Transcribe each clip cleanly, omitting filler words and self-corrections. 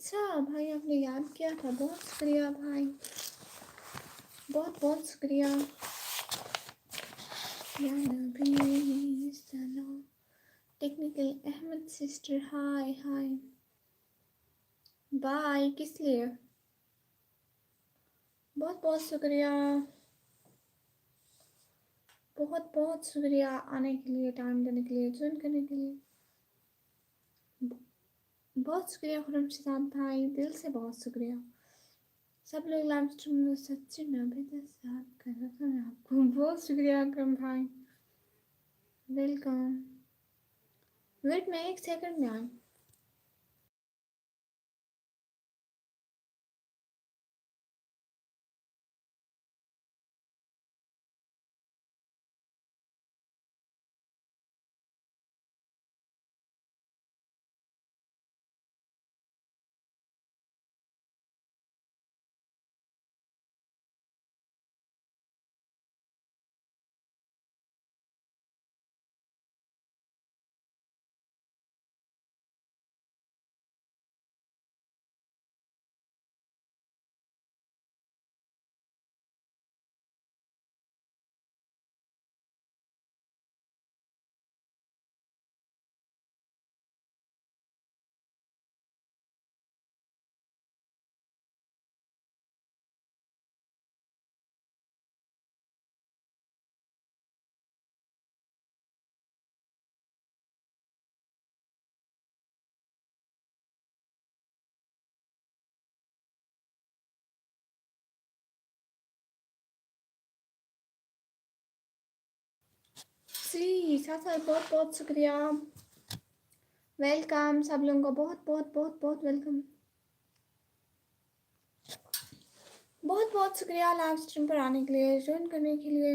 اچھا بھائی، آپ نے یاد کیا تھا، بہت شکریہ بھائی، بہت بہت شکریہ. یا نبی سلام. ٹیکنیکل احمد سسٹر، ہائے ہائے. بائے. کس لیے؟ بہت بہت شکریہ، بہت بہت شکریہ آنے کے لیے، ٹائم دینے کے لیے، جوائن کرنے کے لیے. بہت شکریہ خرم شاد بھائی، دل سے بہت شکریہ. سب لوگ لائف اسٹریم میں سچی میں ابھی تک یاد کر رہا تھا. آپ کو بہت شکریہ اکرم بھائی، ویلکم. ویٹ میں 1 سیکنڈ میں آئی. جی ساتھ ساتھ بہت بہت شکریہ. ویلکم سب لوگوں کا، بہت بہت بہت بہت ویلکم. بہت بہت شکریہ لائف اسٹریم پر آنے کے لیے، جوائن کرنے کے لیے.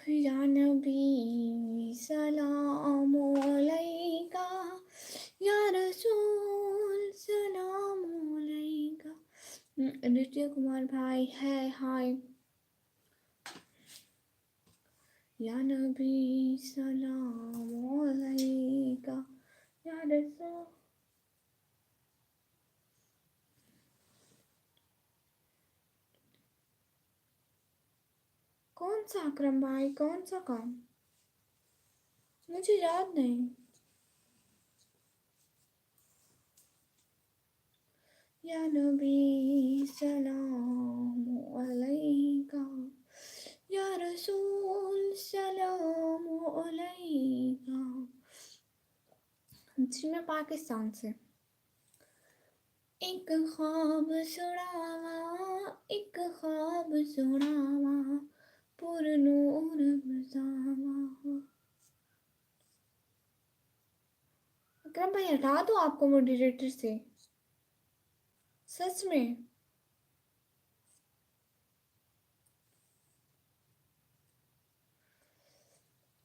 یا نبی سلام علیکہ، یا رسول سلام علیکہ. نتیہ کمار بھائی ہے، ہائے. یا نبی سلام علیکہ، یا رسول. کون سا اکرم بھائی، کون سا کام؟ مجھے یاد نہیں. یا نبی سلام علیکہ، یا رسول سلام علیکہ. جی میں پاکستان سے. ایک خواب سڑاوا، ایک خواب سڑاوا، پر نور بساوا. اکرم بھائی ہٹا دو آپ کو موڈیریٹر سے، سچ میں.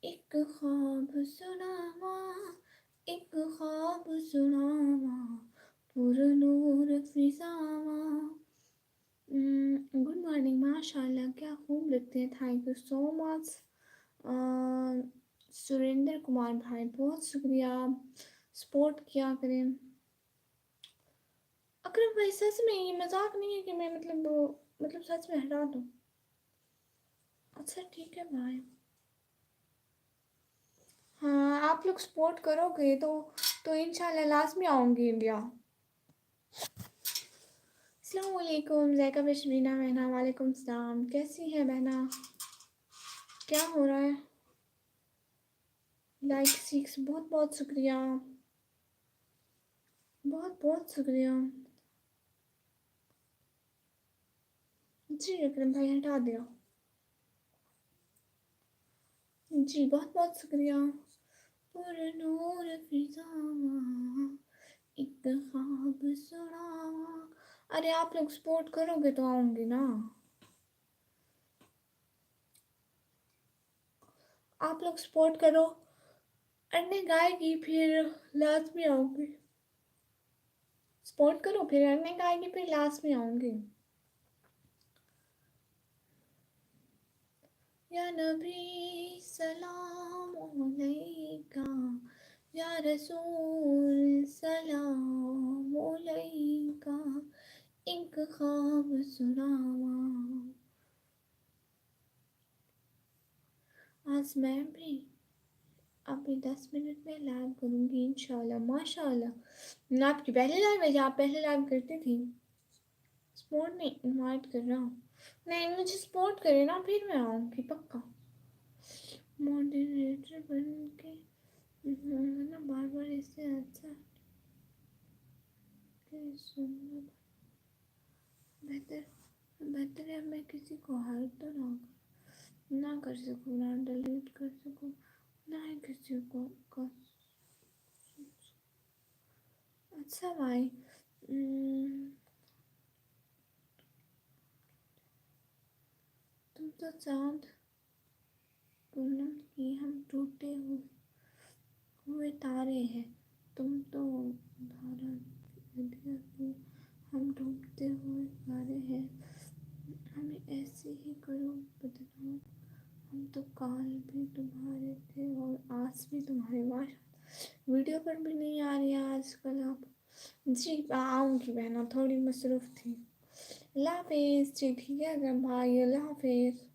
ایک خواب سڑاوا، ایک خواب سڑاوا، پر نور فضاوا. گڈ مارننگ، ماشاء اللہ کیا خوب لگتے ہیں. تھینک یو سو مچ سریندر کمار بھائی، بہت شکریہ. سپورٹ کیا کریں. اکرم بھائی سچ میں یہ مذاق نہیں ہے کہ میں مطلب سچ میں ہٹا دوں. اچھا ٹھیک ہے بھائی. ہاں آپ لوگ سپورٹ کرو گے تو انشاءاللہ لازمی آؤں گی انڈیا. السلام علیکم ذائقہ بشمینا بہنا، وعلیکم السلام. کیسی ہے بہنا؟ کیا ہو رہا ہے؟ لائک 6، بہت بہت شکریہ، بہت بہت شکریہ. جی اکرم بھائی ہٹا دیا. جی بہت بہت شکریہ. پر نور فضاواں، ایک خواب سڑاواں. ارے آپ لوگ سپورٹ کرو گے تو آؤں گی نا. آپ لوگ سپورٹ کرو، ارنے گائے گی پھر لازمی آؤں گی. سپورٹ کرو پھر ارنے گائے گی پھر لازمی آؤں گی. یا نبی سلام علیکہ، या रसूल सलाम अलैका, एक ख्वाब सुनावा। आज मैं भी अभी 10 मिनट में लाइव करूँगी इंशाल्लाह। माशाल्लाह, मैं आपकी पहली लाइव है या आप पहले लाइव करती थी? सपोर्ट नहीं, इनवाइट कर रहा हूँ। नहीं, मुझे सपोर्ट करे ना, फिर मैं आऊँगी पक्का मॉडरेटर बन के। ना बार बार इससे अच्छा कि सुनना बेहतर बेहतर है मैं किसी को हाइड तो ना कर सकूँ, ना डिलीट कर सकूँ, ना ही किसी को कर। अच्छा भाई, तुम तो चांद पूनम की हम टूटे हुए तारे हैं, तुम तो धारा की हम डूबते हुए तारे हैं। हमें ऐसे ही करो बदनाम, हम तो काल भी तुम्हारे थे और आज भी तुम्हारे। माशा वीडियो पर भी नहीं आ रही है आजकल आप। जी आऊँगी बहना, थोड़ी मसरूफ़ थी। अल्लाह हाफिज़ जी, ठीक है अगर भाई, अल्लाह हाफिज़।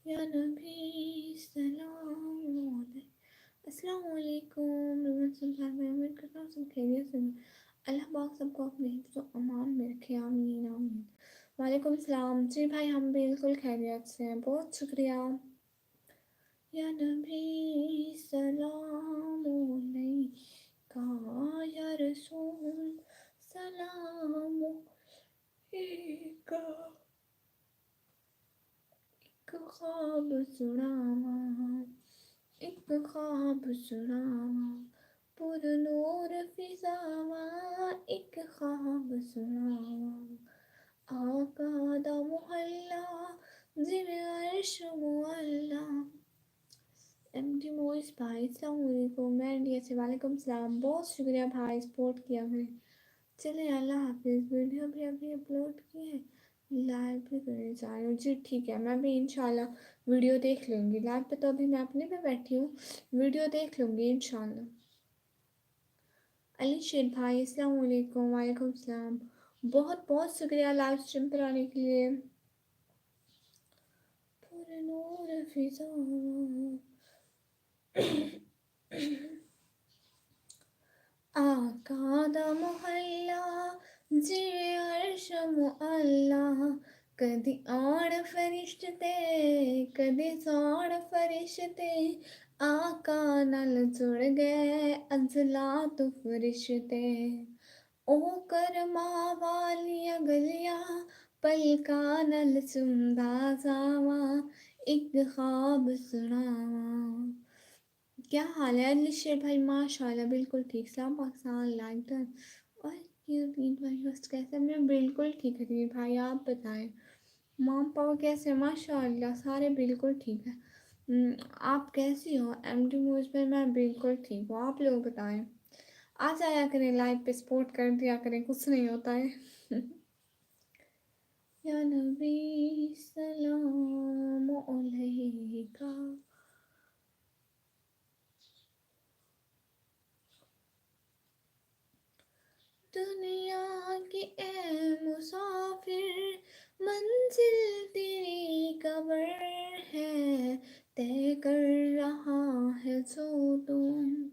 या नबी सलाम अस्सलाम वालेकुम। मैं उम्मीद करता हूँ सब खैरियत से हैं। अल्लाह पाक सबको अपने हिफ्ज़ व अमान में रखे, आमीन आमीन। वालेकुम सलाम जी भाई, हम बिल्कुल खैरियत से हैं, बहुत शुक्रिया। या नबी सलाम अलैका, या रसूल सलाम अलैका, एक ख्वाब सुनावा, एक ख्वाब सुनावा, पुरनूर फिजावा, एक ख्वाब सुनावा। आका दा मोहल्ला जिवे अर्श मुअल्ला। एमडी मोइस भाई अस्सलाम वालेकुम। मैं इंडिया से, वालेकुम सलाम, बहुत शुक्रिया भाई सपोर्ट किया है। चले अल्लाह हाफिज़। वीडियो भी अभी अपलोड की है, लाइव भी करने जा रही हूँ जी, ठीक है मैं भी इंशाल्लाह वीडियो देख लूँगी। लाइव पे तो अभी मैं अपने पे बैठी हूँ, वीडियो देख लूँगी इंशाल्लाह। अली शेर भाई अस्सलाम वालेकुम। वालेकुम सलाम, बहुत बहुत शुक्रिया लाइव स्ट्रीम पर आने के लिए। पूरे नूर फिजा आका दा मोहल्ला जिवे अर्श मुअल्ला। कदी आड़ फरिश्ते, कदी साड़ फरिश्ते, आका नाल जुड़ गए अजला तो फरिश्ते। ओ करमा वालिया गलिया पलका नल चुमदा जावा, एक ख्वाब सुनावा। क्या हाल है अनिशर भाई? माशाल्लाह बिल्कुल ठीक। सलाम पाकिस्तान, लाइक डन। और ये रीड भाई होस्ट कैसे? मैं बिल्कुल ठीक है रीड भाई, आप बताएं मॉम पापा कैसे हैं? माशाल्लाह सारे बिल्कुल ठीक है। आप कैसी हो? एमडी मूवीज में मैं बिल्कुल ठीक हूँ, आप लोग बताएं। आ जाया करें लाइव पे, सपोर्ट कर दिया करें, कुछ नहीं होता है। या नबी सलाम अलैका। दुनिया की ए मुसाफिर, मंजिल तेरी कब्र है, तय कर रहा है जो तुम।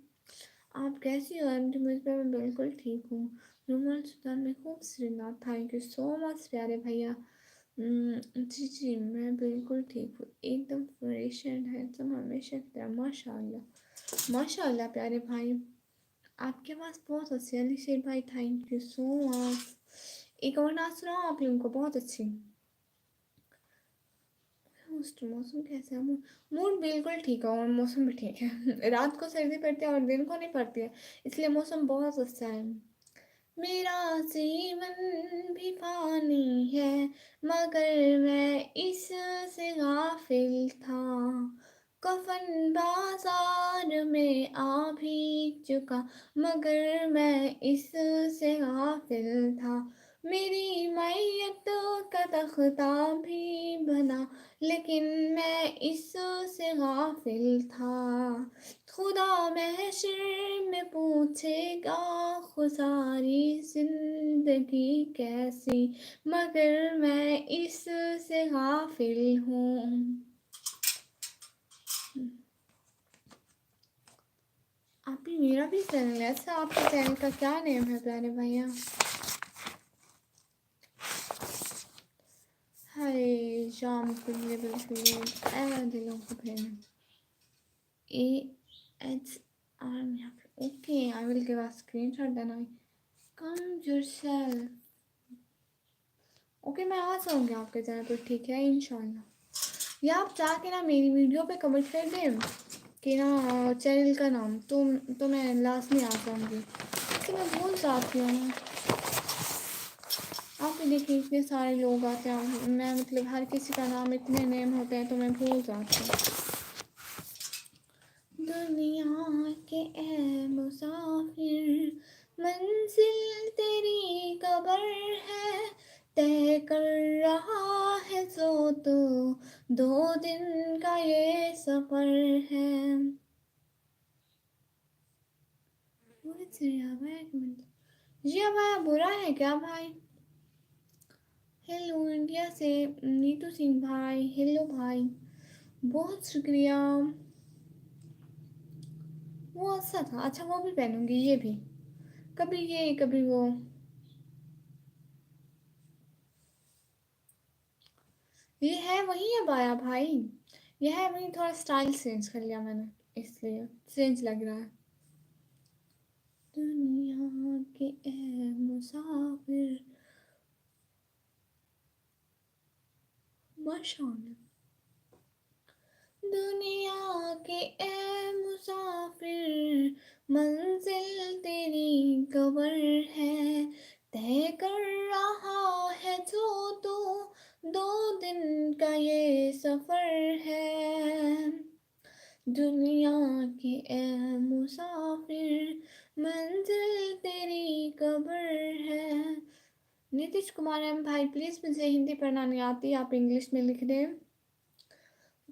आप कैसी हो? मुझ पे मैं बिल्कुल ठीक हूँ। रुमाल सुल्तान में खूब Srinath, thank you so much प्यारे भैया। जी जी मैं बिल्कुल ठीक हूँ, एकदम फ्रेश एंड हैंडसम हमेशा की तरह। माशाल्लाह माशाल्लाह प्यारे भाई, आपके पास बहुत अच्छी। अली शेर भाई थैंक यू सो मच। एक और नाच सुनाओ आप लोगों को, बहुत अच्छी। मौसम कैसा है? मूड बिल्कुल ठीक है और मौसम भी ठीक है। रात को सर्दी पड़ती है और दिन को नहीं पड़ती है, इसलिए मौसम बहुत अच्छा है। मेरा जीवन भी फानी है, मगर मैं इससे गाफिल था। कफन बाजार में आ भी चुका, मगर मैं इससे गाफिल था। میری میت کا تختہ بھی بنا، لیکن میں اس سے غافل تھا۔ خدا محشر میں پوچھے گا خساری زندگی کیسی، مگر میں اس سے غافل ہوں۔ آپ بھی میرا بھی چینل ہے، اچھا آپ کے چینل کا کیا نیم ہے پیارے بھیا؟ ہائے شام کے لیے بالکل اے دلوں کو پھیرنا اے ایچ آر یہاں پہ okay I will give a screenshot then I come yourself okay میں آ جاؤں گی آپ کے چینل پہ ٹھیک ہے انشاءاللہ، یا آپ جا کے نا میری ویڈیو پہ کمنٹ کر دیں کہ نا چینل کا نام تو میں لازمی آ جاؤں گی، کہ میں بھول جاتی ہوں۔ آپ بھی دیکھیں اتنے سارے لوگ آتے ہیں، میں مطلب ہر کسی کا نام اتنے نیم ہوتے ہیں تو میں بھول جاتی ہوں۔ دنیا کے اے مسافر منزل تیری قبر ہے، طے کر رہا ہے تو 2 دن کا یہ سفر ہے۔ جی بھائی برا ہے کیا بھائی؟ ہیلو انڈیا سے نیتو سنگھ بھائی، ہیلو بھائی بہت شکریہ۔ وہ اچھا تھا، اچھا وہ بھی پہنوں گی، یہ بھی کبھی یہ کبھی وہ۔ یہ ہے وہی ہے بایا بھائی، یہ ہے وہی، تھوڑا سٹائل چینج کر لیا میں نے اس لیے چینج لگ رہا ہے۔ دنیا کے اے مسافر ماشاءاللہ، دنیا کے اے مسافر منزل تیری قبر ہے، طے کر رہا ہے تو 2 دن کا یہ سفر ہے۔ دنیا کے اے مسافر منزل تیری قبر ہے۔ نیتیش کمار ایم بھائی پلیز مجھے ہندی پڑھنا نہیں آتی، آپ انگلش میں لکھ دیں۔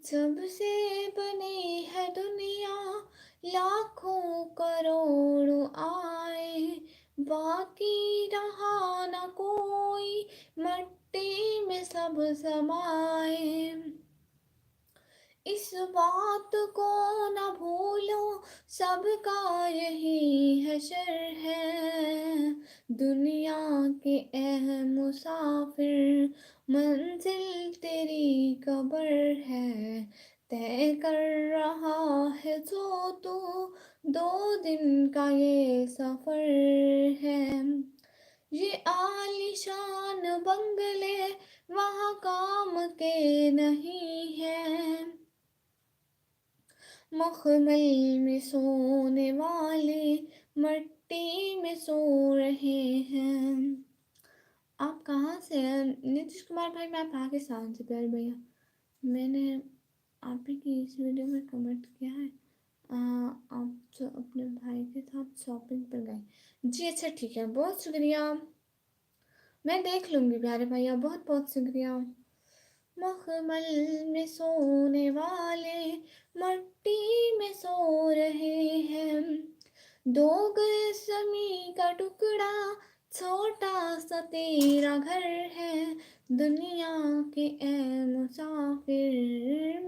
جب سے بنی ہے دنیا لاکھوں کروڑوں آئے، باقی رہا نہ کوئی مٹی میں سب سمائے۔ اس بات کو نہ بھولو سب کا یہی حشر ہے۔ دنیا کے اے مسافر منزل تیری قبر ہے، طے کر رہا ہے تو 2 دن کا یہ سفر ہے۔ یہ عالیشان بنگلے وہاں کام کے نہیں ہیں، مخمل میں سونے والے مٹی میں سو رہے ہیں۔ آپ کہاں سے ہیں نیتیش کمار بھائی؟ میں پاکستان سے پیارے بھیا، میں نے آپ ہی کی اس ویڈیو میں کمنٹ کیا ہے، آپ جو اپنے بھائی کے ساتھ شاپنگ پر گئے۔ جی اچھا ٹھیک ہے، بہت شکریہ، میں دیکھ لوں گی پیارے بھیا، بہت بہت شکریہ۔ مخمل میں سونے والے مٹی میں سو رہے ہیں، 2 گز زمیں کا ٹکڑا چھوٹا سا تیرا گھر ہے۔ دنیا کے اے مسافر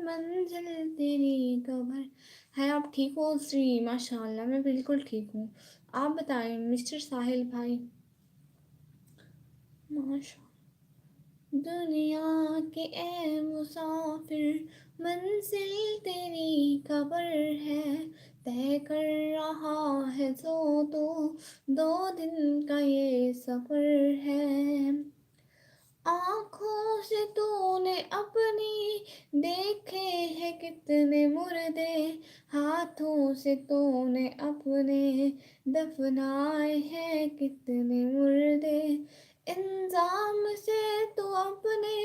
منزل تیری قبر ہے۔ آپ ٹھیک ہو جی؟ ماشاء اللہ میں بالکل ٹھیک ہوں، آپ بتائیں مسٹر ساحل بھائی؟ ماشاء دنیا کے اے مسافر منزل تیری قبر ہے، طے کر رہا ہے تو 2 دن کا یہ سفر ہے۔ آنکھوں سے تو نے اپنی دیکھے ہیں کتنے مردے، ہاتھوں سے تو نے اپنے دفنائے ہیں کتنے مردے، انجام سے تو اپنے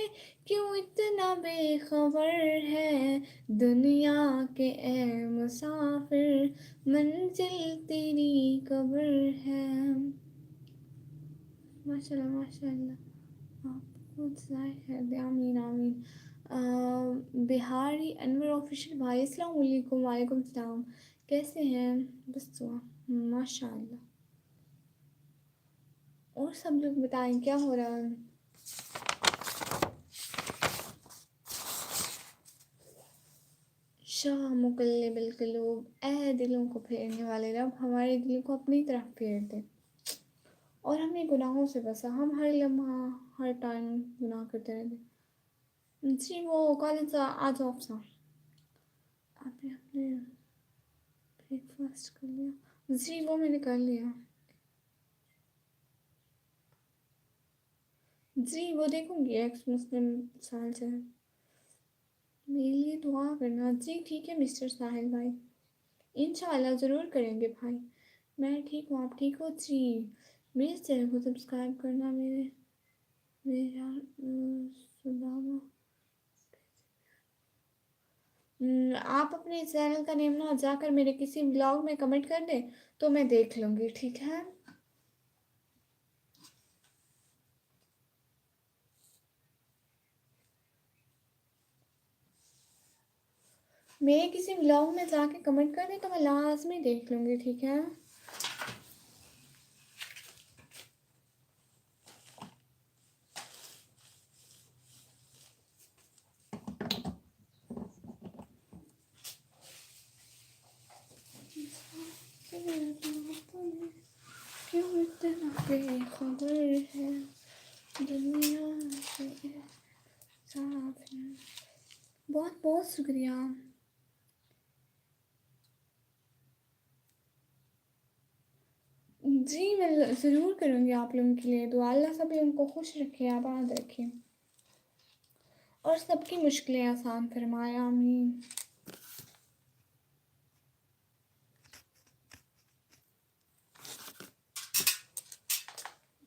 کیوں اتنا بے خبر ہے۔ دنیا کے اے مسافر منزل تیری قبر ہے۔ ماشاء اللہ ماشاء اللہ، آپ کو ظاہر کر دیں، آمین آمین۔ بہاری انور آفیشیل بھائی السلام علیکم۔ وعلیکم السلام، کیسے ہیں؟ بس دعا، ماشاء اللہ۔ اور سب لوگ بتائیں کیا ہو رہا ہے؟ شاہ مقلب القلوب، اے دلوں کو پھیرنے والے رب، ہمارے دلوں کو اپنی طرف پھیر دے اور ہمیں گناہوں سے بچا، ہم ہر لمحہ ہر ٹائم گناہ کرتے رہتے۔ جی وہ کالج آج آف تھا۔ آپ نے اپنے بریک فاسٹ کر لیا؟ جی وہ میں نے کر لیا۔ جی وہ دیکھوں گی ایکس مسلم سال سے، میرے لیے دعا کرنا۔ جی ٹھیک ہے مسٹر ساحل بھائی، انشاءاللہ ضرور کریں گے بھائی۔ میں ٹھیک ہوں، آپ ٹھیک ہو؟ جی میرے چینل کو سبسکرائب کرنا، میرا سدامہ۔ آپ اپنے چینل کا نیم نہ جا کر میرے کسی بلاگ میں کمنٹ کر دیں تو میں دیکھ لوں گی، ٹھیک ہے؟ میرے کسی بلاگ میں جا کے کمنٹ کر دیں تو میں لازمی دیکھ لوں گی، ٹھیک ہے؟ کیوں اتنا بے خبر ہے دنیا سے صاف ہے۔ بہت بہت شکریہ۔ جی میں ضرور کروں گی آپ لوگوں کے لیے دعا، اللہ سب لوگوں کو خوش رکھے، آباد رکھے اور سب کی مشکلیں آسان فرمائے، آمین۔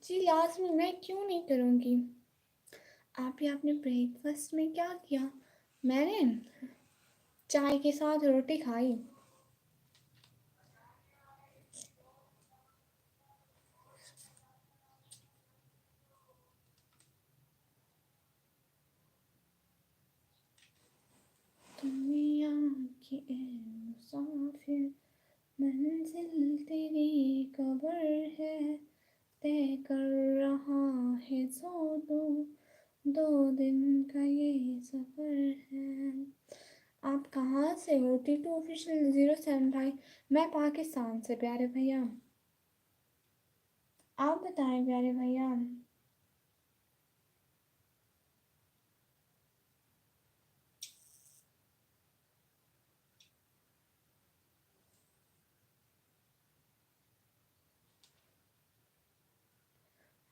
جی لازمی، میں کیوں نہیں کروں گی۔ آپ نے بریک فاسٹ میں کیا کیا؟ میں نے چائے کے ساتھ روٹی کھائی۔ دنیا کی اے مسافر، منزل تیری قبر ہے، طے کر رہا ہے دو دن کا یہ سفر ہے۔ آپ کہاں سے ہو؟ T2 official 07 بھائی، میں پاکستان سے پیارے بھیا۔ آپ بتائیں پیارے بھیا۔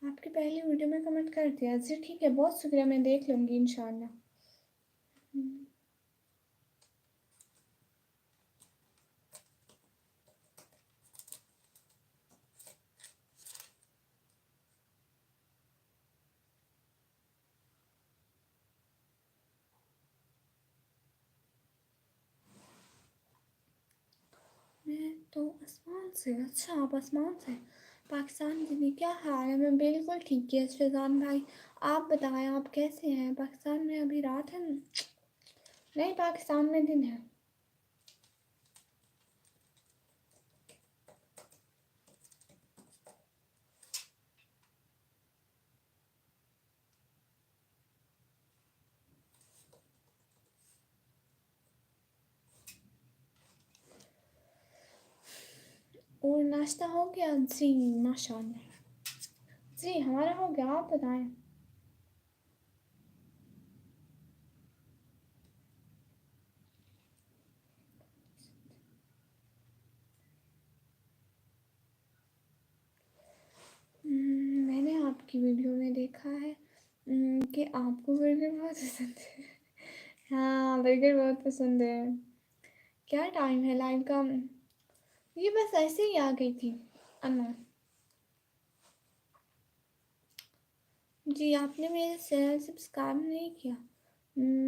آپ کی پہلی ویڈیو میں کمنٹ کر دیا، جی ٹھیک ہے، بہت شکریہ، میں دیکھ لوں گی انشاءاللہ۔ میں تو آسمان سے، اچھا آپ آسمان سے، پاکستان کی کیا حال ہے؟ میں بالکل ٹھیک ہے فیضان بھائی، آپ بتائیں آپ کیسے ہیں؟ پاکستان میں ابھی رات ہے؟ نہیں پاکستان میں دن ہے۔ اور ناشتہ ہو گیا؟ جی ماشاء اللہ، جی ہمارا ہو گیا، آپ بتائیں۔ میں نے آپ کی ویڈیو میں دیکھا ہے کہ آپ کو برگر بہت پسند ہے۔ ہاں برگر بہت پسند ہے۔ کیا ٹائم ہے لائیو کا؟ یہ بس ایسے ہی آ گئی تھی انو۔ جی آپ نے میرے چینل سبسکرائب نہیں کیا؟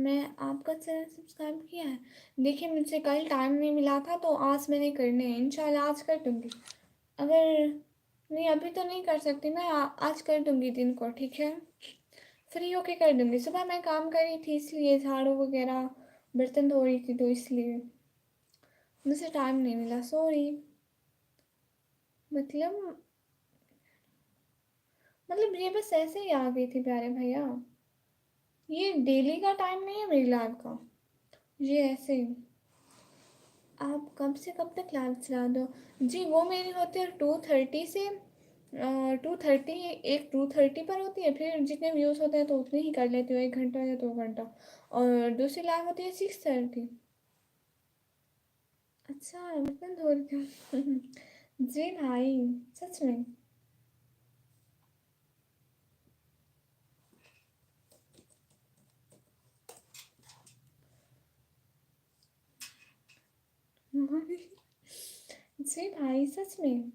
میں آپ کا چینل سبسکرائب کیا ہے، دیکھیے مجھے کل ٹائم نہیں ملا تھا تو آج میں نے کرنے ہیں، انشاءاللہ آج کر دوں گی۔ اگر नहीं अभी तो नहीं कर सकती मैं, आज कर दूंगी दिन को, ठीक है? फ्री होके कर दूंगी। सुबह मैं काम कर रही थी इसलिए, झाड़ू वगैरह बर्तन धो रही थी तो इसलिए मुझे टाइम नहीं मिला, सॉरी। मतलब ये बस ऐसे ही आ गई थी प्यारे भैया। ये डेली का टाइम नहीं है मेरी लाइफ का, ये ऐसे ही। आप कब से कब तक लाइव चला दो? जी वो मेरी होती है 2:30 से 2:30, एक 2:30 पर होती है, फिर जितने व्यूज़ होते हैं तो उतने ही कर लेती हूँ, 1 घंटा या 2 घंटा। और दूसरी लाइव होती है 6:30। अच्छा बर्तन धो रही हूँ। जी भाई, सच में। जी भाई सच में।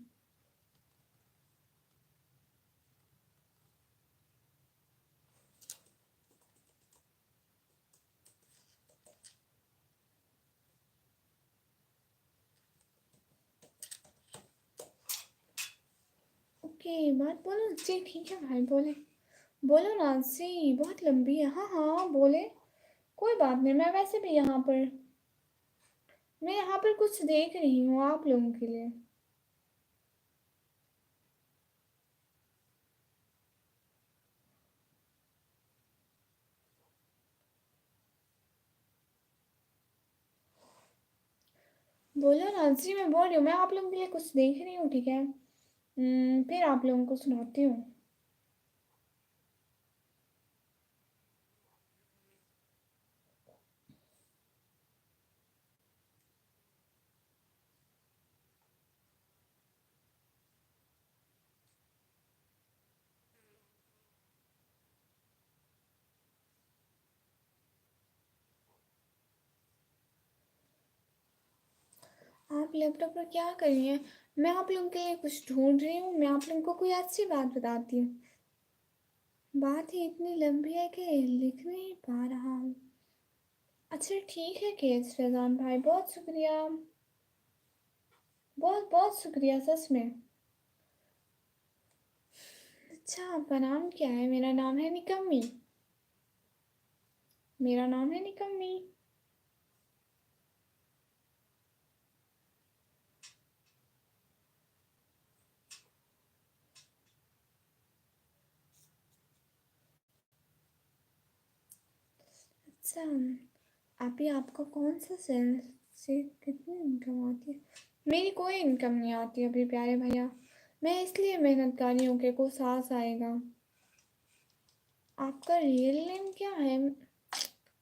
ओके बात बोलो जी, ठीक है भाई बोले। बोलो ना जी, बहुत लंबी है। हाँ हाँ बोले, कोई बात नहीं। मैं यहाँ पर कुछ देख रही हूँ आप लोगों के लिए। बोलो ना जी, मैं बोल रही हूँ, मैं आप लोगों के लिए कुछ देख रही हूँ, ठीक है? फिर आप लोगों को सुनाती हूँ। आप लैपटॉप पर क्या कर रही हैं? मैं आप लोगों के लिए कुछ ढूंढ रही हूँ। मैं आप लोगों को कोई अच्छी बात बताती हूँ। बात ही इतनी लंबी है कि लिख नहीं पा रहा हूँ। अच्छा ठीक है केस फैजान भाई, बहुत शुक्रिया। बहुत बहुत शुक्रिया सच में। अच्छा आपका नाम क्या है? मेरा नाम है निकम्मी। मेरा नाम है निकम्मी। अच्छा अभी आपका कौन सा सेल से कितनी इनकम आती है? मेरी कोई इनकम नहीं आती अभी प्यारे भैया। मैं इसलिए मेहनत कर रही हूँ कि कुछ सांस आएगा। आपका रियल नेम क्या है?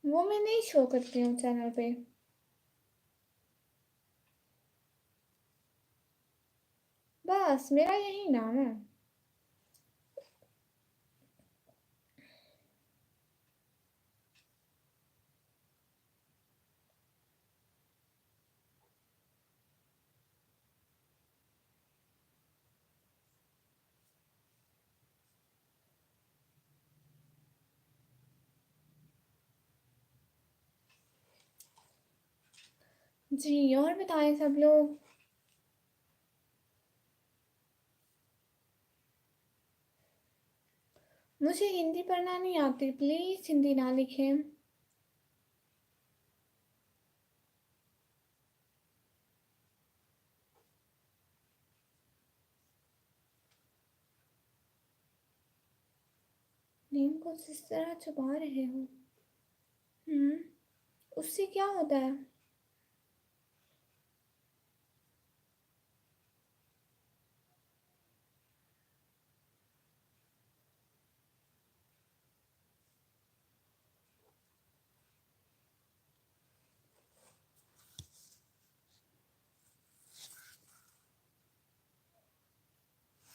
वो मैं नहीं शो करती हूँ चैनल पे। बस मेरा यही नाम है। जी और बताएं सब लोग। मुझे हिंदी पढ़ना नहीं आती, प्लीज़ हिंदी ना लिखें। नेम को इस तरह छुपा रहे हो? हम्म, उससे क्या होता है?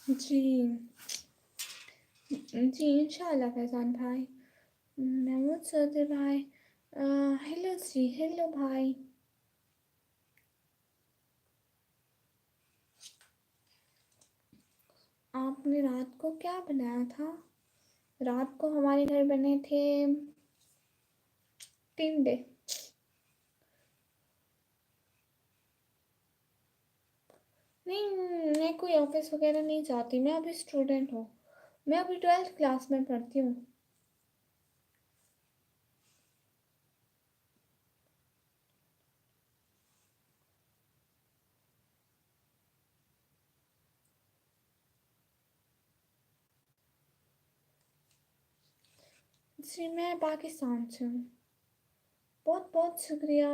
जी जी इंशाल्लाह फैजान भाई। महमूद सदर भाई, हेलो जी, हेलो भाई। आपने रात को क्या बनाया था? रात को हमारे घर बने थे टिंडे। नहीं, कोई ऑफिस वगैरह नहीं जाती, मैं अभी स्टूडेंट हूँ, मैं अभी 12th क्लास में पढ़ती हूँ। जी मैं पाकिस्तान से हूँ। बहुत बहुत शुक्रिया।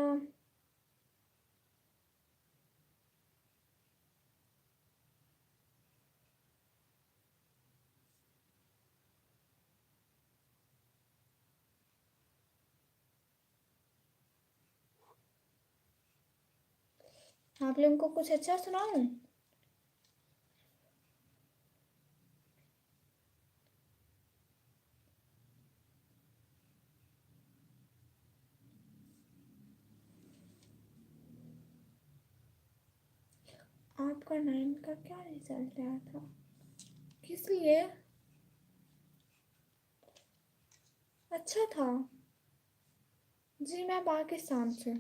आप लोगों को कुछ अच्छा सुनाऊँ? आपका 9 का क्या रिजल्ट आया था? किस लिए? अच्छा था। जी मैं पाकिस्तान से।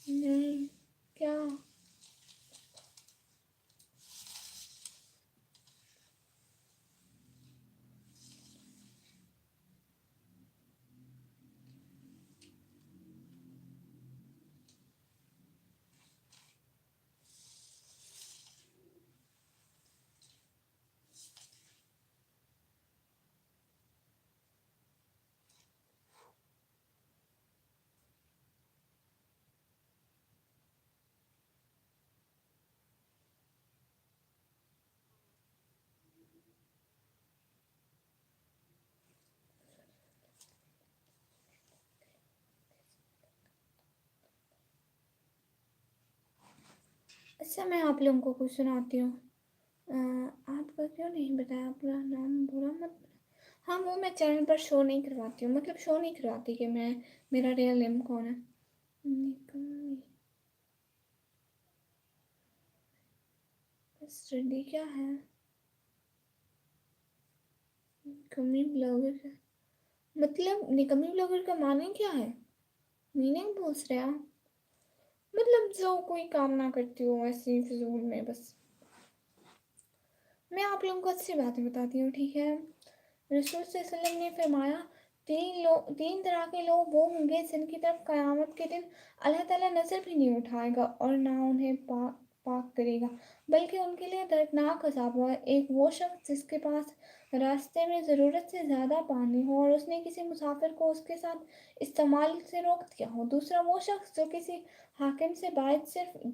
नहीं। क्या? अच्छा मैं आप लोगों को कुछ सुनाती हूँ। आपका क्यों नहीं बताया अपना नाम? बुरा मत। हाँ वो मैं चैनल पर शो नहीं करवाती हूँ, मतलब शो नहीं करवाती कि मैं मेरा रियल नेम कौन है। स्टडी क्या है? निकम्मी ब्लॉगर का मतलब, निकम्मी ब्लॉगर का माने क्या है? मीनिंग पूछ रहे हैं? मतलब जो कोई काम ना करती हो ऐसे ही फिजूल में बस। मैं आप लोगों को अच्छी बातें बताती हूँ, ठीक है। रसूल सल्लल्लाहु अलैहि वसल्लम ने फरमाया, तीन तरह के लोग वो होंगे जिनकी तरफ क़यामत के दिन अल्लाह ताला नज़र भी नहीं उठाएगा और ना उन्हें पाक करेगा, बल्कि उनके लिए दर्दनाक अज़ाब होगा। एक वो शख्स जिसके पास रास्ते में ज़रूरत से ज़्यादा पानी हो और उसने किसी मुसाफिर को उसके साथ इस्तेमाल से रोक दिया हो। दूसरा वो शख्स जो किसी हाकिम से बात सिर्फ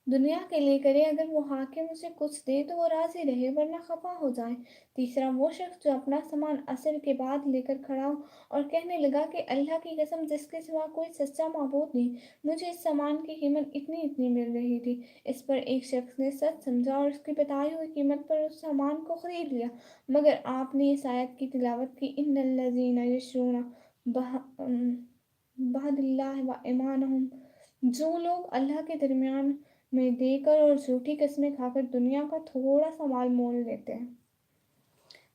दुनिया के लिए करे, अगर वो हाकिम उसे कुछ दे तो वो राजी रहे वरना खफा हो जाए। तीसरा वो शख्स जो अपना सामान असर के बाद लेकर खड़ा हो और कहने लगा कि अल्लाह की कसम जिसके सिवा कोई सच्चा माबूद नहीं, मुझे इस सामान की कीमत इतनी इतनी मिल रही थी। इस पर एक शख्स ने सच समझा और उसकी बताई हुई कीमत पर उस सामान को खरीद लिया, मगर आपने इस आयत की तिलावत की, इन्नल्लज़ीना यशरूना बअहदिल्लाहि व ऐमानहुम, जो लोग अल्लाह के दरमियान में देकर और झूठी कस्में खाकर दुनिया का थोड़ा सा माल मोल लेते हैं।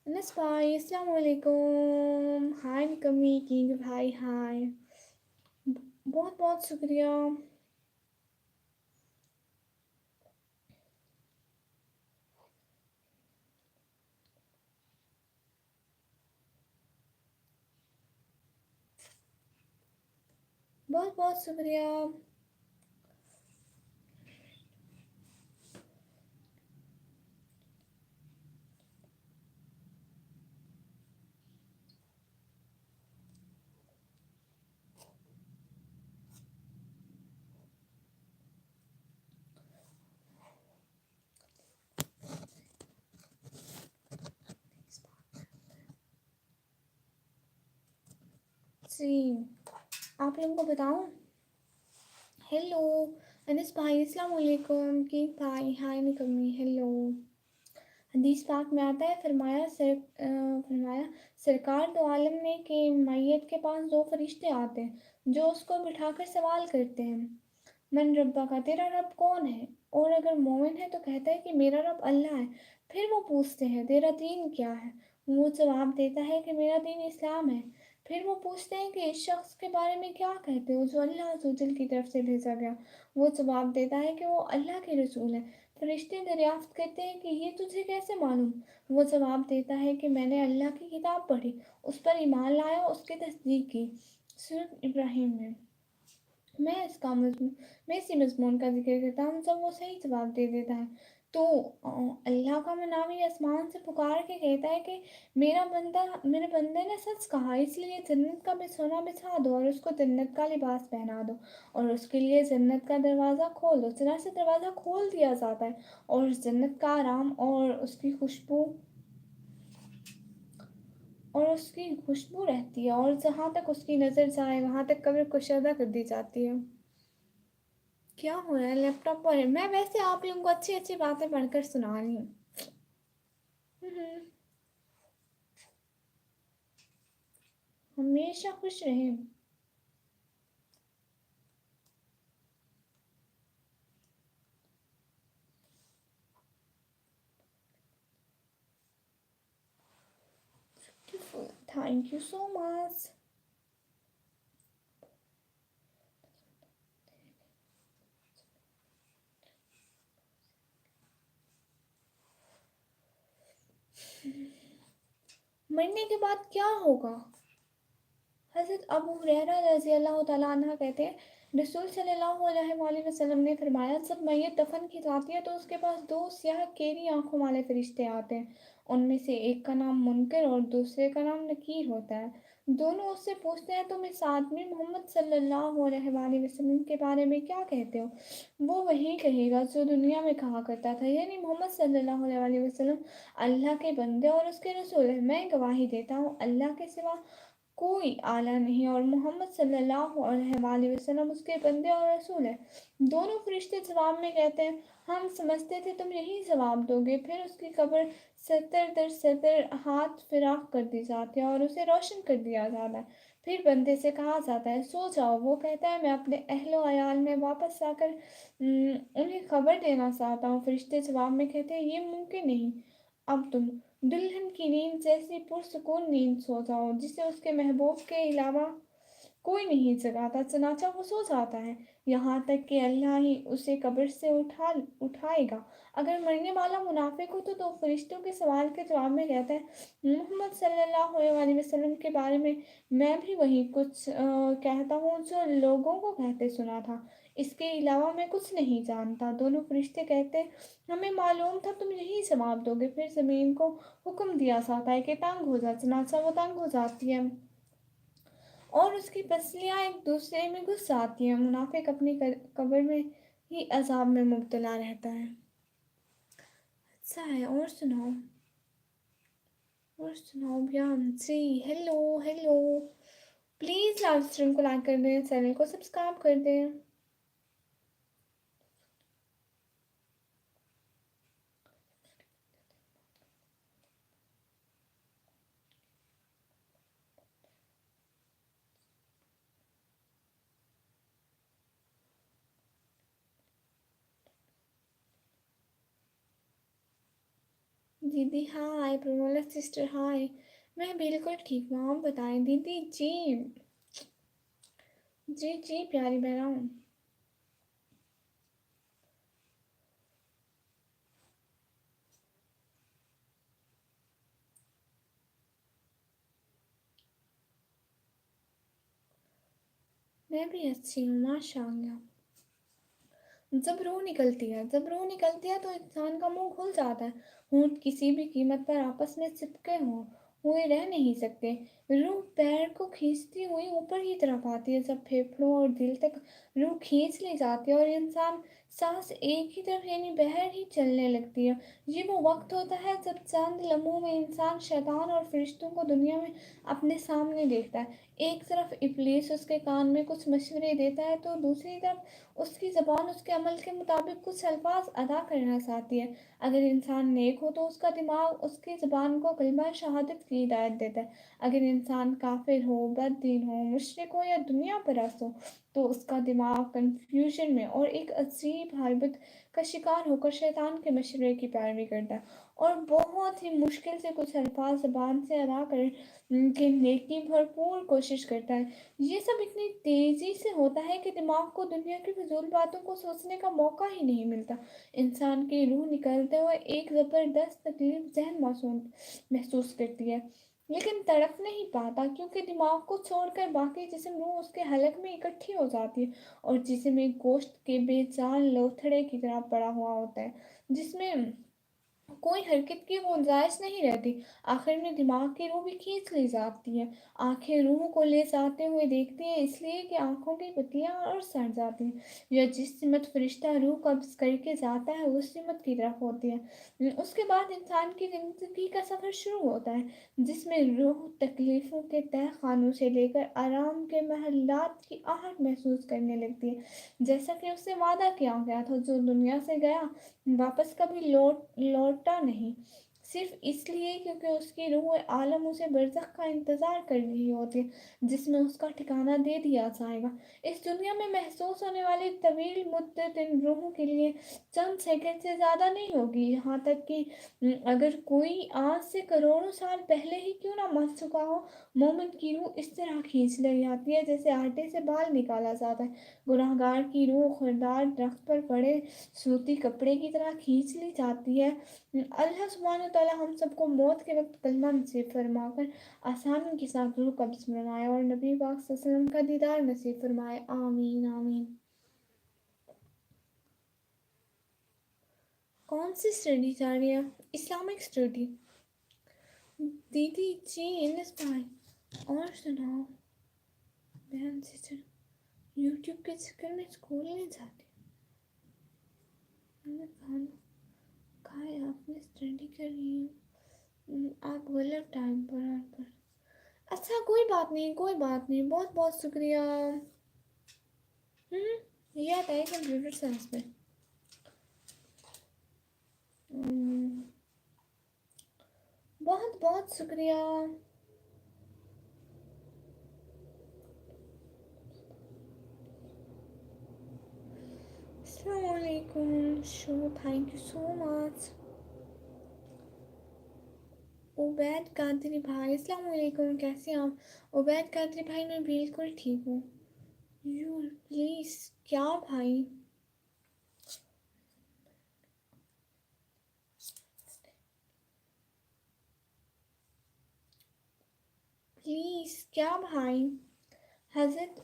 अनस भाई अस्सलाम वालेकुम। हाय निकम्मी किंग भाई, हाय। बहुत बहुत शुक्रिया। बहुत बहुत शुक्रिया। जी आप लोगों को बताऊं? हेलो अनस भाई, अस्सलाम वालेकुम किंग भाई, हाय निकम्मी, हेलो। हदीस पाक में आता है, फरमाया सरकार दो आलम ने कि मैयत के पास दो फरिश्ते आते हैं जो उसको बिठाकर सवाल करते हैं, मन रब्बा का, तेरा रब कौन है? और अगर मोमिन है तो कहता है कि मेरा रब अल्लाह है। फिर वो पूछते हैं तेरा दीन क्या है? वो जवाब देता है कि मेरा दीन इस्लाम है। फिर वो पूछते हैं कि इस शख्स के बारे में क्या कहते हो जो अल्लाह अज़्ज़वजल की तरफ से भेजा गया? वो जवाब देता है कि वो अल्लाह के रसूल है। फरिश्ते दरियाफ्त करते हैं कि ये तुझे कैसे मालूम? वो जवाब देता है कि मैंने अल्लाह की किताब पढ़ी, उस पर ईमान लाया, उसकी तस्दीक की। सूरत इब्राहिम में। मैं इसका मज़मून मैं इसी मज़मून का ज़िक्र करता हूँ जब वो सही जवाब दे देता है। तो अल्लाह का मनावी आसमान से पुकार के कहता है कि मेरे बंदे ने सच कहा, इसलिए जन्नत का बिछौना बिछा दो और उसको जन्नत का लिबास पहना दो और उसके लिए जन्नत का दरवाज़ा खोल दो। चुनांचे दरवाज़ा खोल दिया जाता है और जन्नत का आराम और उसकी खुशबू रहती है, और जहाँ तक उसकी नज़र जाए वहाँ तक कब्र कुशीदा कर दी जाती है। क्या हो रहा है? लैपटॉप पर मैं वैसे आप लोगों को अच्छी अच्छी बातें पढ़कर सुना रही हूँ। हम्म, हमेशा खुश रहें। Thank you so much. मरने के बाद क्या होगा? हज़रत अबू हुरैरा रज़ी अल्लाह तआला अन्हा कहते हैं रसूल सल्लल्लाहु अलैहि वसल्लम ने फरमाया जब मैयत दफन की जाती है तो उसके पास दो स्याह केरी आंखों वाले फरिश्ते आते हैं। उनमें से एक का नाम मुनकर और दूसरे का नाम नकीर होता है। दोनों उससे पूछते हैं तुम इस आदमी मोहम्मद सल्लल्लाहु अलैहि वसल्लम के बारे में क्या कहते हो? वो वही कहेगा जो दुनिया में कहा करता था, यानी मोहम्मद सल्लल्लाहु अलैहि वसल्लम अल्लाह के बंदे और उसके रसूल हैं। मैं गवाही देता हूँ अल्लाह के सिवा कोई आला नहीं और मोहम्मद सल्लल्लाहु अलैहि वसल्लम उसके बंदे और रसूल हैं। दोनों फरिश्ते जवाब में कहते हैं हम समझते थे तुम यही जवाब दोगे। फिर उसकी कब्र सतर दर सतर हाथ फिराक कर दी जाती है और उसे रोशन कर दिया जाता है। फिर बंदे से कहा जाता है सो जाओ। वो कहता है मैं अपने अहलो अयाल में वापस आकर उन्हें खबर देना चाहता हूँ। फरिश्ते जवाब में कहते हैं ये मुमकिन नहीं। अब तुम दुल्हन की नींद जैसी पुरसुकून नींद सो जाओ जिसे उसके महबूब के अलावा कोई नहीं जगाता। चनाचा वो सो जाता है यहाँ तक कि अल्लाह ही उसे कब्र से उठाएगा। अगर मरने वाला मुनाफिक हो तो दो फरिश्तों के सवाल के जवाब में कहता है मोहम्मद सल्लल्लाहु अलैहि वसल्लम के बारे में मैं भी वही कुछ कहता हूँ जो लोगों को कहते सुना था। इसके अलावा मैं कुछ नहीं जानता। दोनों फरिश्ते कहते हमें मालूम था तुम यही जवाब दोगे। फिर जमीन को हुक्म दिया जाता है कि तंग हो जा। चनाचा वो तंग हो जाती है और उसकी पसलियाँ एक दूसरे में घुस जाती हैं। मुनाफिक अपनी कब्र में ही अजाब में मुब्तला रहता है। अच्छा है। और सुनाओ बयान जी। Hello hello. Please live stream को लाइक कर दें, चैनल को सब्सक्राइब कर दें। दीदी हाय, प्रोमोला सिस्टर हाय। मैं बिल्कुल ठीक हूँ, आप बताएं दीदी जी। जी जी प्यारी बहना। मैं भी अच्छी हूँ माशाल्लाह। जब रूह निकलती है तो इंसान का मुंह खुल जाता है। होंठ किसी भी कीमत पर आपस में चिपके हुए रह नहीं सकते। रूह पैर को खींचती हुई ऊपर की तरफ आती है। जब फेफड़ों और दिल तक रूह खींच ली जाती है और इंसान सांस एक ही तरफ यानी बहर ही चलने लगती है। ये वो वक्त होता है जब चंद लम्हों में इंसान शैतान और फरिश्तों को दुनिया में अपने सामने देखता है। एक तरफ इब्लीस उसके कान में कुछ मशवरे देता है तो दूसरी तरफ उसकी ज़बान उसके अमल के मुताबिक कुछ अल्फाज अदा करना चाहती है। अगर इंसान नेक हो तो उसका दिमाग उसकी ज़बान को कलिमा शहादत की हिदायत देता है। अगर इंसान काफिर हो, बददीन हो, मुशरिक हो या दुनिया परस्त हो تو اس کا دماغ کنفیوژن میں اور ایک عجیب حالت کا شکار ہو کر شیطان کے مشورے کی پیروی کرتا ہے، اور بہت ہی مشکل سے کچھ الفاظ زبان سے ادا کر کے نیکی بھرپور کوشش کرتا ہے۔ یہ سب اتنی تیزی سے ہوتا ہے کہ دماغ کو دنیا کی فضول باتوں کو سوچنے کا موقع ہی نہیں ملتا۔ انسان کی روح نکلتے ہوئے ایک زبردست تکلیف ذہن محسوس کرتی ہے، لیکن تڑپ نہیں پاتا، کیونکہ دماغ کو چھوڑ کر باقی جسم روح اس کے حلق میں اکٹھی ہو جاتی ہے، اور جسم ایک گوشت کے بے جان لوتھڑے کی طرح پڑا ہوا ہوتا ہے، جس میں کوئی حرکت کی گنجائش نہیں رہتی۔ آخر میں دماغ کی روح بھی کھینچ لی جاتی ہے۔ آنکھیں روح کو لے جاتے ہوئے دیکھتی ہیں، اس لیے کہ آنکھوں کی پتیاں اور سڑ جاتی ہیں۔ یا جس سمت فرشتہ روح قبض کر کے جاتا ہے اس سمت کی طرف ہوتی ہے۔ اس کے بعد انسان کی زندگی کا سفر شروع ہوتا ہے، جس میں روح تکلیفوں کے تہہ خانوں سے لے کر آرام کے محلات کی آہٹ محسوس کرنے لگتی ہے، جیسا کہ اس سے وعدہ کیا گیا تھا۔ جو دنیا سے گیا واپس کبھی لوٹا نہیں، صرف اس لیے کیونکہ اس کی روح عالم اسے برزخ کا انتظار کر رہی ہوتی ہے، جس میں اس کا ٹھکانہ دے دیا جائے گا۔ اس دنیا میں محسوس ہونے والی طویل مدت ان روحوں کے لیے چند سیکنڈ سے زیادہ نہیں ہوگی، یہاں تک کہ اگر کوئی آج سے کروڑوں سال پہلے ہی کیوں نہ مر چکا ہو، مومن کی روح اس طرح کھینچ لی جاتی ہے جیسے آٹے سے بال نکالا جاتا ہے۔ گناہگار کی روح خردار درخت پر پڑے سوتی کپڑے کی طرح کھینچ لی جاتی ہے۔ اللہ سبحانہ وتعالی ہم سب کو موت کے وقت کلمہ نصیب فرما کر آسانی کے ساتھ روح قبض فرمائے، اور نبی پاک صلی اللہ علیہ وسلم کا دیدار نصیب فرمائے، آمین آمین۔ کون سی اسٹڈی چاہ رہی ہے؟ Islamic study? دیدی جی انس بھائی اور سناؤ؟ بہن سسٹر یوٹیوب کے چکر میں اسکول نہیں جاتی؟ میں نے کھانا کھایا، آپ نے اسٹڈی کر رہی ہوں، آپ غلط ٹائم پر۔ اچھا کوئی بات نہیں، کوئی بات نہیں، بہت بہت شکریہ۔ یہ آتا ہے کمپیوٹر سائنس میں۔ بہت بہت شکریہ۔ السلام علیکم شو، تھینک یو سو مچ۔ عبید قادری بھائی السلام علیکم، کیسے ہیں آپ؟ عبید قادری بھائی میں بالکل ٹھیک ہوں۔ یو پلیز کیا بھائی؟ پلیز کیا بھائی؟ حضرت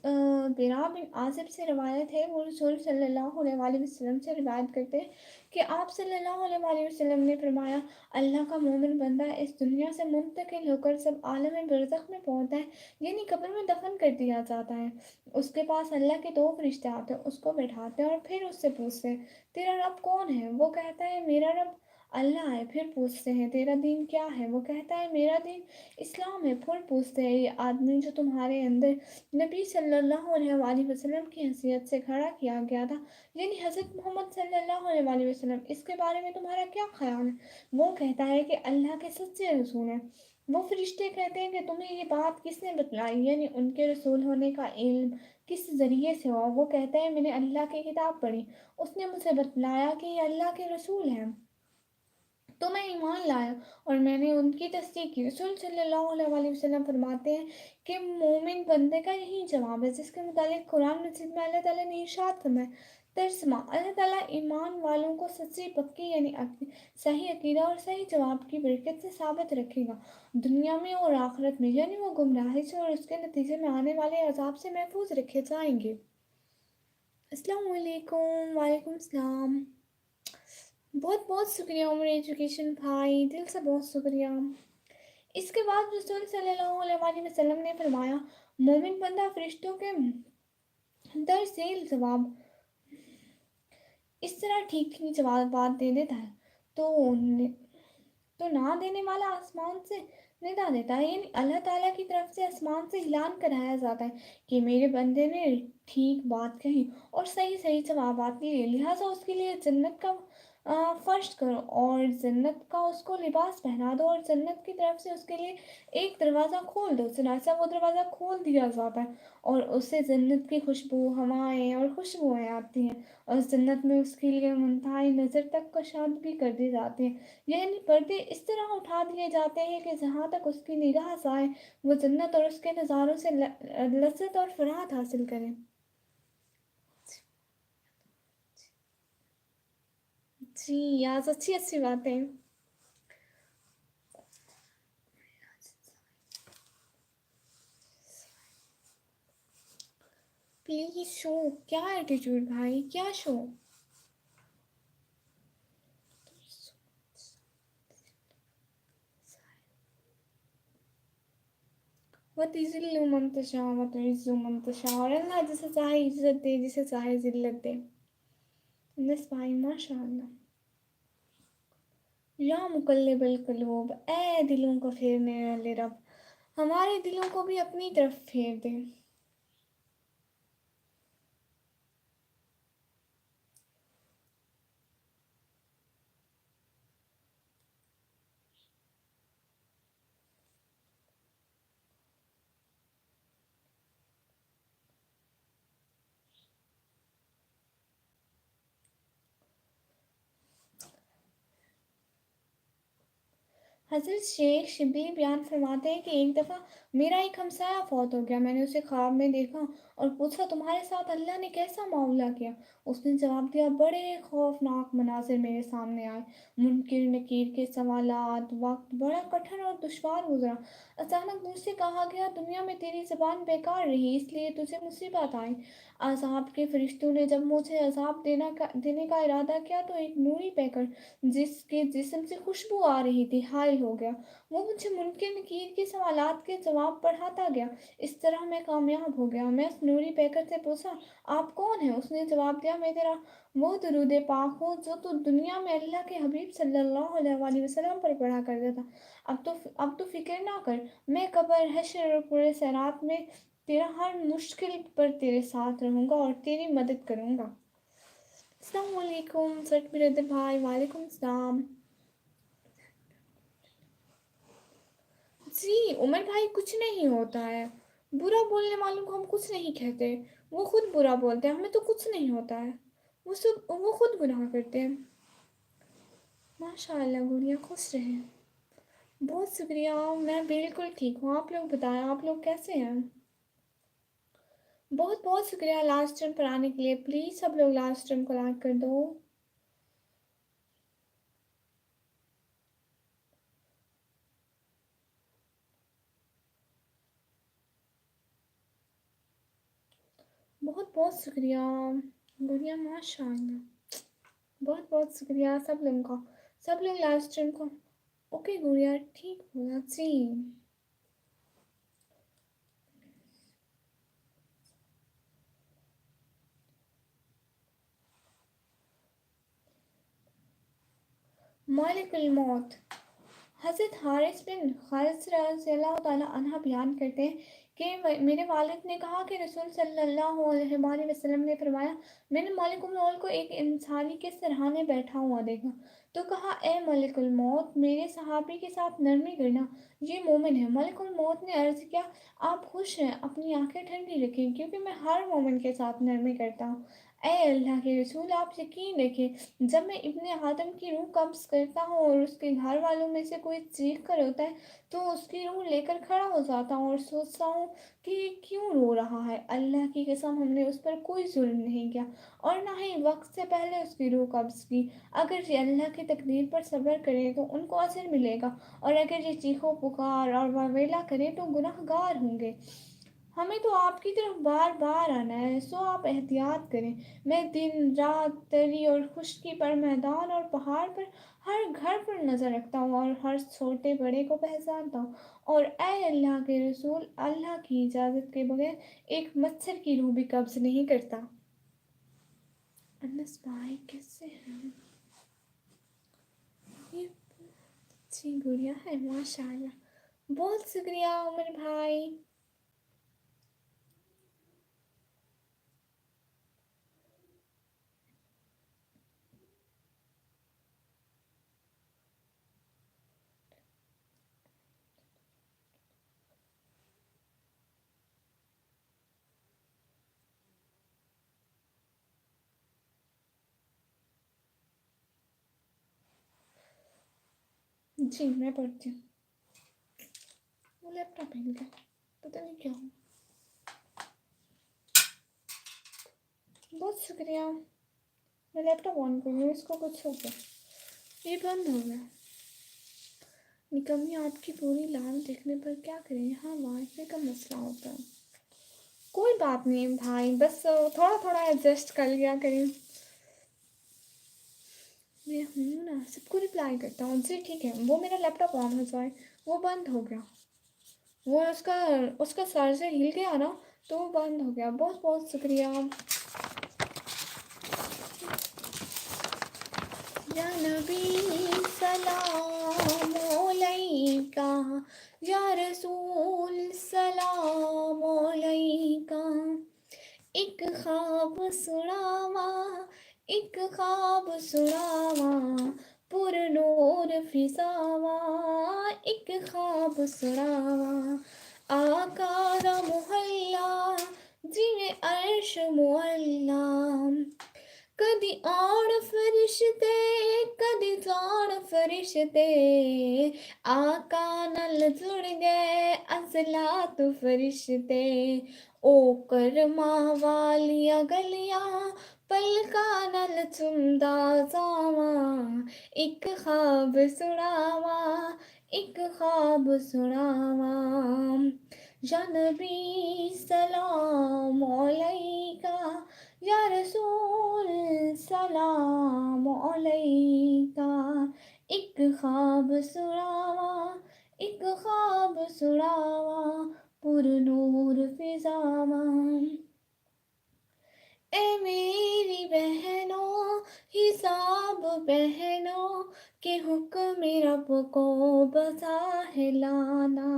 برا بن عازب سے روایت ہے، وہ رسول صلی اللہ علیہ وآلہ وسلم سے روایت کرتے ہیں کہ آپ صلی اللہ علیہ وآلہ وسلم نے فرمایا، اللہ کا مومن بندہ اس دنیا سے منتقل ہو کر سب عالم برزخ میں پہنچتا ہے، یعنی قبر میں دفن کر دیا جاتا ہے۔ اس کے پاس اللہ کے دو فرشتے آتے ہیں، اس کو بٹھاتے ہیں اور پھر اس سے پوچھتے ہیں، تیرا رب کون ہے؟ وہ کہتا ہے میرا رب اللہ ہے۔ پھر پوچھتے ہیں تیرا دین کیا ہے؟ وہ کہتا ہے میرا دین اسلام ہے۔ پھر پوچھتے ہیں یہ آدمی جو تمہارے اندر نبی صلی اللہ علیہ وآلہ وسلم کی حیثیت سے کھڑا کیا گیا تھا، یعنی حضرت محمد صلی اللہ علیہ وآلہ وسلم، اس کے بارے میں تمہارا کیا خیال ہے؟ وہ کہتا ہے کہ اللہ کے سچے رسول ہیں۔ وہ فرشتے کہتے ہیں کہ تمہیں یہ بات کس نے بتلائی، یعنی ان کے رسول ہونے کا علم کس ذریعے سے ہوا؟ وہ کہتا ہے میں نے اللہ کی کتاب پڑھی، اس نے مجھے بتلایا کہ یہ اللہ کے رسول ہیں، تو میں ایمان لایا اور میں نے ان کی تصدیق کی۔ رسول صلی اللہ علیہ وآلہ وسلم فرماتے ہیں کہ مومن بندے کا یہی جواب ہے، جس کے متعلق قرآن مجید میں اللہ تعالیٰ نے ارشاد فرمایا۔ ترجمہ: اللہ تعالیٰ ایمان والوں کو سچی پکی یعنی صحیح عقیدہ اور صحیح جواب کی برکت سے ثابت رکھے گا، دنیا میں اور آخرت میں، یعنی وہ گمراہی سے اور اس کے نتیجے میں آنے والے عذاب سے محفوظ رکھے جائیں گے۔ السلام علیکم۔ وعلیکم السلام۔ بہت بہت شکریہ عمر ایجوکیشن بھائی، دل سے بہت شکریہ۔ اس کے بعد رسول صلی اللہ علیہ وآلہ وسلم نے فرمایا، مومن بندہ فرشتوں کے در ذیل جواب اس طرح ٹھیک ٹھیک جوابات دے دیتا ہے تو نہ دینے والا آسمان سے ندا دیتا ہے، یعنی اللہ تعالیٰ کی طرف سے آسمان سے اعلان کرایا جاتا ہے کہ میرے بندے نے ٹھیک بات کہی اور صحیح صحیح جوابات لیے، لہٰذا اس کے لیے جنت کا फर्श करो और जन्नत का उसको लिबास पहना दो और जन्नत की तरफ से उसके लिए एक दरवाज़ा खोल दो। चुनाचा वो दरवाज़ा खोल दिया जाता है और उससे जन्नत की खुशबू, हवाएं और खुशबुएं आती हैं और जन्नत में उसके लिए मुंतहाई नज़र तक को शांत भी कर दी जाती है। यानी पर्दे इस तरह उठा दिए जाते हैं कि जहाँ तक उसकी निगाह जाए वो जन्नत और उसके नज़ारों से लज्जत और फराहत हासिल करें। जी, आज अच्छी अच्छी बातें। Please show. क्या एटीट्यूड भाई, क्या शो। वतइज़्ज़िल्लु मन तशा व तुइज़्ज़ु मन तशा। और अल्लाह जिसे चाहे इज्जत दे, जिसे चाहे जिल्लत दे। बस भाई माशाअल्लाह। या मुकल्लिबल कुलूब, ए दिलों को फेरने वाले रब, हमारे दिलों को भी अपनी तरफ फेर दे। हज़रत शेख शिबली बयान फरमाते हैं कि एक दफ़ा मेरा एक हमसाया फौत हो गया। मैंने उसे ख्वाब में देखा और पूछा, तुम्हारे साथ अल्लाह ने कैसा मामला किया? उसने जवाब दिया, बड़े खौफनाक मनाजिर मेरे सामने आए। मुनकिर नकीर के सवालात, वक्त बड़ा कठिन और दुश्वार गुजरा। अचानक मुझसे कहा गया, दुनिया में तेरी ज़बान बेकार रही, इसलिए तुझे मुसीबत आई। अज़ाब के फरिश्तों ने जब मुझे अज़ाब देने का इरादा किया तो एक नूरी पैकर जिसके जिस्म से खुशबू आ रही थी हायल हो गया। वो मुझे मुनकिर नकीर के सवालात के जवाब पढ़ाता गया। इस तरह मैं कामयाब हो गया। मैं उस नूरी पैकर से पूछा, आप कौन हैं? उसने जवाब दिया, मैं तेरा वो दुरूद पाक हूँ जो तू दुनिया में अल्लाह के हबीब सल्लल्लाहु अलैहि वसल्लम पर पढ़ा करता था। अब तो फिक्र ना कर, मैं कब्र, हश्र और पूरे सरात में तेरा हर मुश्किल पर तेरे साथ रहूँगा और तेरी मदद करूँगा। अस्सलाम वालेकुम सच बिरदर भाई, वालेकुम सलाम। जी उमर भाई, कुछ नहीं होता है। बुरा बोलने वालों को हम कुछ नहीं कहते। वो खुद बुरा बोलते हैं, हमें तो कुछ नहीं होता है। वो खुद गुनाह करते हैं। माशाल्लाह गुड़िया, खुश रहें। बहुत शुक्रिया। मैं बिल्कुल ठीक हूँ। आप लोग बताएं, आप लोग कैसे हैं? बहुत बहुत शुक्रिया लास्ट टाइम पर आने के लिए। प्लीज़ सब लोग लास्ट टाइम को लाइक कर दो। बहुत बहुत शुक्रिया गुड़िया, माशाल्लाह। बहुत बहुत शुक्रिया सब लोगों का। सब लोग लास्ट टाइम को। ओके गुड़िया, ठीक बोला जी। मालिकुल मौत। हज़रत हारिस बिन खालिद रज़ियल्लाहु ताला अन्हा बयान करते हैं कि मेरे वालिद ने कहा कि रसूल सल्लल्लाहु अलैहि वसल्लम ने फरमाया, मैंने मलिकुल मौत को एक इंसानी के सिरहाने बैठा हुआ देखा तो कहा, ए मलिकुल मौत, मेरे सहाबी के साथ नरमी करना, ये मोमिन है। मलिकुल मौत ने अर्ज़ किया, आप खुश हैं, अपनी आंखें ठंडी रखें क्योंकि मैं हर मोमिन के साथ नरमी करता हूँ। ए अल्लाह के रसूल, आप यकीन रखें, जब मैं इब्ने आदम की रूह कब्ज़ करता हूँ और उसके घर वालों में से कोई चीख कर होता है तो उसकी रूह लेकर खड़ा हो जाता हूँ और सोचता हूँ कि क्यों रो रहा है। अल्लाह की कसम, हमने उस पर कोई जुल्म नहीं किया और ना ही वक्त से पहले उसकी रूह कब्ज़ की। अगर ये अल्लाह की तकदीर पर सब्र करें तो उनको अजर मिलेगा और अगर ये चीखो पुकार और वावेला करें तो गुनहगार होंगे। हमें तो आपकी तरफ बार बार आना है, सो आप एहतियात करें। मैं दिन रात, तरी और खुश्की पर, मैदान और पहाड़ पर, हर घर पर नज़र रखता हूँ और हर छोटे बड़े को पहचानता हूँ। और ए अल्लाह के रसूल, अल्लाह की इजाज़त के बगैर एक मच्छर की रूह भी कब्ज़ नहीं करता। अनस भाई कैसे हैं? ये अच्छी गुड़िया है माशाल्लाह। बहुत शुक्रिया उमर भाई। जी मैं पढ़ती हूँ। वो लैपटॉप हिल गया, पता नहीं क्या हुआ। बहुत शुक्रिया। मैं लैपटॉप ऑन कर लूँ, इसको कुछ हो गया, ये बंद हो गया। निकम्मी आपकी पूरी लाल देखने पर क्या करें। हाँ वाईफाई का मसला होता है। कोई बात नहीं भाई, बस थोड़ा थोड़ा एडजस्ट कर लिया करें। मैं हूँ ना, सबको रिप्लाई करता हूँ। जी ठीक है, वो मेरा लैपटॉप ऑन हो जाए। वो बंद हो गया, वो उसका उसका चार्जर हिल गया ना, तो वो बंद हो गया। बहुत बहुत शुक्रिया। या नबी सलाम अलैका, या रसूल सलाम अलैका। एक ख्वाब सुनावा, एक ख्वाब सुनावा, पुर नूर फिजावा। एक ख्वाब सुनावा, आका दा मुहल्ला, जिवे अर्श मुअल्ला। कदी आड़ फरिश्ते, कदी जाड़ फरिश्ते, आका नल जुड़ गए असलात फरिश्ते। ओ करमा वालिया गलिया, पलका नल चुमदा जावा। एक ख्वाब सुनावा, एक ख्वाब सुनावा। या नबी सलाम अलैका, या रसूल सलाम अलैका। एक ख्वाब सुनावा, एक ख्वाब सुनावा, पुरनूर फिजावा। ए मेरी बहनों, हिसाब पहनो, कि हुक्म रब को बता है लाना।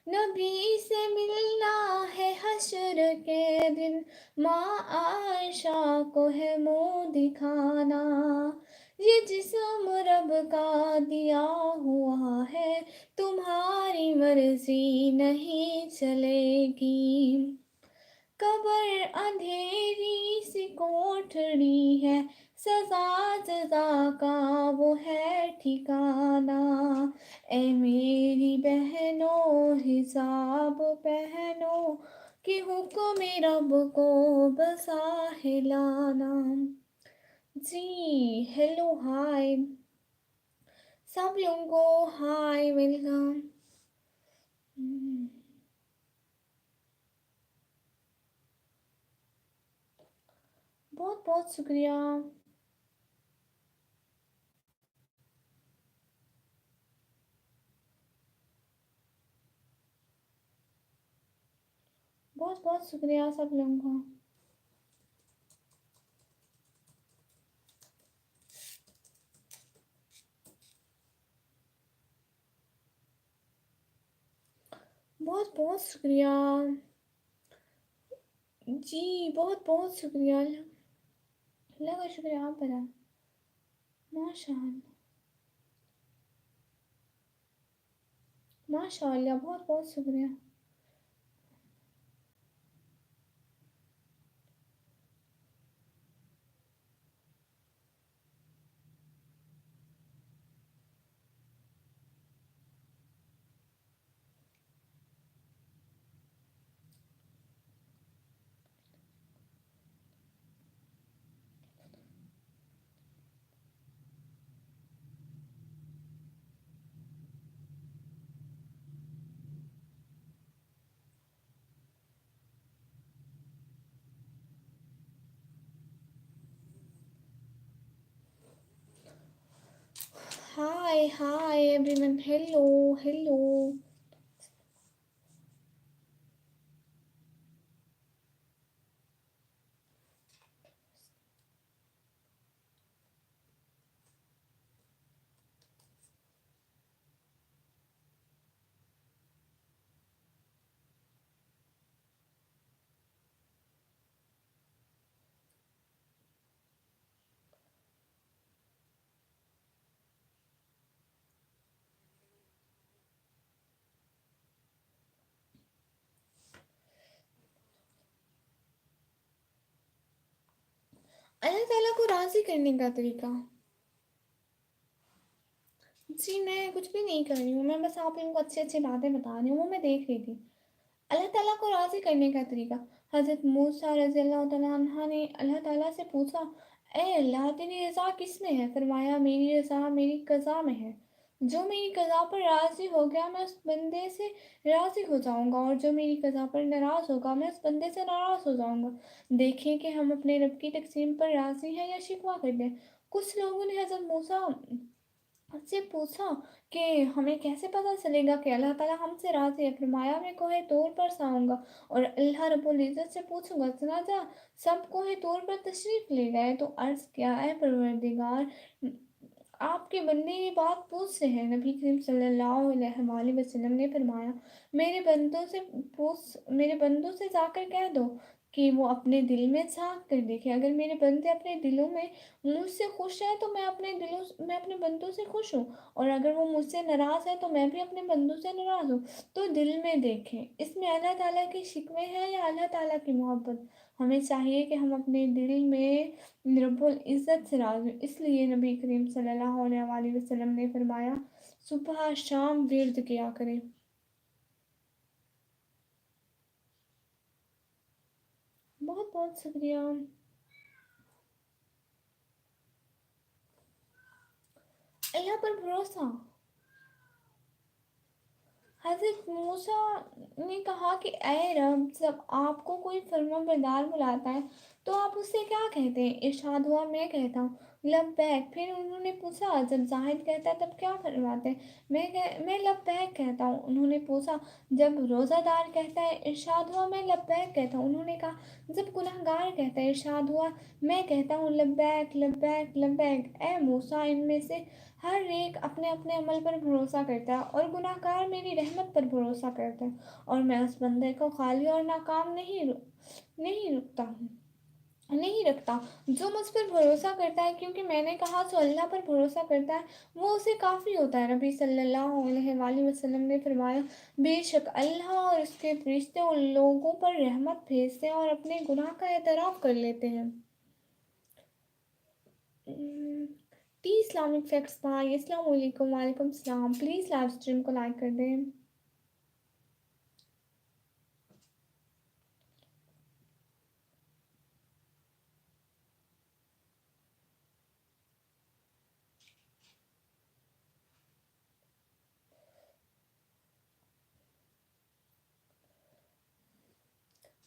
नबी से मिलना है हश्र के दिन, माँ आयशा को है मुँह दिखाना। ये जिस्म रब का दिया हुआ है, तुम्हारी मर्जी नहीं चलेगी। कब्र अंधेरी सी कोठरी है, सजा जदा का वो है ठिकाना। ए मेरी बहनों, हिसाब पहनो, कि हुक्म रब को बसा है लाना। जी हेलो हाय, सब लोगों को हाय वेलकम। बहुत बहुत शुक्रिया। बहुत बहुत शुक्रिया सब लोगों को। बहुत बहुत शुक्रिया जी, बहुत बहुत शुक्रिया। अल्लाह का शुक्रिया आप बता। माशाअल्लाह, माशाअल्लाह, बहुत बहुत शुक्रिया। हाय हाय एवरीवन, हेलो हेलो। अल्लाह ताला को राज़ी करने का तरीका। जी, मैं कुछ भी नहीं कर रही हूँ, मैं बस आप लोगों को अच्छी-अच्छी बातें बता रही हूँ, वो मैं देख रही थी। अल्लाह ताला को राज़ी करने का तरीका। हज़रत मूसा रज़ियल्लाहु तआला अन्हा ने अल्लाह ताला से पूछा, "ऐ अल्लाह तेरी रज़ा किसमें है?" फरमाया, "मेरी रज़ा मेरी क़ज़ा में है। जो मेरी क़ज़ा पर राज़ी हो गया मैं उस बंदे से राज़ी हो जाऊँगा और जो मेरी क़ज़ा पर नाराज़ होगा मैं उस बंदे से नाराज़ हो जाऊँगा।" देखें कि हम अपने रब की तक़सीम पर राज़ी हैं या शिकवा करते हैं। कुछ लोगों ने हज़रत मूसा से पूछा कि हमें कैसे पता चलेगा कि अल्लाह ताला हमसे राज़ी है? फरमाया, मैं कोहे तौर पर जाऊँगा और अल्लाह रब्बुल इज़्ज़त से पूछूँगा, चनाचा सब कोहे तौर पर तशरीफ़ ले गए तो अर्ज़ किया, ऐ परवरदिगार, आपके बंदे ये बात पूछ रहे हैं। नबी करीम सल्लल्लाहु अलैहि वसल्लम ने फरमाया, मेरे बंदों से जाकर कह दो कि वो अपने दिल में झाँक कर देखें। अगर मेरे बंदे अपने दिलों में मुझसे खुश हैं तो मैं अपने बंदों से खुश हूँ और अगर वो मुझसे नाराज़ हैं तो मैं भी अपने बंदों से नाराज़ हूँ। तो दिल में देखें, इसमें अल्लाह ताला के शिकवे हैं या अल्लाह ताला की मोहब्बत? हमें चाहिए कि हम अपने दिल में रब्बुल इज़्ज़त से राज़ी हों। इसलिए नबी करीम सल्लल्लाहु अलैहि वसल्लम ने फरमाया, सुबह शाम विर्द किया करें। बहुत-बहुत शुक्रिया। अल्लाह पर भरोसा। हज़रत मूसा ने कहा कि ऐ रब, जब आपको कोई फर्माबरदार बुलाता है तो आप उससे क्या कहते हैं? इरशाद हुआ, मैं कहता हूँ लब्बैक। फिर उन्होंने पूछा, जब जाहिद कहता है तब क्या फरमाते हैं? मैं लब्बैक कहता हूँ। उन्होंने पूछा, जब रोज़ादार कहता है? इरशाद हुआ, मैं लब्बैक कहता हूँ। उन्होंने कहा, जब गुनहगार कहता है? इरशाद हुआ, मैं कहता हूँ लब्बैक लब्बैक लब्बैक। ए मूसा, इनमें से हर एक अपने अपने अमल पर भरोसा करता है और गुनाहगार मेरी रहमत पर भरोसा करता है और मैं उस बंदे को खाली और नाकाम नहीं रुकता हूँ नहीं रखता जो मुझ पर भरोसा करता है, क्योंकि मैंने कहा जो अल्लाह पर भरोसा करता है वो उसे काफ़ी होता है। नबी सल्लल्लाहु अलैहि वसल्लम ने फरमाया, बेशक अल्लाह और उसके फरिश्ते उन लोगों पर रहमत भेजते हैं और अपने गुनाह का एतराफ़ कर लेते हैं। टी इस्लामिक फैक्ट्स भाई, अस्सलाम वालेकुम। वालेकुम सलाम। प्लीज़ लाइव स्ट्रीम को लाइक कर दें।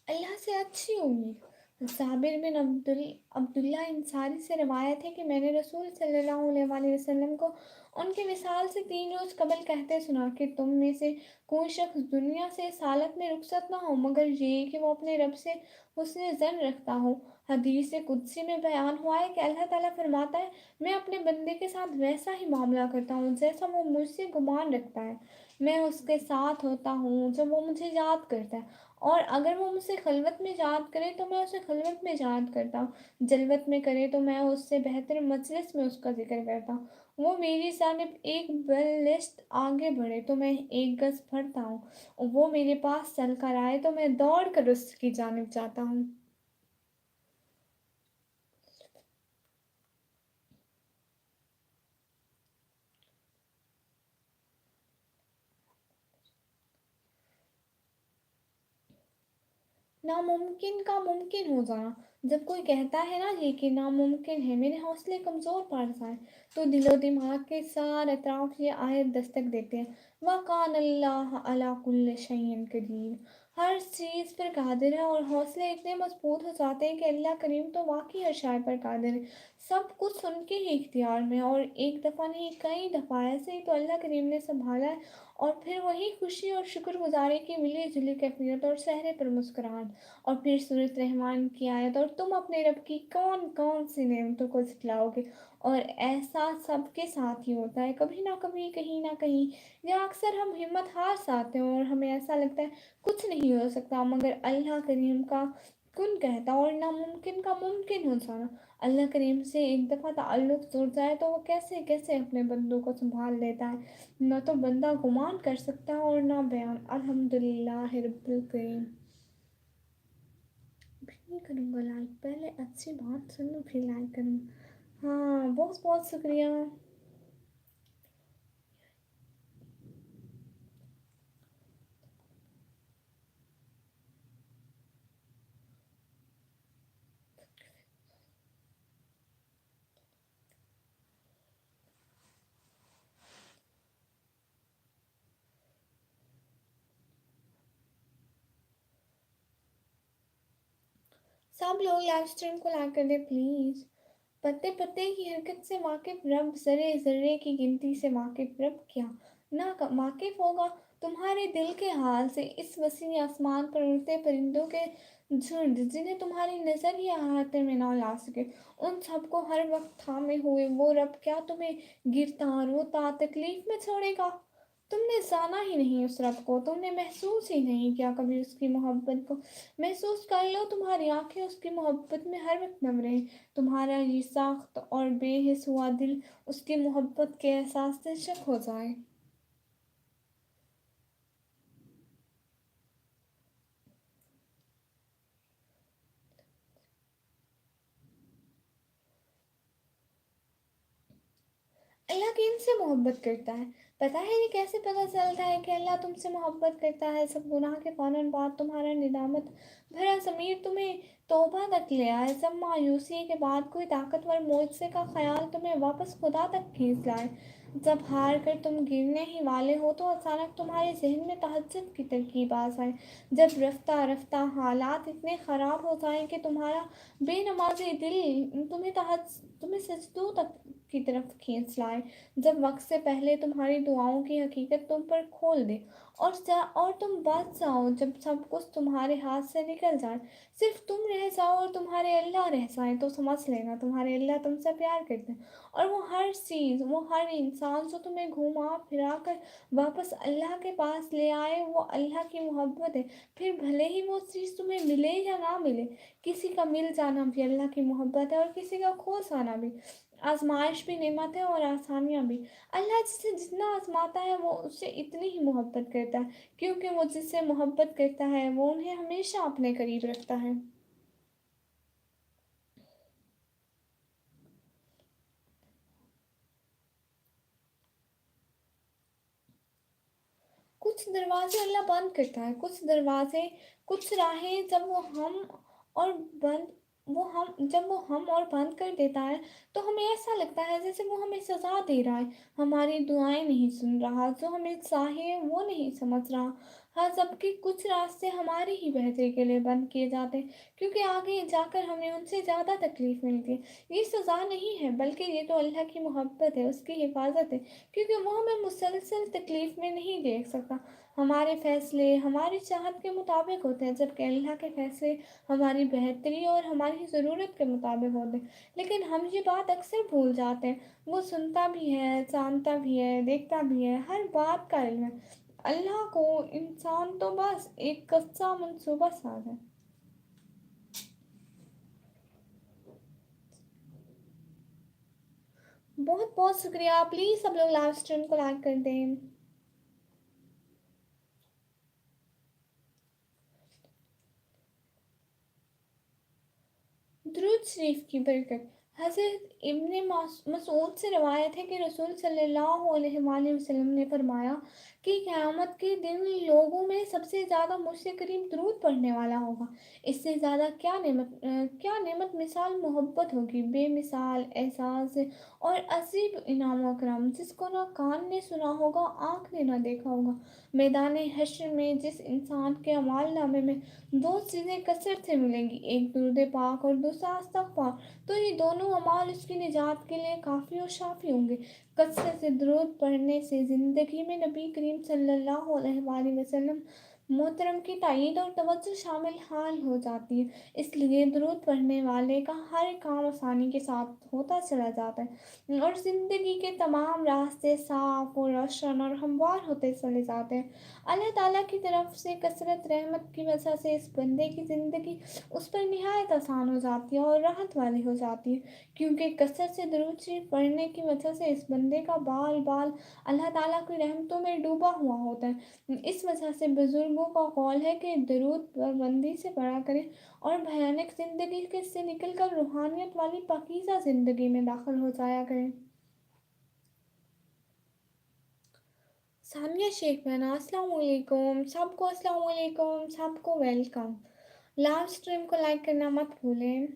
अल्लाह से अच्छी उम्मीद। जाबिर बिन अब्दुल्ला अंसारी से रवायत है कि मैंने रसूल सल्लल्लाहु अलैहि वसल्लम को उनके विसाल से 3 रोज़ कबल कहते सुना कि तुम में से कोई शख्स दुनिया से इस हालत में रुखसत ना हो मगर ये कि वो अपने रब से हुस्न ज़न रखता हो। हदीस कुदसी में बयान हुआ है कि अल्लाह ताला फरमाता है, मैं अपने बंदे के साथ वैसा ही मामला करता हूँ जैसा वो मुझसे गुमान रखता है। मैं उसके साथ होता हूँ जब वो मुझे याद करता है और अगर वो मुझसे खलवत में याद करे तो मैं उसे खलवत में याद करता हूँ। जलवत में करे तो मैं उससे बेहतर मजलिस में उसका ज़िक्र करता हूँ। वो मेरी जानिब एक बलिश्त आगे बढ़े तो मैं एक गज़ बढ़ता हूँ और वो मेरे पास चल कर आए तो मैं दौड़ कर उसकी जानिब जाता हूँ। नामुमकिन का मुमकिन हो जाना। जब कोई कहता है ना ये कि नामुमकिन है, मेरे हौसले कमज़ोर पड़ जाए, तो दिलो दिमाग के सारे अतराफ ये आयत दस्तक देते हैं, वकान अल्लाह अला कुल्ल शैइन कदीर। हर चीज़ पर कादिर है और हौसले इतने मजबूत हो जाते हैं कि अल्लाह करीम तो वाकई हर शाय पर कादिर है। सब कुछ उनके ही इख्तियार में है और एक दफ़ा नहीं कई दफ़ा ऐसे ही तो अल्लाह करीम ने संभाला है और फिर वही खुशी और शुक्रगुजारी की मिली जुली कैफियत और चेहरे पर मुस्कुराहट और फिर सूरत रहमान की आयत, और तुम अपने रब की कौन कौन सी नेमतों को झुठलाओगे। और ऐसा सबके साथ ही होता है, कभी ना कभी कहीं ना कहीं, या अक्सर हम हिम्मत हार जाते हैं और हमें ऐसा लगता है कुछ नहीं हो सकता, मगर अल्लाह करीम का कुन कहता और नामुमकिन का मुमकिन हो जाना। अल्लाह करीम से एक दफ़ा ताल्लुक़ जुड़ जाए तो वो कैसे कैसे अपने बंदों को संभाल लेता है, न तो बंदा गुमान कर सकता है और ना बयान। अल्हम्दुलिल्लाह रब्बिल करीम। भी करूँगा लाइक, पहले अच्छी बात सुन लो, फिर लाइक करूँगा। हाँ, बहुत बहुत शुक्रिया। सब लोग लाइव स्ट्रीम को लाइक कर दे प्लीज। पत्ते पत्ते की हरकत से वाकिफ रब, जर्रे जर्रे की गिनती से वाकिफ रब क्या ना वाकिफ होगा तुम्हारे दिल के हाल से। इस वसी आसमान पर उड़ते परिंदों के झुंड जिन्हें तुम्हारी नजर ही अहाते में ना ला सके, उन सबको हर वक्त थामे हुए वो रब क्या तुम्हें गिरता रोता तकलीफ में छोड़ेगा। तुमने जाना ही नहीं उस रब को, तुमने महसूस ही नहीं किया कभी उसकी मोहब्बत को। महसूस कर लो, तुम्हारी आंखें उसकी मोहब्बत में हर वक्त नम रहे। तुम्हारा ये साख्त और बेहिस हुआ दिल उसकी मोहब्बत के एहसास से शक हो जाए। अल्लाह किनसे मोहब्बत करता है? पता है ये कैसे पता चलता है कि अल्लाह तुमसे मोहब्बत करता है? सब गुनाह के फौरन बाद तुम्हारा निदामत भरा ज़मीर तुम्हें तौबा तक ले आए, जब मायूसी के बाद कोई ताकतवर मोर्चे का ख्याल तुम्हें वापस खुदा तक खींच लाए, जब हार कर तुम गिरने ही वाले हो तो अचानक तुम्हारे जहन में तहज्जुद की तरकीब आ जाए, जब रफ्ता रफ्ता हालात इतने ख़राब हो जाएं कि तुम्हारा बेनमाजी दिल तुम्हें सजदों तक की तरफ खींच लाए, जब वक्त से पहले तुम्हारी दुआओं की हकीकत तुम पर खोल दे और तुम बच जाओ, जब सब कुछ तुम्हारे हाथ से निकल जाए, सिर्फ तुम रह जाओ और तुम्हारे अल्लाह रह जाए, तो समझ लेना तुम्हारे अल्लाह तुमसे प्यार करते हैं। और वो हर चीज़, वो हर इंसान जो तुम्हें घुमा फिरा कर वापस अल्लाह के पास ले आए, वो अल्लाह की मोहब्बत है। फिर भले ही वो चीज़ तुम्हें मिले या ना मिले, किसी का मिल जाना भी अल्लाह की मोहब्बत है और किसी का खो जाना भी। आजमाइश भी नेमत है और आसानियाँ भी। अल्लाह जिसे जितना आजमाता है वो उससे इतनी ही मोहब्बत करता है, क्योंकि वो जिससे मोहब्बत करता है वो उन्हें हमेशा अपने करीब रखता है। कुछ दरवाजे अल्लाह बंद करता है, कुछ दरवाजे, कुछ राहें जब वो हम और बंद वो हम जब वो हम और बंद कर देता है तो हमें ऐसा लगता है जैसे वो हमें सजा दे रहा है, हमारी दुआएं नहीं सुन रहा, जो हमें चाहे वो नहीं समझ रहा। हाँ, जबकि कुछ रास्ते हमारी ही बेहतरी के लिए बंद किए जाते हैं, क्योंकि आगे जाकर हमें उनसे ज़्यादा तकलीफ मिलती है। ये सज़ा नहीं है, बल्कि ये तो अल्लाह की मोहब्बत है, उसकी हिफाजत है, क्योंकि वो हमें मुसलसल तकलीफ में नहीं देख सकता। हमारे फैसले हमारी चाहत के मुताबिक होते हैं, जबकि अल्लाह के फैसले हमारी बेहतरी और हमारी ज़रूरत के मुताबिक होते हैं। लेकिन हम ये बात अक्सर भूल जाते हैं, वो सुनता भी है, जानता भी है, देखता भी है, हर बात का इल्म है। अल्लाह को इंसान तो बस एक कच्चा मंसूबा साज है। बहुत बहुत शुक्रिया, प्लीज़ सब लोग लाइव स्ट्रीम को लाइक कर दें। दुरूद शरीफ की बरकत। हज़रत इब्ने मसूद से रवायत है कि रसूल सल्लल्लाहु अलैहि वसल्लम ने फरमाया कि क़यामत के दिन लोगों में सबसे ज़्यादा मुझसे करीब दुरूद पढ़ने वाला होगा। इससे ज़्यादा क्या नेमत मिसाल मोहब्बत होगी, बेमिसाल एहसास और अजीब इनाम अकरम, जिसको ना कान ने सुना होगा, आँख ने ना देखा होगा। मैदान हश्र में जिस इंसान के अमाल नामे में दो चीज़ें कसरत से मिलेंगी, एक दुरूद पाक और दूसरा इस्तग़फ़ार, तो ये दोनों अमाल उसकी निजात के लिए काफ़ी और शाफ़ी होंगे। कसरत से दुरूद पढ़ने से ज़िंदगी में नबी करीम सल्लल्लाहु अलैहि वसल्लम मोहतरम की तायीद और तवज्जो शामिल हाल हो जाती है। इसलिए दुरूद पढ़ने वाले का हर काम आसानी के साथ होता चला जाता है और ज़िंदगी के तमाम रास्ते साफ और रोशन और हमवार होते चले जाते हैं। अल्लाह ताला की तरफ से कसरत रहमत की वजह से इस बंदे की ज़िंदगी उस पर निहायत आसान हो जाती है और राहत वाली हो जाती है, क्योंकि कसरत से दरूद शरीफ पढ़ने की वजह से इस बंदे का बाल बाल अल्लाह ताला की रहमतों में डूबा हुआ होता है। इस वजह से बुज़ुर्गों का कौल है कि दरूद पाबंदी से पढ़ा करें और भयानक ज़िंदगी के से निकलकर रूहानियत वाली पाकीज़ा ज़िंदगी में दाखिल हो जाया करें। सानिया शेख बहना, अस्सलाम वालेकुम सबको, अस्सलाम वालेकुम सबको, वेलकम। लाइव स्ट्रीम को लाइक करना मत भूलें।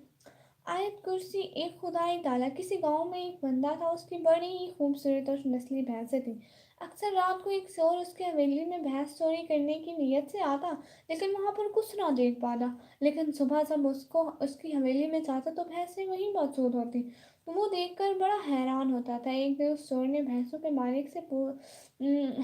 आयत कुर्सी। एक खुदाई ताला, किसी गांव में एक बंदा था, उसकी बड़ी ही खूबसूरत और नस्ली भैंसें थी। अक्सर रात को एक शोर उसके हवेली में भैंस चोरी करने की नीयत से आता, लेकिन वहां पर कुछ ना देख पाता। लेकिन सुबह जब उसको उसकी हवेली में जाता तो भैंसें वहीं मौजूद होती। तो वो देखकर बड़ा हैरान होता था। एक दिन उस चोर ने भैंसों के मालिक से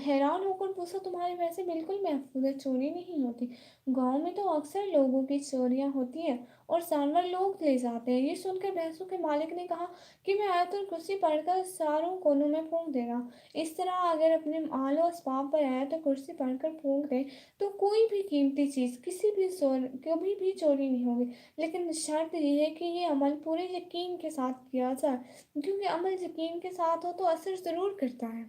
हैरान होकर पूछा, तुम्हारी भैंसें बिल्कुल महफूज है, चोरी नहीं होती। गांव में तो अक्सर लोगों की चोरियां होती हैं और जानवर लोग ले जाते हैं। ये सुनकर भैंसों के मालिक ने कहा कि मैं आयतुल कुर्सी पढ़कर चारों कोनों में फूंक देगा। इस तरह अगर अपने आलो असबाब पर आया तो कुर्सी पढ़कर फूंक दे तो कोई भी कीमती चीज़ किसी भी चोर कभी भी चोरी नहीं होगी। लेकिन शर्त यह है कि ये अमल पूरे यकीन के साथ किया जाए, क्योंकि अमल यकीन के साथ हो तो असर ज़रूर करता है।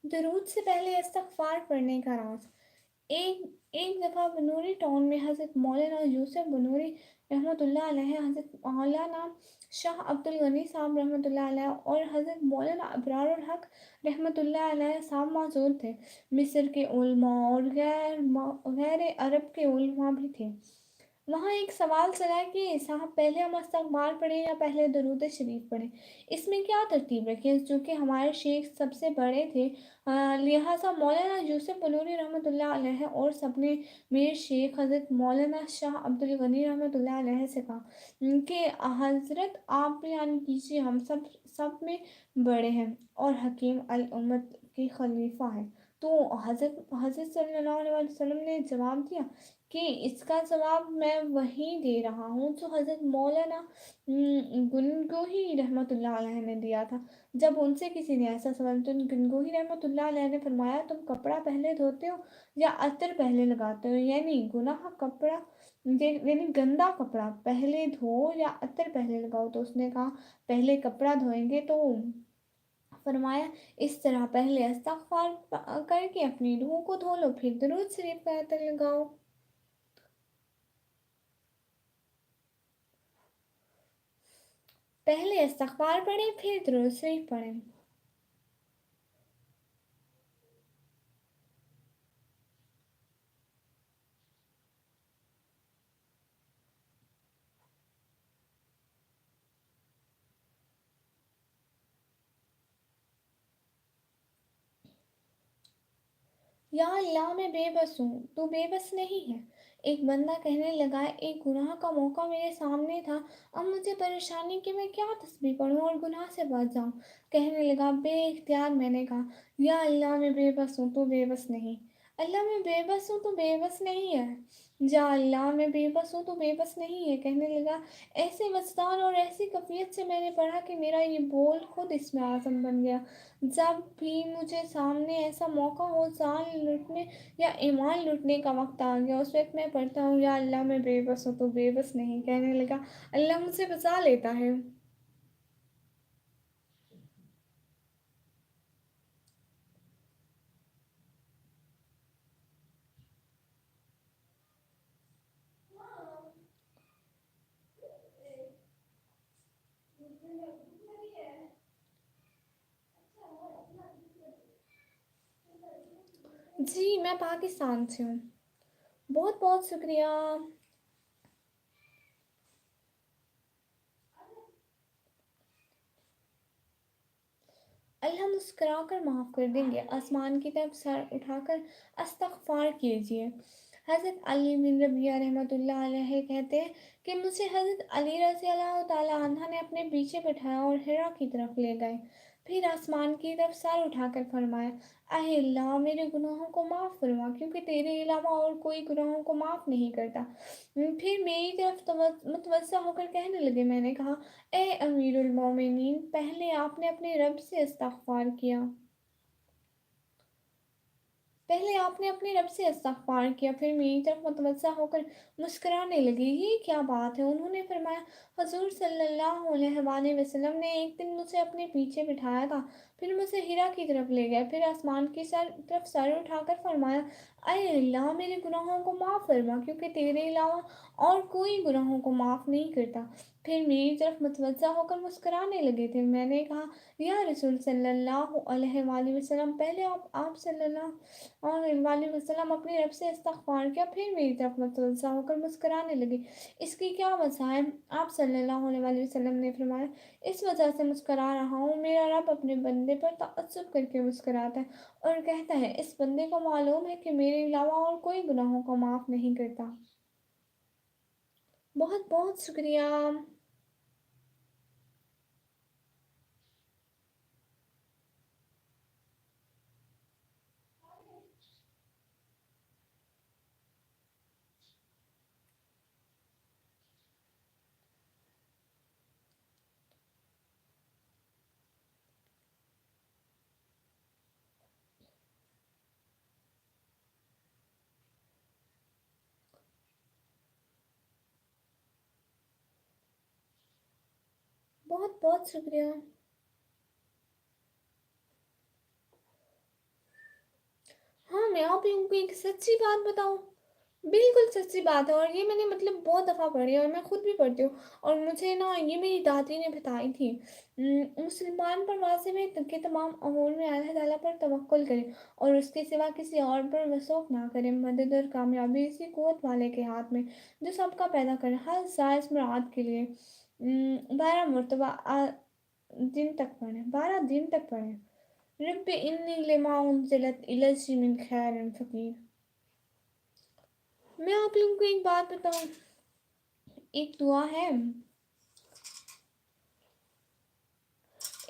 दरूद से पहले इस्तगफार पढ़ने का राज। एक एक दफ़ा बनूरी टाउन में हज़रत मौलाना यूसुफ बनूरी रहमतुल्लाह अलैह, हज़रत मौलाना शाह अब्दुल गनी साहब रहमतुल्लाह अलैह और हज़रत मौलाना अबरारुल हक रहमतुल्लाह अलैह साहब मौजूद थे। मिस्र के उलमा और गैर अरब के उलमा भी थे। वहाँ एक सवाल चला कि साहब पहले हम इस्तग़फ़ार पढ़ें या पहले दरूद शरीफ पढ़ें, इसमें क्या तरतीब रखें। चूँकि हमारे शेख सबसे बड़े थे, लिहाजा मौलाना यूसुफ बनूरी रहमतुल्लाह अलैह और सबने मेरे शेख हज़रत मौलाना शाह अब्दुल गनी रहमतुल्लाह अलैह से कहा कि हज़रत आप बयान कीजिए, हम सब में बड़े हैं और हकीम अल उम्मत के खलीफा हैं। तो हज़रत हज़रत सल्लल्लाहु अलैहि वसल्लम ने जवाब दिया कि इसका जवाब मैं वही दे रहा हूँ जो हज़रत मौलाना गनगोही रहमतुल्लाह अलैह ने दिया था। जब उनसे किसी ने ऐसा सवाल तो गनगोही रहमतुल्लाह अलैह ने फरमाया, तुम कपड़ा पहले धोते हो या अतर पहले लगाते हो, यानी गुनाह कपड़ा यानी गंदा कपड़ा पहले धो या अतर पहले लगाओ। तो उसने कहा पहले कपड़ा धोएंगे। तो फरमाया इस तरह पहले इस्तग़फ़ार करके अपनी रूह को धो लो, फिर दुरूद शरीफ का अतर लगाओ। पहले इस्तग़फ़ार पढ़ें फिर दुरूद शरीफ पढ़ें। या अल्लाह मैं बेबस हूँ, तू बेबस नहीं है। एक बंदा कहने लगा, एक गुनाह का मौका मेरे सामने था, अब मुझे परेशानी कि मैं क्या तस्बीह पढ़ूं और गुनाह से बच जाऊं। कहने लगा, बेइख्तियार मैंने कहा, या अल्लाह मैं बेबस हूँ, तू बेबस नहीं। अल्लाह मैं बेबस हूँ, तू बेबस नहीं है। या अल्लाह मैं बेबस हूँ, तू बेबस नहीं है। कहने लगा, ऐसे वजदान और ऐसी कफियत से मैंने पढ़ा कि मेरा ये बोल खुद इसमें आज़म बन गया। जब भी मुझे सामने ऐसा मौका हो जान लूटने या ईमान लूटने का वक्त आ गया, उस वक्त मैं पढ़ता हूँ, या अल्लाह मैं बेबस हूँ तो बेबस नहीं। कहने लगा, अल्लाह मुझे बचा लेता है। जी मैं पाकिस्तान से हूँ। बहुत बहुत शुक्रिया। अल्लाह मुस्कुरा कर माफ़ कर देंगे। आसमान की तरफ सर उठाकर अस्तगफार कीजिए। हज़रत अली बिन रबिया रहमतुल्लाह अलैह कहते हैं कि मुझे हज़रत अली रज़ी अल्लाह ताला अन्हा ने अपने पीछे बैठाया और हिरा की तरफ ले गए। फिर आसमान की तरफ सर उठाकर फरमाया, अहे अल्लाह मेरे गुनाहों को माफ़ फरमा, क्योंकि तेरे अलावा और कोई गुनाहों को माफ़ नहीं करता। फिर मेरी तरफ मुतवज्जा होकर कहने लगे। मैंने कहा, ए अमीरुल मोमिनीन, पहले आपने अपने रब से इस्तग़फ़ार किया, पहले आपने अपने रब से इस्तग़फ़ार किया, फिर मेरी तरफ मुतवज्जा होकर मुस्कुराने लगी। ये क्या बात है? उन्होंने फरमाया, हुज़ूर सल्लल्लाहु अलैहि वसल्लम ने एक दिन मुझे अपने पीछे बिठाया था, फिर मुझे हिरा की तरफ ले गए, फिर आसमान की तरफ सर उठाकर फरमाया, अय अल्लाह, मेरे गुनाहों को माफ़ फरमा, क्योंकि तेरे अलावा और कोई गुनाहों को माफ़ नहीं करता। फिर मेरी तरफ मुतवज्जा होकर मुस्कुराने लगे थे। मैंने कहा, या रसूल सल्लल्लाहु अलैहि वसल्लम, पहले आप सल्लल्लाहु अलैहि वसल्लम अपने रब से इस्तग़फ़ार किया, फिर मेरी तरफ मुतवज्जा होकर मुस्कुराने लगे। इसकी क्या वजह है? आप सल्लल्लाहु अलैहि वसल्लम ने फरमाया, इस वजह से मुस्कुरा रहा हूँ, मेरा रब अपने बंदे पर तअज्जुब करके मुस्कुराता है और कहता है, इस बंदे को मालूम है कि मेरे अलावा और कोई गुनाहों को माफ़ नहीं करता। बहुत बहुत शुक्रिया। बहुत बहुत शुक्रिया। हाँ, मैं आप लोगों को एक सच्ची बात बताऊँ? बिल्कुल सच्ची बात है, और ये मैंने मतलब बहुत दफ़ा पढ़ी है और मैं खुद भी पढ़ती हूँ, और मुझे ना ये मेरी दादी ने बताई थी। मुसलमान पर वाजिब है कि तमाम अमूर में अल्लाह ताला पर तवक्कुल करे और उसके सिवा किसी और पर वसूख ना करे। मदद और कामयाबी इसी कुव्वत वाले के हाथ में, जो सबका पैदा करे। हर जायज़ मुराद के लिए 12 मरतबा दिन तक पढ़ें, 12 दिन तक पढ़ें। रब्बि इन्नी लिमा उन्ज़िलत इलैया मिन खैरिन फ़क़ीर। मैं आप लोगों को एक बात बताऊँ, एक दुआ है,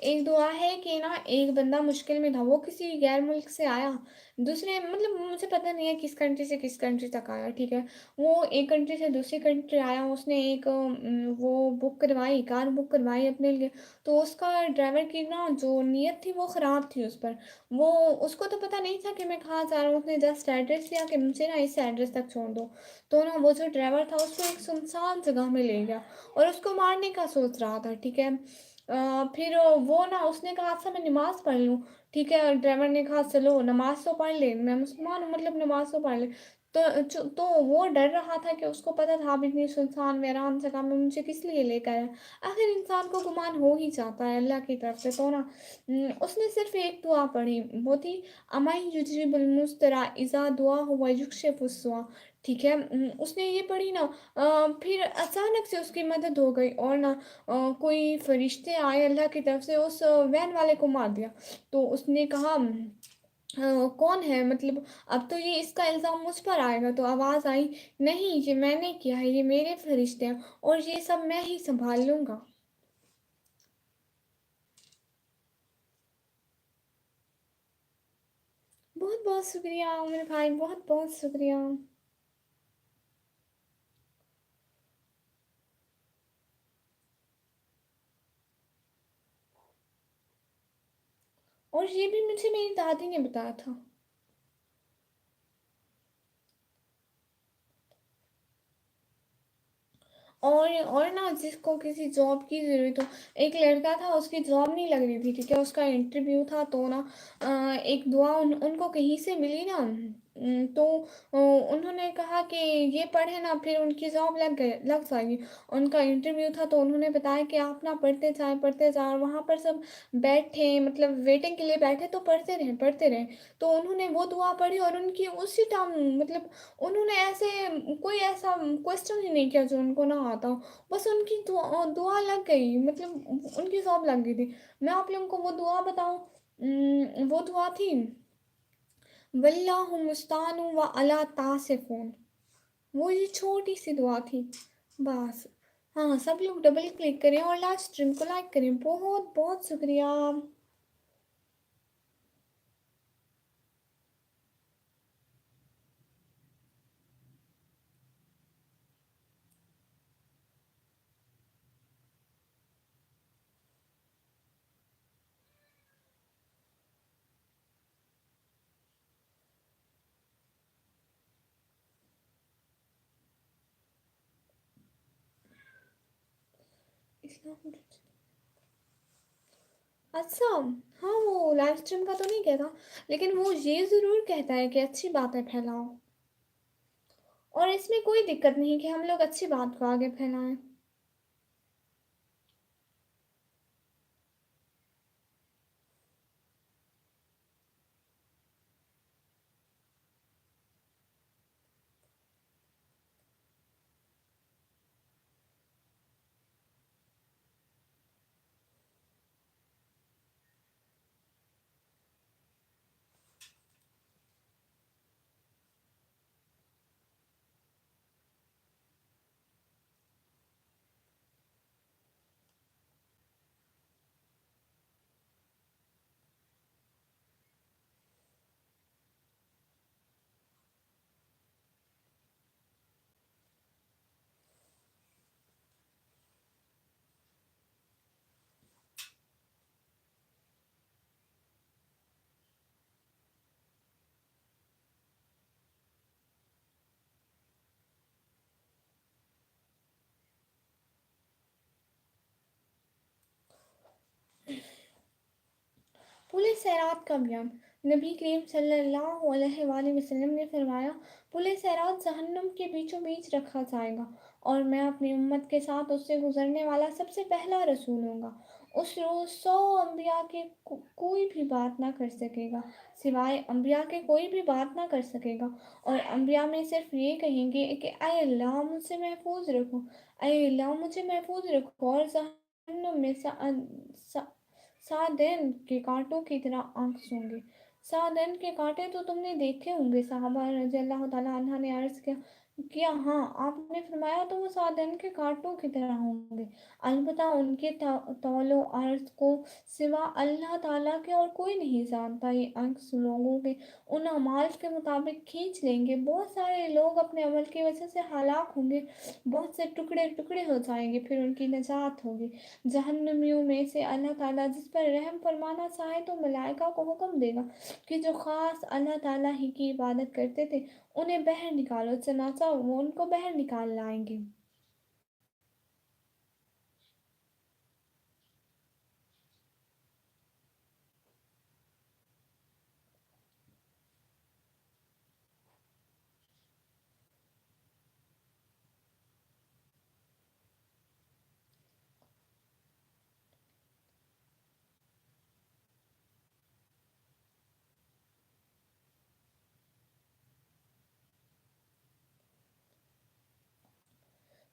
एक दुआ है कि ना एक बंदा मुश्किल में था, वो किसी गैर मुल्क से आया, दूसरे मतलब मुझे पता नहीं है किस कंट्री से किस कंट्री तक आया, ठीक है। वो एक कंट्री से दूसरी कंट्री आया, उसने एक वो बुक करवाई, कार बुक करवाई अपने लिए। तो उसका ड्राइवर की ना जो नीयत थी वो ख़राब थी उस पर। वो उसको तो पता नहीं था कि मैं कहाँ जा रहा हूँ, उसने जस्ट एड्रेस दिया कि मुझे ना इस एड्रेस तक छोड़ दो। तो ना वो जो ड्राइवर था उसको एक सुनसान जगह में ले गया और उसको मारने का सोच रहा था, ठीक है। फिर वो ना उसने कहा, अच्छा मैं नमाज़ पढ़ लूँ, ठीक है। ड्राइवर ने कहा, चलो नमाज़ तो पढ़ ले, मैं मुसलमान हूँ, मतलब नमाज़ तो पढ़ ले। तो वो डर रहा था कि उसको पता था अब इतनी सुनसान वीरान जगह में मुझे किस लिए लेकर आया। आखिर इंसान को गुमान हो ही जाता है अल्लाह की तरफ से। तो ना उसने सिर्फ एक दुआ पढ़ी, वो थी, अमाई युजरिबुल मुस्तरा इज़ा दुआ हुआ युक्शिफुस्सुआ, ठीक है। उसने ये पढ़ी ना, फिर अचानक से उसकी मदद हो गई और ना कोई फरिश्ते आए अल्लाह की तरफ से, उस वैन वाले को मार दिया। तो उसने कहा, कौन है, मतलब अब तो ये इसका इल्ज़ाम मुझ पर आएगा। तो आवाज़ आई, नहीं ये मैंने किया है, ये मेरे फरिश्ते हैं और ये सब मैं ही संभाल लूँगा। बहुत बहुत शुक्रिया मेरे भाई, बहुत बहुत शुक्रिया। और ये भी मुझे मेरी दादी ने बताया था। और ना जिसको किसी जॉब की ज़रूरत हो, एक लड़का था उसकी जॉब नहीं लग रही थी, ठीक है, उसका इंटरव्यू था। तो ना एक दुआ उनको कहीं से मिली ना, तो उन्होंने कहा कि ये पढ़े ना, फिर उनकी जॉब लग जाएगी। उनका इंटरव्यू था तो उन्होंने बताया कि आप ना पढ़ते जाएं, और वहाँ पर सब बैठे, मतलब वेटिंग के लिए बैठे, तो पढ़ते रहें। तो उन्होंने वो दुआ पढ़ी और उनकी उसी टाइम, मतलब उन्होंने ऐसे कोई ऐसा क्वेश्चन ही नहीं किया जो उनको ना आता हो, बस उनकी दुआ लग गई, मतलब उनकी जॉब लग गई थी। मैं आप लोगों को वो दुआ बताऊं, वो दुआ थी, वल्लाहु मुस्तानु व अला तासिफून। वो ये छोटी सी दुआ थी, बस। हाँ, सब लोग डबल क्लिक करें और लाइव स्ट्रीम को लाइक करें। बहुत बहुत शुक्रिया। अच्छा, हाँ वो लाइव स्ट्रीम का तो नहीं कहता, लेकिन वो ये ज़रूर कहता है कि अच्छी बातें फैलाओ। और इसमें कोई दिक्कत नहीं कि हम लोग अच्छी बात को आगे फैलाएं। पुलिस सैरात का बयान। नबी करीम सल्लल्लाहु अलैहि वसल्लम ने फरमाया, पुलिस सैरात जहन्नुम के बीचों बीच रखा जाएगा और मैं अपनी उम्मत के साथ उससे गुजरने वाला सबसे पहला रसूल होऊंगा। उस रोज़ 100 अम्बिया के कोई भी बात ना कर सकेगा, सिवाय अम्बिया के कोई भी बात ना कर सकेगा। और अम्बिया में सिर्फ ये कहेंगे कि अय अल्लाह मुझसे महफूज रखो, अय अल्लाह मुझे महफूज रखो। और जहन्नुम में सादन के कांटों की तरह आंख सूंघे। सादन के कांटे तो तुमने देखे होंगे। साहबा रजी अल्लाह तआला अन्हा ने अर्ज किया हाँ, आपने फरमाया तो वो सादन के कांटों की तरह होंगे। अलबत्ता उनके तौलो अर्ज को सिवा अल्लाह ताला के और कोई नहीं जानता। ये अक्स लोगों के उन अमाल के मुताबिक खींच लेंगे। बहुत सारे लोग अपने अमल की वजह से हलाक होंगे, बहुत से टुकड़े टुकड़े हो जाएंगे, फिर उनकी निजात होगी। जहन्नमियों में से अल्लाह ताला जिस पर रहम फरमाना चाहे तो मलाइका को हुक्म देगा कि जो खास अल्लाह ताला ही की इबादत करते थे उन्हें बाहर निकालो, चनाचा वो उनको बाहर निकाल लाएंगे।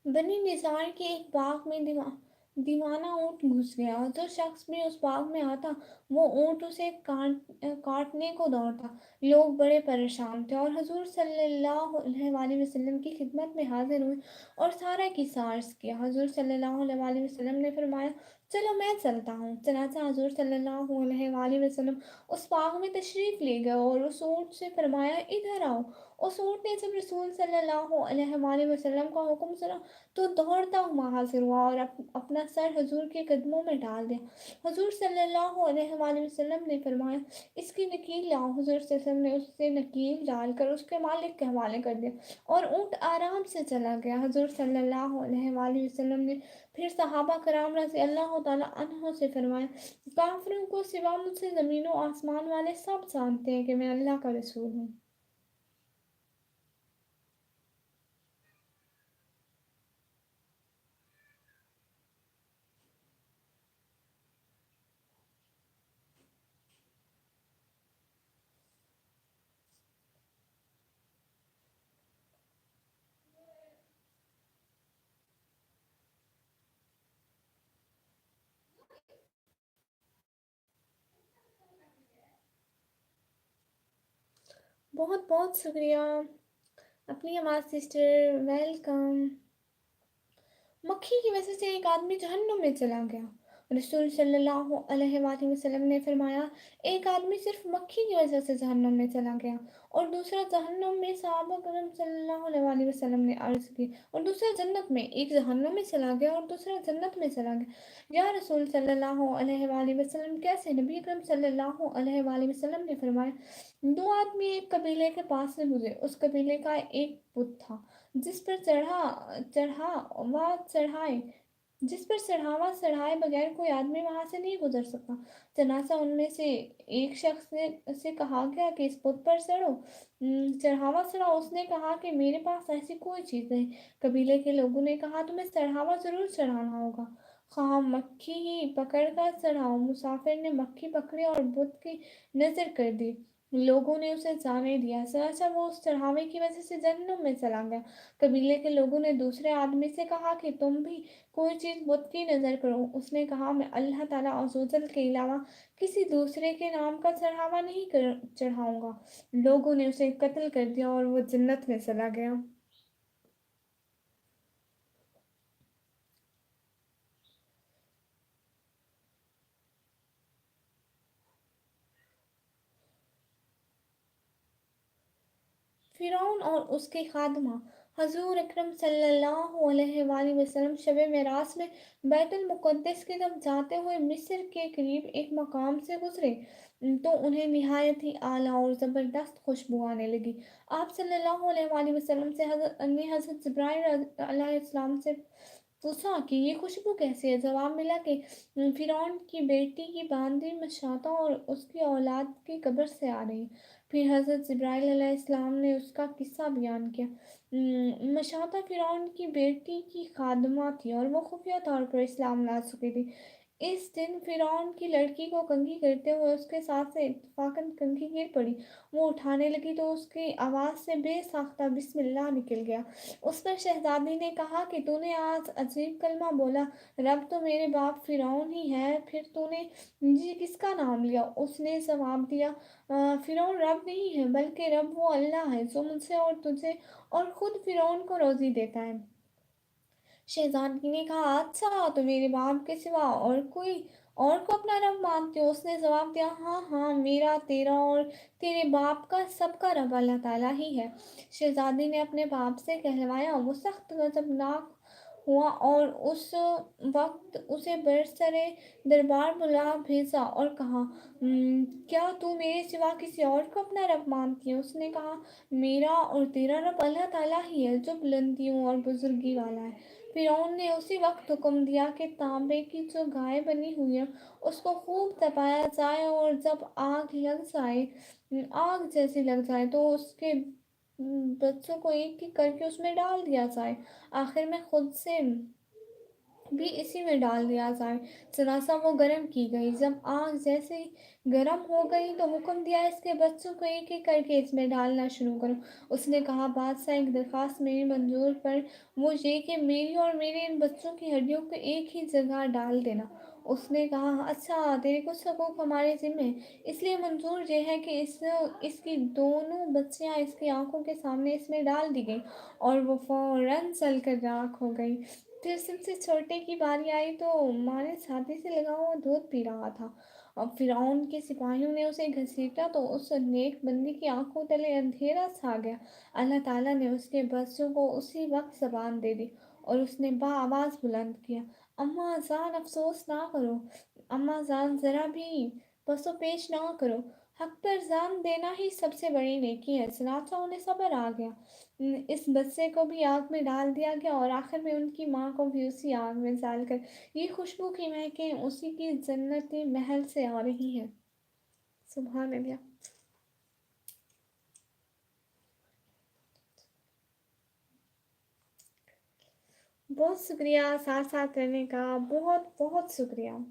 बनी निसार के एक बाग में दीवाना ऊँट घुस गया और जो शख्स भी उस बाग में आता वो ऊँट उसे काटने को दौड़ता। लोग बड़े परेशान थे और हजूर सल्लल्लाहु अलैहि वसल्लम की खिदमत में हाजिर हुए और सारा किस्सा अर्ज किया। हजूर सल्लल्लाहु अलैहि वसल्लम ने फरमाया, चलो मैं चलता हूँ। चनाचा हजूर सल्लल्लाहु अलैहि वसल्लम उस बाग में तशरीफ़ ले गए और उस ऊँट से फरमाया, इधर आओ। उस ऊँट ने जब रसूल सल्लल्लाहु अलैहि वसल्लम का हुक्म सुना तो दौड़ता हुआ हाजिर हुआ और अपना सर हजूर के कदमों में डाल दिया। हजूर सल्लल्लाहु अलैहि वसल्लम ने फरमाया, इसकी नकील लाओ। हजूर सल्लल्लाहु अलैहि वसल्लम ने उससे नकील डालकर उसके मालिक के हवाले कर दिया और ऊँट आराम से चला गया। हजूर सल्लल्लाहु अलैहि वसल्लम ने फिर सहाबा कराम रज़ी अल्लाह तआला अन्हों से फरमाया, काफिरों को सिवा मुझसे ज़मीन व आसमान वाले सब जानते हैं कि मैं अल्लाह का रसूल हूँ। बहुत बहुत शुक्रिया अपनी आवाज़ सिस्टर, वेलकम। मक्खी की वजह से एक आदमी जहन्नुम में चला गया। रसूल सल्लल्लाहु अलैहि वसल्लम ने फरमाया, एक आदमी सिर्फ मक्खी की वजह से जहन्नुम में चला गया और दूसरा जहन्नुम में। सहाबा करम सल्लल्लाहु अलैहि वसल्लम ने अर्ज की, और दूसरा जन्नत में। एक जहन्नुम में चला गया और दूसरा जन्नत में चला गया। या रसूल सल्लल्लाहु अलैहि वसल्लम कैसे? नबी अकरम सल्लल्लाहु अलैहि वसल्लम ने फरमाया, दो आदमी एक कबीले के पास से गुजरे। उस कबीले का एक बुत था जिस पर चढ़ा चढ़ा व चढ़ाए जिस पर चढ़ावा चढ़ाए बगैर कोई आदमी वहां से नहीं गुजर सकता। चनासा उनमें से एक शख्स ने से कहा गया कि इस पुत पर चढ़ो। चढ़ावा चढ़ा। उसने कहा कि मेरे पास ऐसी कोई चीज नहीं। कबीले के लोगों ने कहा तुम्हें चढ़ावा जरूर चढ़ाना होगा, खा मक्खी ही पकड़ कर चढ़ाओ। मुसाफिर ने मक्खी पकड़ी और बुत की नजर कर दी। लोगों ने उसे जाने दिया। चनाचा वो उस चढ़ावे की वजह से जहन्नुम में चला गया। कबीले के लोगों ने दूसरे आदमी से कहा कि तुम भी कोई चीज़ बुत की नज़र करो। उसने कहा मैं अल्लाह ताला अज़्ज़वजल के अलावा किसी दूसरे के नाम का चढ़ावा नहीं कर चढ़ाऊंगा। लोगों ने उसे कत्ल कर दिया और वो जन्नत में चला गया। फ़िरौन और उसकी खादमा। हजूर अकरम सल्लल्लाहु अलैहि वसल्लम शब मेराज में बैतुल मुक़द्दस की तरफ जाते हुए मिस्र के करीब एक मकाम से गुजरे तो उन्हें निहायत ही आला और ज़बरदस्त खुशबू आने लगी। आप सल्लल्लाहु अलैहि वसल्लम से हज़रत जिब्राइल अलैहिस्सलाम से पूछा कि ये खुशबू कैसी है। जवाब मिला कि फिरौन की बेटी की बांदी मशाता और उसकी औलाद की कब्र से आ रही। फिर हज़रत जिब्राइल अलैहिस्सलाम ने उसका किस्सा बयान किया। मशाता फिरौन की बेटी की खादमा थी और वो खुफिया तौर पर इस्लाम ला चुकी थी। इस दिन फिरौन की लड़की को कंघी करते हुए उसके साथ से इत्तफाकन कंघी गिर पड़ी। वो उठाने लगी तो उसकी आवाज़ से बेसाख्ता बिस्मिल्लाह निकल गया। उस पर शहजादी ने कहा कि तूने आज अजीब कलमा बोला, रब तो मेरे बाप फिरौन ही है, फिर तूने जी किसका नाम लिया। उसने जवाब दिया, फिरौन रब नहीं है, बल्कि रब वो अल्लाह है जो मुझसे और तुझे और खुद फिरौन को रोजी देता है। शहजादी ने कहा अच्छा तो मेरे बाप के सिवा और कोई और को अपना रब मानते हो। उसने जवाब दिया हाँ हाँ, मेरा तेरा और तेरे बाप का सबका रब अल्लाह ताला ही है। शहजादी ने अपने बाप से कहलवाया। वो सख्त गजबनाक हुआ और उस वक्त उसे बरसरे दरबार बुला भेजा और कहा, क्या तू मेरे सिवा किसी और को अपना रब मानती है?" उसने कहा, मेरा और तेरा रब अल्लाह ताला ही है जो बुलंदियों और बुजुर्गी वाला है। फिरौन ने उसी वक्त हुक्म दिया कि तांबे की जो गाय बनी हुई है उसको खूब तपाया जाए और जब आग लग जाए, आग जैसी लग जाए तो उसके बच्चों को एक एक करके उसमें डाल दिया जाए। आखिर में खुद से भी इसी में डाल दिया जाए। जरासा वो गर्म की गई। जब आग जैसे गर्म हो गई तो हुक्म दिया इसके बच्चों को एक एक करके इसमें डालना शुरू करो। उसने कहा बादशाह एक दरख्वास्त मेरी मंजूर पर वो ये कि मेरी और मेरे इन बच्चों की हड्डियों को एक ही जगह डाल देना। उसने कहा अच्छा तेरे कुछ हकूक हमारे जिम्मे हैं, इसलिए मंजूर ये है कि इसकी दोनों बच्चियां इसकी आंखों के सामने इसमें डाल दी गई और वो फौरन जल कर राख हो गई। फिर सबसे छोटे की बारी आई तो माँ ने छाती से लगा हुआ दूध पी रहा था। अब फिरौन के सिपाहियों ने उसे घसीटा तो उस नेक बंदी की आंखों तले अंधेरा छा गया। अल्लाह ताला ने उसके बच्चों को उसी वक्त जबान दे दी और उसने आवाज़ बुलंद किया, अम्मा जान अफसोस ना करो, अम्मा जान जरा भी पसो पेश ना करो, हक पर जान देना ही सबसे बड़ी नेकी है। चनाचा उन्हें सब्र आ गया। इस बच्चे को भी आग में डाल दिया गया और आखिर में उनकी माँ को भी उसी आग में डालकर ये खुशबू की महकें उसी की जन्नती महल से आ रही हैं। सुभान अल्लाह। बहुत शुक्रिया साथ साथ करने का, बहुत बहुत शुक्रिया।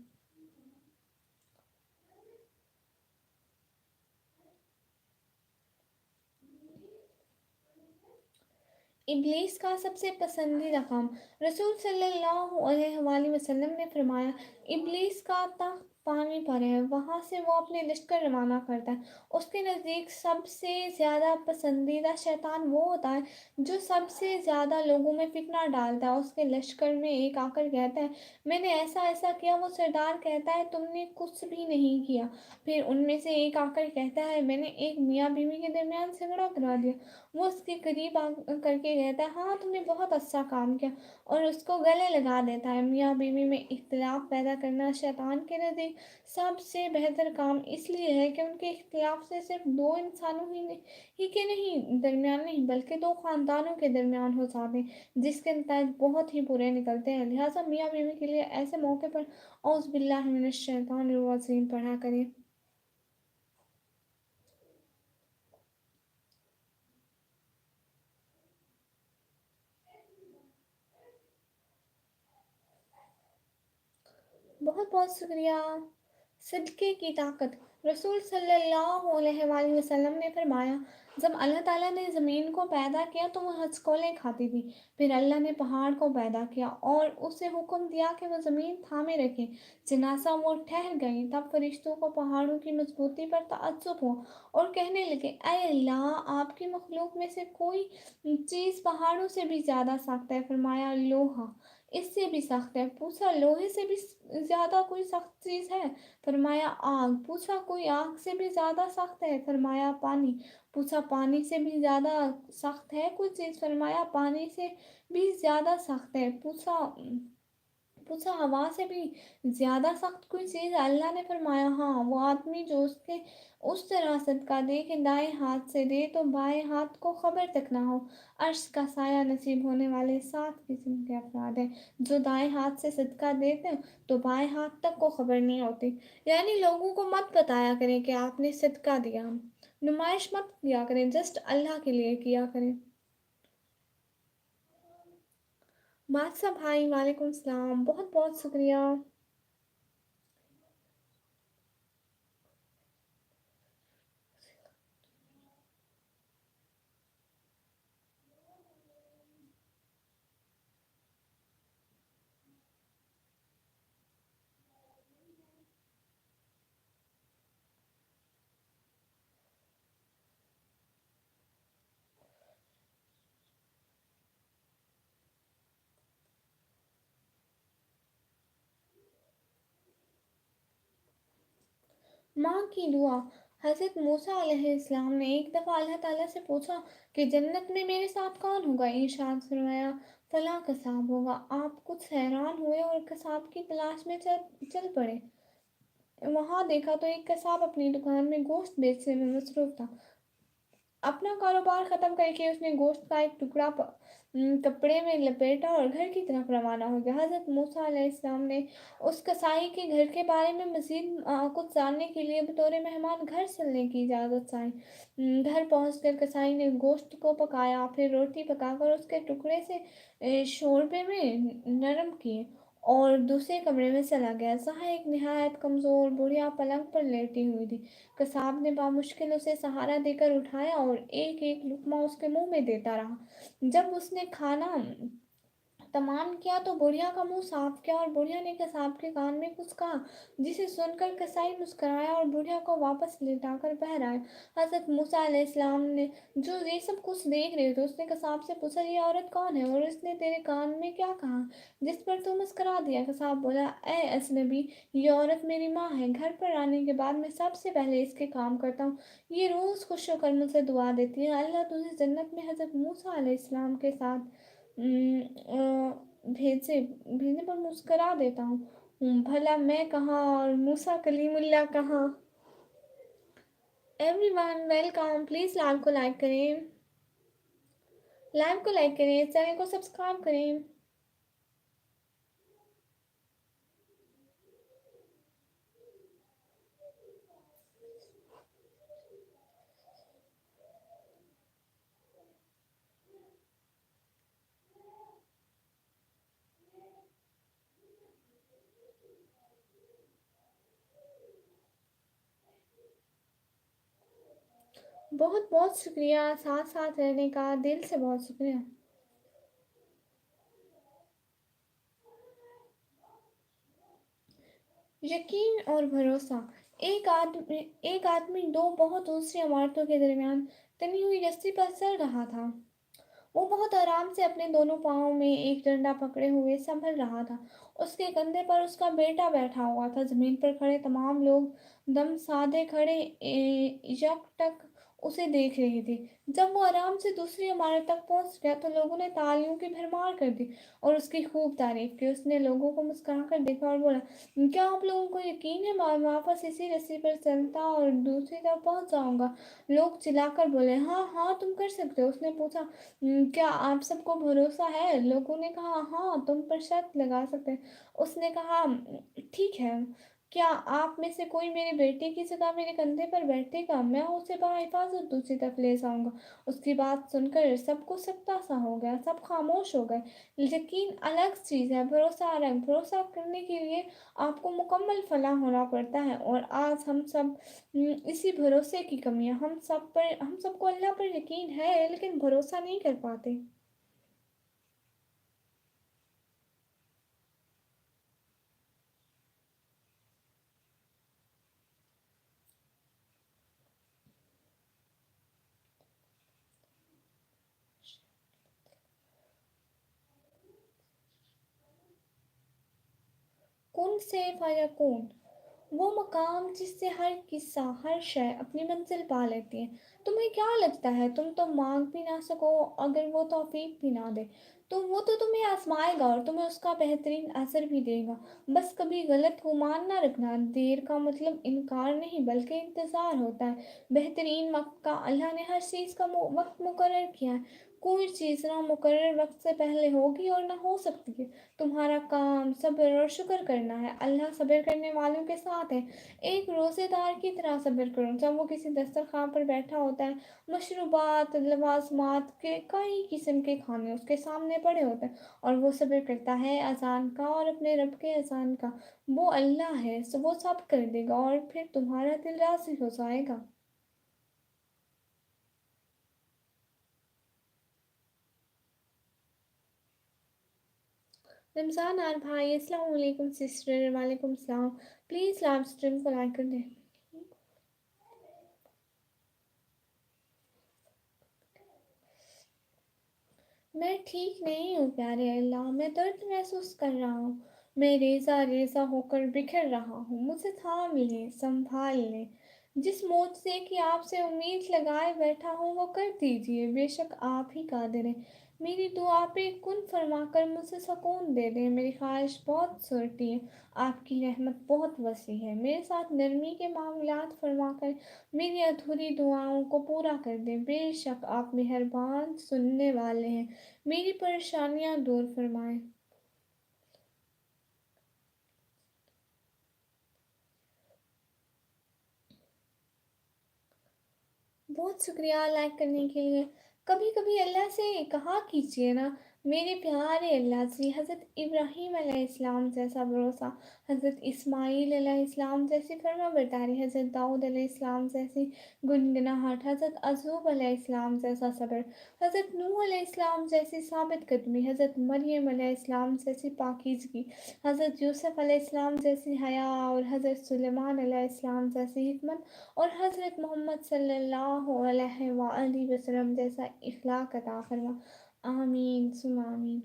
इब्लीस का सबसे पसंदीदा काम। रसूल सल्लल्लाहु अलैहि वसल्लम ने फरमाया, इब्लीस का तख्त पानी पर है, वहाँ से वो अपने लश्कर रवाना करता है। उसके नज़दीक सबसे ज़्यादा पसंदीदा शैतान वो होता है जो सबसे ज़्यादा लोगों में फितना डालता है। उसके लश्कर में एक आकर कहता है मैंने ऐसा ऐसा किया। वो सरदार कहता है तुमने कुछ भी नहीं किया। फिर उनमें से एक आकर कहता है मैंने एक मियाँ बीवी के दरमियान झगड़ा करा दिया। वो उसके करीब करके कहता है हाँ तुमने बहुत अच्छा काम किया और उसको गले लगा देता है। मियाँ बीवी में इख्तिलाफ पैदा करना शैतान के नज़दीक سب سے بہتر کام اس لیے ہے کہ ان کے اختلاف سے صرف دو انسانوں ہی کے نہیں درمیان نہیں بلکہ دو خاندانوں کے درمیان ہو جاتے ہیں، جس کے نتائج بہت ہی برے نکلتے ہیں۔ لہٰذا میاں بیوی کے لیے ایسے موقع پر اعوذ باللہ من الشیطان الرجیم پڑھا کریں۔ بہت بہت شکریہ۔ صدقے کی طاقت۔ رسول صلی اللہ علیہ وآلہ وسلم نے فرمایا، جب اللہ تعالیٰ نے زمین کو پیدا کیا تو وہ ہچکولیں کھاتی تھی، پھر اللہ نے پہاڑ کو پیدا کیا اور اسے حکم دیا کہ وہ زمین تھامے رکھے، چنانچہ وہ ٹھہر گئی۔ تب فرشتوں کو پہاڑوں کی مضبوطی پر تعجب ہوا اور کہنے لگے، اے اللہ، آپ کی مخلوق میں سے کوئی چیز پہاڑوں سے بھی زیادہ سخت ہے؟ فرمایا، لوہا۔ اس سے بھی سخت ہے؟ پوچھا، لوہے سے بھی زیادہ کوئی سخت چیز ہے؟ فرمایا، آگ۔ پوچھا، کوئی آگ سے بھی زیادہ سخت ہے؟ فرمایا، پانی۔ پوچھا، پانی سے بھی زیادہ سخت ہے کوئی چیز؟ فرمایا، پانی سے بھی زیادہ سخت ہے۔ پوچھا، ہوا سے بھی زیادہ سخت کوئی چیز ہے؟ اللہ نے فرمایا، ہاں، وہ آدمی جو اس طرح صدقہ دے کہ دائیں ہاتھ سے دے تو بائیں ہاتھ کو خبر تک نہ ہو۔ عرش کا سایہ نصیب ہونے والے 7 قسم کے افراد ہیں۔ جو دائیں ہاتھ سے صدقہ دیتے ہیں تو بائیں ہاتھ تک کو خبر نہیں ہوتی۔ یعنی لوگوں کو مت بتایا کریں کہ آپ نے صدقہ دیا، نمائش مت کیا کریں، جسٹ اللہ کے لیے کیا کریں۔ بادشاہ بھائی، وعلیکم السلام، بہت بہت شکریہ۔ ماں کی دعا۔ حضرت موسیٰ علیہ السلام نے ایک دفعہ اللہ تعالیٰ سے پوچھا کہ جنت میں میرے ساتھ کون ہوگا؟ ارشاد فرمایا، فلاں قصاب ہوگا۔ آپ کچھ حیران ہوئے اور قصاب کی تلاش میں چل پڑے۔ وہاں دیکھا تو ایک قصاب اپنی دکان میں گوشت بیچنے میں مصروف تھا۔ اپنا کاروبار ختم کر کے اس نے گوشت کا ایک ٹکڑا کپڑے میں لپیٹا اور گھر کی طرف روانہ ہو گیا۔ حضرت موسیٰ علیہ السلام نے اس قصائی کے گھر کے بارے میں مزید کچھ جاننے کے لیے بطور مہمان گھر چلنے کی اجازت چاہی۔ گھر پہنچ کر قصائی نے گوشت کو پکایا، پھر روٹی پکا کر اس کے ٹکڑے سے شوربے میں نرم کیے اور دوسرے کمرے میں چلا گیا، جہاں ایک نہایت کمزور بڑھیا پلنگ پر لیٹی ہوئی تھی۔ قصاب نے بامشکل اسے سہارا دے کر اٹھایا اور ایک ایک لقمہ اس کے منہ میں دیتا رہا۔ جب اس نے کھانا تمام کیا تو بڑھیا کا منہ صاف کیا اور بڑھیا نے قصاب کے کان میں کچھ کہا، جسے سن کر قصائی مسکرایا اور بڑھیا کو واپس لٹا کر باہر آیا۔ حضرت موسیٰ علیہ السلام نے جو یہ سب کچھ دیکھ رہے تھے، اس نے قصاب سے پوچھا، یہ عورت کون ہے اور اس نے تیرے کان میں کیا کہا جس پر تو مسکرا دیا؟ قصاب بولا، اے اجنبی، یہ عورت میری ماں ہے۔ گھر پر آنے کے بعد میں سب سے پہلے اس کے کام کرتا ہوں۔ یہ روز خوش ہو کر مجھے دعا دیتی ہے، اللہ تجھے جنت میں حضرت موسیٰ علیہ السلام کے ساتھ بھیجنے پر مسکرا دیتا ہوں۔ بھلا میں کہاں اور موسیٰ کلیم اللہ کہاں؟ Every one welcome, please live کو لائک کریں، چینل کو سبسکرائب کریں۔ بہت بہت شکریہ ساتھ ساتھ رہنے کا، دل سے بہت شکریہ۔ یقین اور بھروسہ۔ ایک آدمی دو بہت اونچی عمارتوں کے درمیان تنی ہوئی رسی پر چل رہا تھا۔ وہ بہت آرام سے اپنے دونوں پاؤں میں ایک ڈنڈا پکڑے ہوئے سنبھل رہا تھا۔ اس کے کندھے پر اس کا بیٹا بیٹھا ہوا تھا۔ زمین پر کھڑے تمام لوگ دم سادے کھڑے یک ٹک उसे देख रही थी। जब वो आराम से दूसरी इमारत तक पहुंच गया तो लोगों ने तालियों की भरमार कर दी और उसकी खूब तारीफ की। उसने लोगों को मुस्कुराकर देखा और बोला, क्या आप लोगों को यकीन है मैं वापस इसी रस्सी पर चलता और दूसरी तरफ पहुंच जाऊंगा? लोग चिल्लाकर बोले, हाँ हाँ तुम कर सकते हो। उसने पूछा, क्या आप सबको भरोसा है? लोगों ने कहा, हाँ तुम पर शर्त लगा सकते हैं। उसने कहा, ठीक है, क्या आप में से कोई मेरे बेटे की जगह मेरे कंधे पर बैठेगा? मैं उसे बाहिफाजत दूसरी तरफ ले जाऊंगा। उसकी बात सुनकर सबको सकता सा हो गया, सब खामोश हो गए। यकीन अलग चीज़ है, भरोसा अलग। भरोसा करने के लिए आपको मुकम्मल फलाह होना पड़ता है, और आज हम सब इसी भरोसे की कमी है। हम सबको अल्लाह पर यकीन है लेकिन भरोसा नहीं कर पाते। कुन से फायकुन, वो मकाम जिससे हर किस्सा, हर शय अपनी मंजिल पा लेती है। तुम्हें क्या लगता है तुम तो मांग भी ना सको? अगर वो तौफीक भी ना दे तो वो तो तुम्हें आजमाएगा और तुम्हें उसका बेहतरीन असर भी देगा। बस कभी गलत गुमान ना रखना, देर का मतलब इनकार नहीं बल्कि इंतज़ार होता है। बेहतरीन वक्त का अल्लाह ने हर चीज़ का वक्त मुकर्रर किया है। कोई चीज़ ना मुकर्रर वक्त से पहले होगी और ना हो सकती है। तुम्हारा काम सब्र और शुक्र करना है। अल्लाह सब्र करने वालों के साथ है। एक रोज़ेदार की तरह सब्र करो। जब वो किसी दस्तरखान पर बैठा होता है, मशरूबात, लवाजमात के कई किस्म के खाने उसके सामने पड़े होते हैं, और वो सब्र करता है अजान का और अपने रब के अजान का। वो अल्लाह है, सो वो सब कर देगा और फिर तुम्हारा दिल राज़ी हो जाएगा। रमज़ान आर भाई, अस्सलाम वालेकुम सिस्टर। वालेकुम सलाम। प्लीज़ लाइव स्ट्रीम को लाइक कर दें। मैं ठीक नहीं हूँ प्यारे अल्लाह, मैं दर्द महसूस कर रहा हूँ। मैं रेजा रेजा होकर बिखर रहा हूँ। मुझे थाम ले, संभाल ले। जिस मौत से कि आपसे उम्मीद लगाए बैठा हूँ वो कर दीजिए, बेशक आप ही कादिर हैं। मेरी दुआ पे कुन फरमाकर मुझे सुकून दे दें। मेरी ख्वाहिश बहुत छोटी है, आपकी रहमत बहुत वसी है। मेरे साथ नरमी के मामलात फरमाकर मेरी अधूरी दुआओं को पूरा कर दें। बेशक आप मेहरबान सुनने वाले हैं। मेरी परेशानियां दूर फरमाएं। बहुत शुक्रिया लाइक करने के लिए। कभी कभी अल्लाह से कहा कीजिए ना, मेरे प्यारे अल्लाह जी, हज़रत इब्राहीम अलैहिस्सलाम जैसा भरोसा, हज़रत इस्माईल अलैहिस्सलाम जैसी फर्माबरदारी, हज़रत दाऊद अलैहिस्सलाम जैसी गुनगुनाहट, हज़रत अय्यूब अलैहिस्सलाम जैसा सब्र, हज़रत नूह अलैहिस्सलाम जैसी साबित कदमी, हज़रत मरियम अलैहिस्सलाम जैसी पाकीज़गी, हज़रत यूसुफ अलैहिस्सलाम जैसी हया, और हज़रत सुलेमान अलैहिस्सलाम जैसी हिकमत, और हज़रत मोहम्मद सल्लल्लाहु अलैहि वसल्लम जैसा इखलाक अता फरमा। आमीन सुमा आमीन।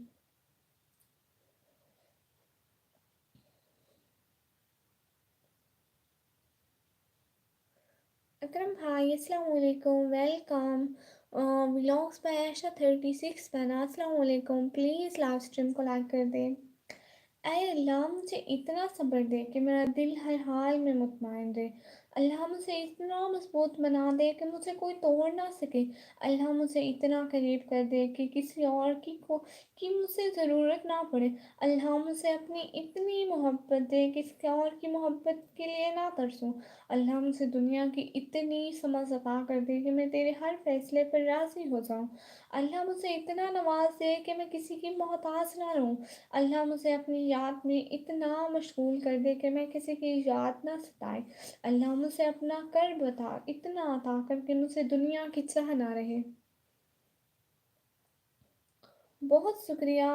अकरम भाई, अस्सलाम वालेकुम, वेलकम। व्लॉग्स पे आयशा 36 बना, अस्सलाम वालेकुम। प्लीज़ लाइव स्ट्रीम को लाइक कर दें। ऐ अल्लाह, मुझे इतना सब्र दे कि मेरा दिल हर हाल में मुतमईन रहे। अल्लाह मुझे इतना मजबूत बना दे कि मुझे कोई तोड़ ना सके। अल्लाह मुझे इतना करीब कर दे कि किसी और की मुझे ज़रूरत ना पड़े। अल्लाह मुझे अपनी इतनी मोहब्बत दे कि किसी और की मोहब्बत के लिए ना तरसूं। अल्लाह मुझे दुनिया की इतनी समझ अता कर दे कि मैं तेरे हर फैसले पर राज़ी हो जाऊं। अल्लाह मुझे इतना नवाज दे कि मैं किसी की मोहताज ना रहूं। अल्लाह मुझे अपनी याद में इतना मशगूल कर दे कि मैं किसी की याद ना सताए। अल्लाह मुझे अपना कर्ब इतना अता कर कि मुझे दुनिया की चाह ना रहे। बहुत शुक्रिया।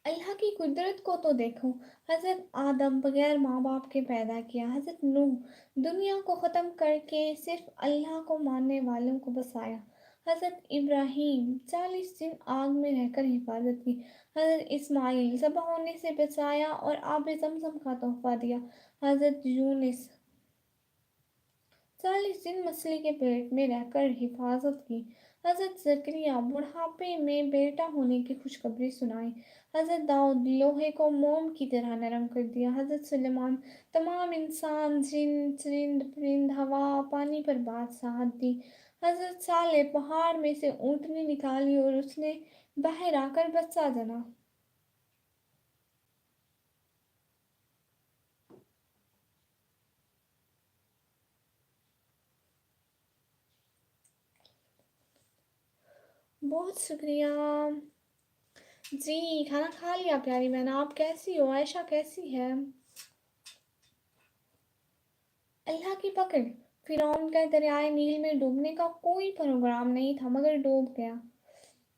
अल्लाह की कुदरत को तो देखो। हज़रत आदम बगैर माँ बाप के पैदा किया। हज़रत नूह दुनिया को ख़त्म करके सिर्फ अल्लाह को मानने वालों को बसाया। हज़रत इब्राहीम 40 दिन आग में रहकर हिफाजत की। हज़रत इस्माइल ज़बह होने से बचाया और आब ज़मज़म का तोहफा दिया। हज़रत यूनुस 40 दिन मछली के पेट में रहकर हिफाजत की। हज़रत ज़करिया बुढ़ापे में बेटा होने की खुशखबरी सुनाई। हज़रत दाऊद लोहे को मोम की तरह नरम कर दिया। हज़रत सुलेमान तमाम इंसान जिन चरिंद परिंद हवा पानी पर बादशाहत दी। हज़रत साले पहाड़ में से ऊँटनी निकाली और उसने बाहर आकर बच्चा जना। बहुत शुक्रिया जी। खाना खा लिया प्यारी बहन, आप कैसी हो? आयशा कैसी है? अल्लाह की पकड़। फिरौन का दरियाए नील में डूबने का कोई प्रोग्राम नहीं था मगर डूब गया।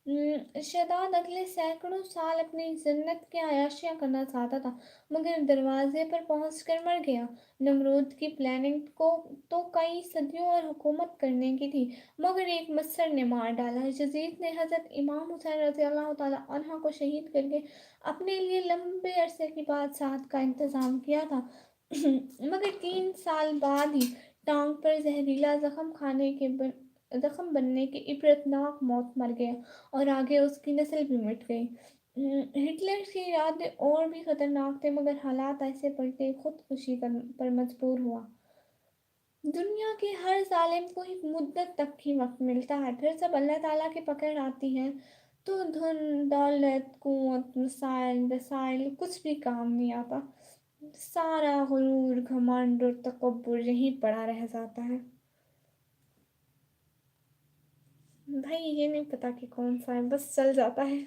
शहजाद अगले सैकड़ों साल अपनी जन्नत की आयाशियाँ करना चाहता था मगर दरवाजे पर पहुंचकर मर गया। नमरूद की प्लानिंग को तो कई सदियों और हुकूमत करने की थी मगर एक मत्सर ने मार डाला। यजीद ने हज़रत इमाम हुसैन रज़ी अल्लाह तआला अन्हा को शहीद करके अपने लिए लंबे अरसे की बादशाहत का इंतज़ाम किया था। मगर 3 साल बाद ही टांग पर जहरीला जख्म बनने की इबरतनाक मौत मर गया और आगे उसकी नस्ल भी मिट गई। हिटलर की इरादे और भी खतरनाक थे मगर हालात ऐसे पलटे खुदकुशी पर मजबूर हुआ। दुनिया के हर जालिम को एक मुद्दत तक ही वक्त मिलता है, फिर जब अल्लाह ताला की पकड़ आती है तो धन दौलत कुव्वत मसाइल वसाइल कुछ भी काम नहीं आता। सारा गुरूर घमंड और तकब्बुर यहीं पड़ा रह जाता है। भाई ये नहीं पता कि कौन सा है, बस चल जाता है।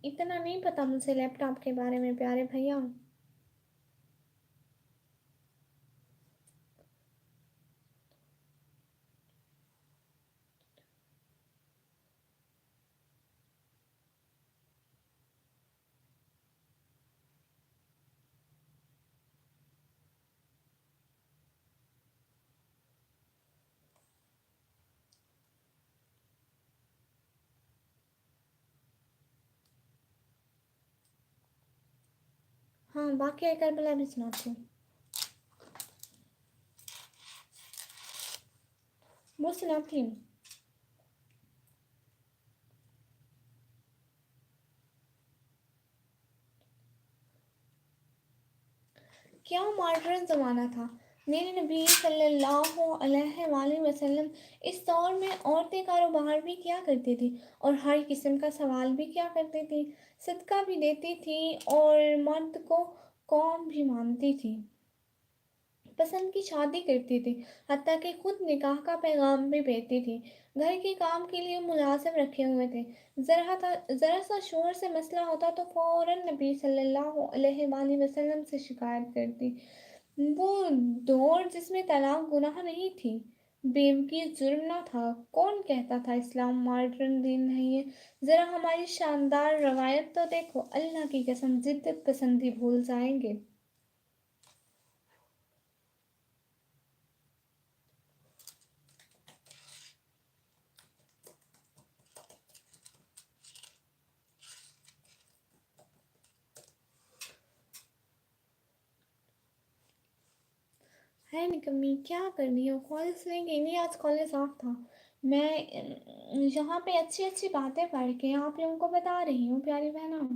इतना नहीं पता मुझे लैपटॉप के बारे में प्यारे भैया। हाँ बाकी एक करबला भी सुनाती हूँ। वो सुनाती हूँ। क्या मॉडर्न ज़माना था। मेरे नबी सल्लल्लाहु अलैहि वसल्लम इस दौर में औरतें कारोबार भी किया करती थी और हर किस्म का सवाल भी किया करती थी, सदका भी देती थी और मर्द को कौम भी मानती थी, पसंद की शादी करती थी, हत्ता कि खुद निकाह का पैगाम भी भेजती थी। घर के काम के लिए मुलाजिम रखे हुए थे। ज़रा सा शोर से मसला होता तो फ़ौरन नबी सल्लल्लाहु अलैहि वसल्लम से शिकायत करती। वो दौर जिसमें तलाक गुनाह नहीं थी, बेवकी जुर्म ना था। कौन कहता था इस्लाम मॉडर्न दीन नहीं है? ज़रा हमारी शानदार रवायत तो देखो, अल्लाह की कसम जिद्दत पसंदी भूल जाएंगे। है निकम्मी, क्या कर रही हो? कॉलेज नहीं गई? नहीं आज कॉलेज ऑफ था। मैं यहाँ पे अच्छी अच्छी बातें पढ़ के आप लोगों को बता रही हूँ प्यारी बहनों।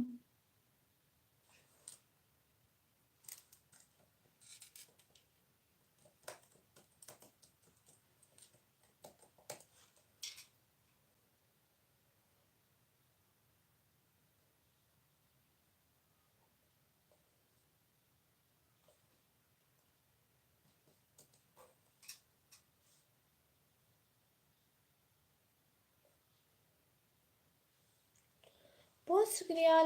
बहुत शुक्रिया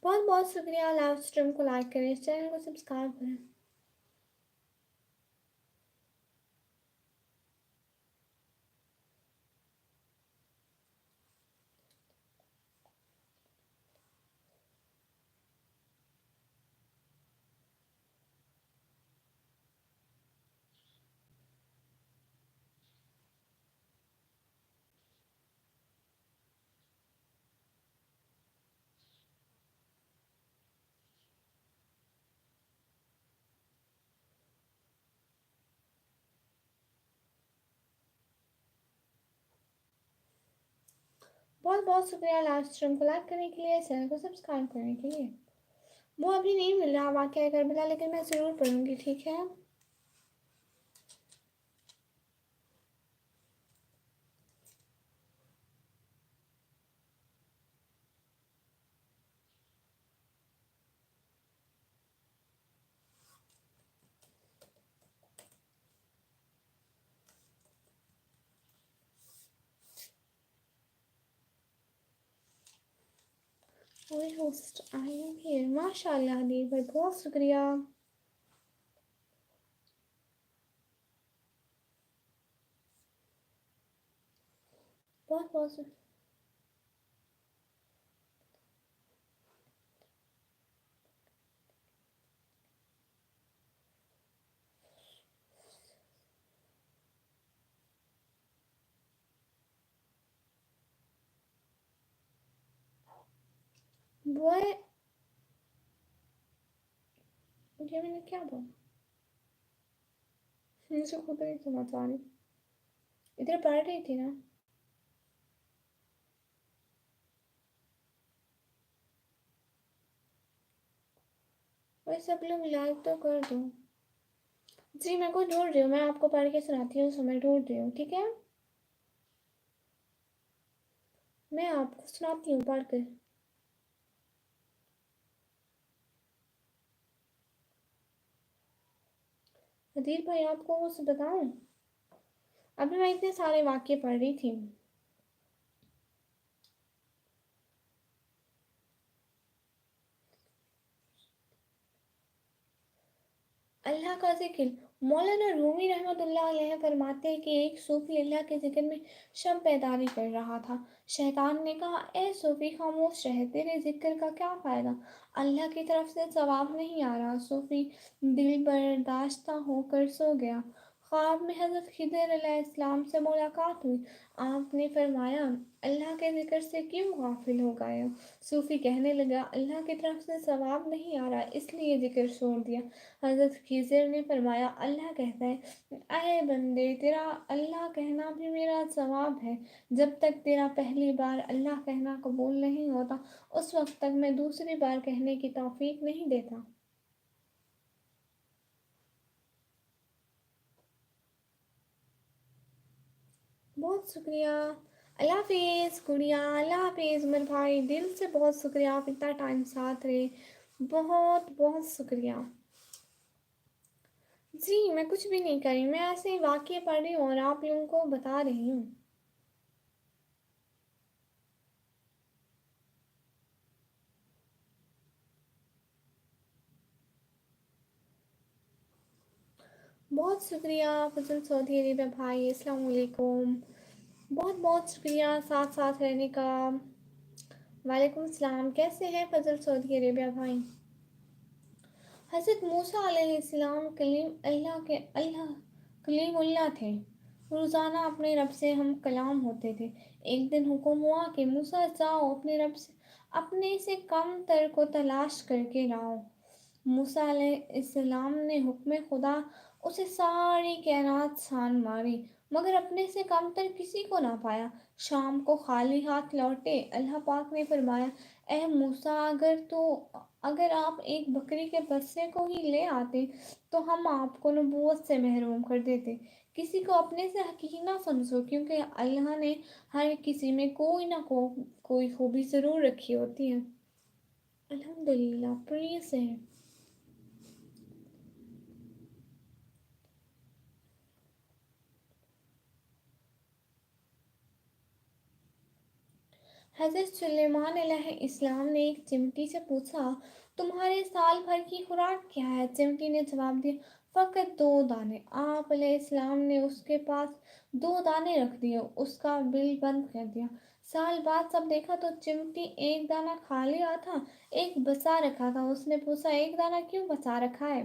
बहुत बहुत शुक्रिया। लाइव स्ट्रीम को लाइक करें, इस चैनल को सब्सक्राइब करें। बहुत बहुत शुक्रिया लाइव स्ट्रीम को लाइक करने के लिए, चैनल को सब्सक्राइब करने के लिए। वो अभी नहीं मिल रहा वाक़या करबला, लेकिन मैं ज़रूर पढ़ूंगी, ठीक है। वही होस्ट आई एम हियर, माशाल्लाह दी भाई, बहुत शुक्रिया। बहुत बहुत वो ये मैंने क्या बोला, मुझे खुद नहीं समझ आ रही। इधर पढ़ रही थी ना। वही सब लोग लाइक तो कर दो जी। मैं को ढूंढ रही हूँ, मैं आपको पढ़ के सुनाती हूँ, समय ढूंढ रही हूँ, ठीक है। मैं आपको सुनाती हूँ पढ़ कर। अदील भाई आपको वो बताऊँ, अभी मैं इतने सारे वाक्य पढ़ रही थी। अल्लाह का ज़िक्र। मौलाना रूमी रहमतुल्लाह अलैह फरमाते हैं कि एक सूफी अल्लाह के ज़िक्र में शम पैदारी कर रहा था। शैतान ने कहा, ए सूफी खामोश रह, तेरे ज़िक्र का क्या फ़ायदा, अल्लाह की तरफ से जवाब नहीं आ रहा। सूफी दिल बर्दाश्त होकर सो गया। ख्वाब में हज़रत खिज़र अलैहिस्सलाम से मुलाकात हुई। आपने फरमाया, अल्लाह के ज़िक्र से क्यों गाफिल हो गए हो। सूफी कहने लगा, अल्लाह की तरफ से जवाब नहीं आ रहा, इसलिए ज़िक्र छोड़ दिया। हज़रत खिज़र ने फरमाया, अल्लाह कहता है, अय बंदे, तेरा अल्लाह कहना भी मेरा जवाब है। जब तक तेरा पहली बार अल्लाह कहना कबूल नहीं होता, उस वक्त तक मैं दूसरी बार कहने की तौफीक नहीं देता। बहुत शुक्रिया। अल्लाह हाफिज़ गुड़िया, अल्लाह हाफिज़ उमर भाई, दिल से बहुत शुक्रिया, आप इतना टाइम साथ रहे, बहुत बहुत शुक्रिया जी। मैं कुछ भी नहीं करी, मैं ऐसे ही वाक्य पढ़ रही हूँ और आप लोगों को बता रही हूँ। बहुत शुक्रिया फजल सऊदी अरेबिया भाई, अस्सलाम वालेकुम। बहुत बहुत शुक्रिया साथ साथ रहने का। वालेकुम सलाम, कैसे हैं फजल सऊदी अरेबिया भाई। हज़रत मूसा अलैहिस्सलाम अल्लाह कलीमुल्लाह थे। रोज़ाना अपने रब से हम कलाम होते थे। एक दिन हुक्म हुआ कि मूसा जाओ, अपने से कम तर को तलाश करके लाओ। मूसा अलैहिस्सलाम ने हुक्म खुदा उसे सारी कायनात छान मारी, मगर अपने से कमतर किसी को ना पाया। शाम को खाली हाथ लौटे। अल्लाह पाक ने फरमाया, ए मूसा, अगर आप एक बकरी के बच्चे को ही ले आते तो हम आपको नबूवत से महरूम कर देते। किसी को अपने से हकीर ना समझो, क्योंकि अल्लाह ने हर किसी में कोई खूबी ज़रूर रखी होती है। अल्हम्दुलिल्लाह, प्लीज़ है। حضرت سلیمان علیہ السلام نے ایک چمٹی سے پوچھا تمہارے سال بھر کی خوراک کیا ہے؟ چمٹی نے جواب دیا فقط 2 دانے۔ آپ علیہ السلام نے اس کے پاس 2 دانے رکھ دیے، اس کا بل بند کر دیا۔ سال بعد سب دیکھا تو چمٹی ایک دانہ کھا لیا تھا، ایک بچا رکھا تھا۔ اس نے پوچھا ایک دانہ کیوں بچا رکھا ہے؟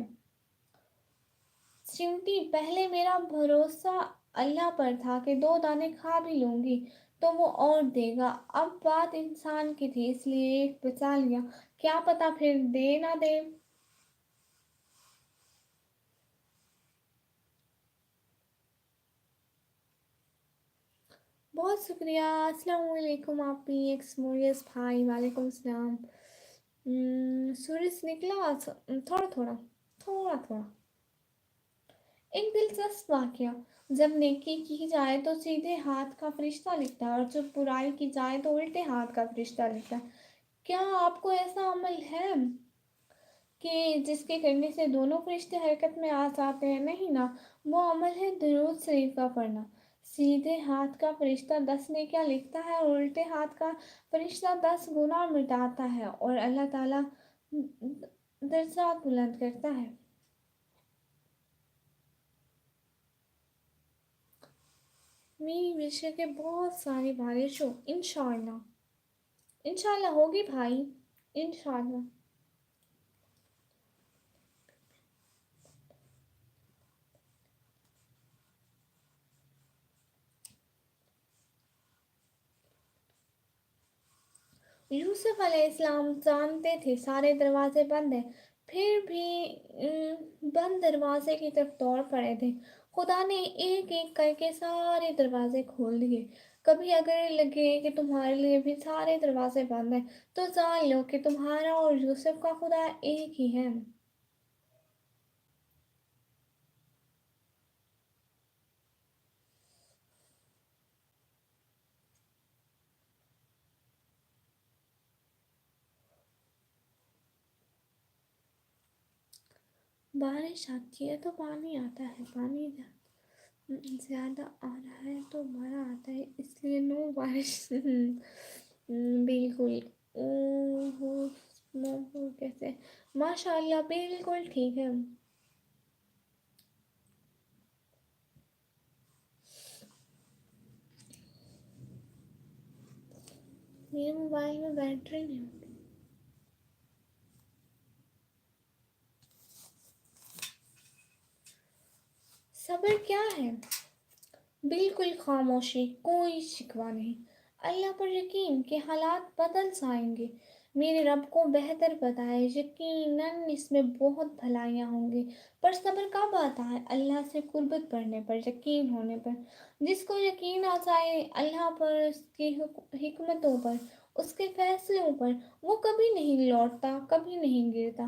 چمٹی پہلے میرا بھروسہ اللہ پر تھا کہ 2 دانے کھا بھی لوں گی تو وہ اور دے گا، اب بات انسان کی تھی اس لیے ایک بچا لیا، کیا پتا پھر دے نہ دے۔ بہت شکریہ۔ السلام علیکم آپ بھی ایکسموریس بھائی، وعلیکم السلام۔ سورج نکلا تھوڑا تھوڑا تھوڑا تھوڑا۔ ایک دلچسپ واقعہ، جب نیکی کی جائے تو سیدھے ہاتھ کا فرشتہ لکھتا ہے اور جب برائی کی جائے تو الٹے ہاتھ کا فرشتہ لکھتا ہے۔ کیا آپ کو ایسا عمل ہے کہ جس کے کرنے سے دونوں فرشتے حرکت میں آ جاتے ہیں؟ نہیں نا، وہ عمل ہے درود شریف کا پڑھنا۔ سیدھے ہاتھ کا فرشتہ 10 نیکیاں لکھتا ہے اور الٹے ہاتھ کا فرشتہ 10 گناہ مٹاتا ہے اور اللہ تعالیٰ درجات بلند کرتا ہے۔ میری وش ہے کہ بہت ساری بارش ہو، انشاءاللہ۔ انشاءاللہ ہوگی بھائی، انشاءاللہ۔ یوسف علیہ السلام جانتے تھے سارے دروازے بند ہیں، پھر بھی بند دروازے کی طرف دوڑ پڑے تھے۔ خدا نے ایک ایک کر کے سارے دروازے کھول دیے۔ کبھی اگر لگے کہ تمہارے لیے بھی سارے دروازے بند ہیں تو جان لو کہ تمہارا اور یوسف کا خدا ایک ہی ہے۔ بارش آتی ہے تو پانی آتا ہے، پانی زیادہ آ رہا ہے تو بڑا آتا ہے، اس لیے نو بارش۔ بالکل۔ وہ کیسے؟ ماشاء اللہ بالکل ٹھیک ہے۔ میرے موبائل میں بیٹری نہیں ہوتی۔ صبر کیا ہے؟ بالکل خاموشی، کوئی شکوہ نہیں، اللہ پر یقین کہ حالات بدل جائیں گے۔ میرے رب کو بہتر پتہ ہے، یقیناً اس میں بہت بھلائیاں ہوں گی۔ پر صبر کب آتا ہے؟ اللہ سے قربت بڑھنے پر، یقین ہونے پر۔ جس کو یقین آ جائے اللہ پر، اس کی حکمتوں پر، اس کے فیصلوں پر، وہ کبھی نہیں لوٹتا، کبھی نہیں گرتا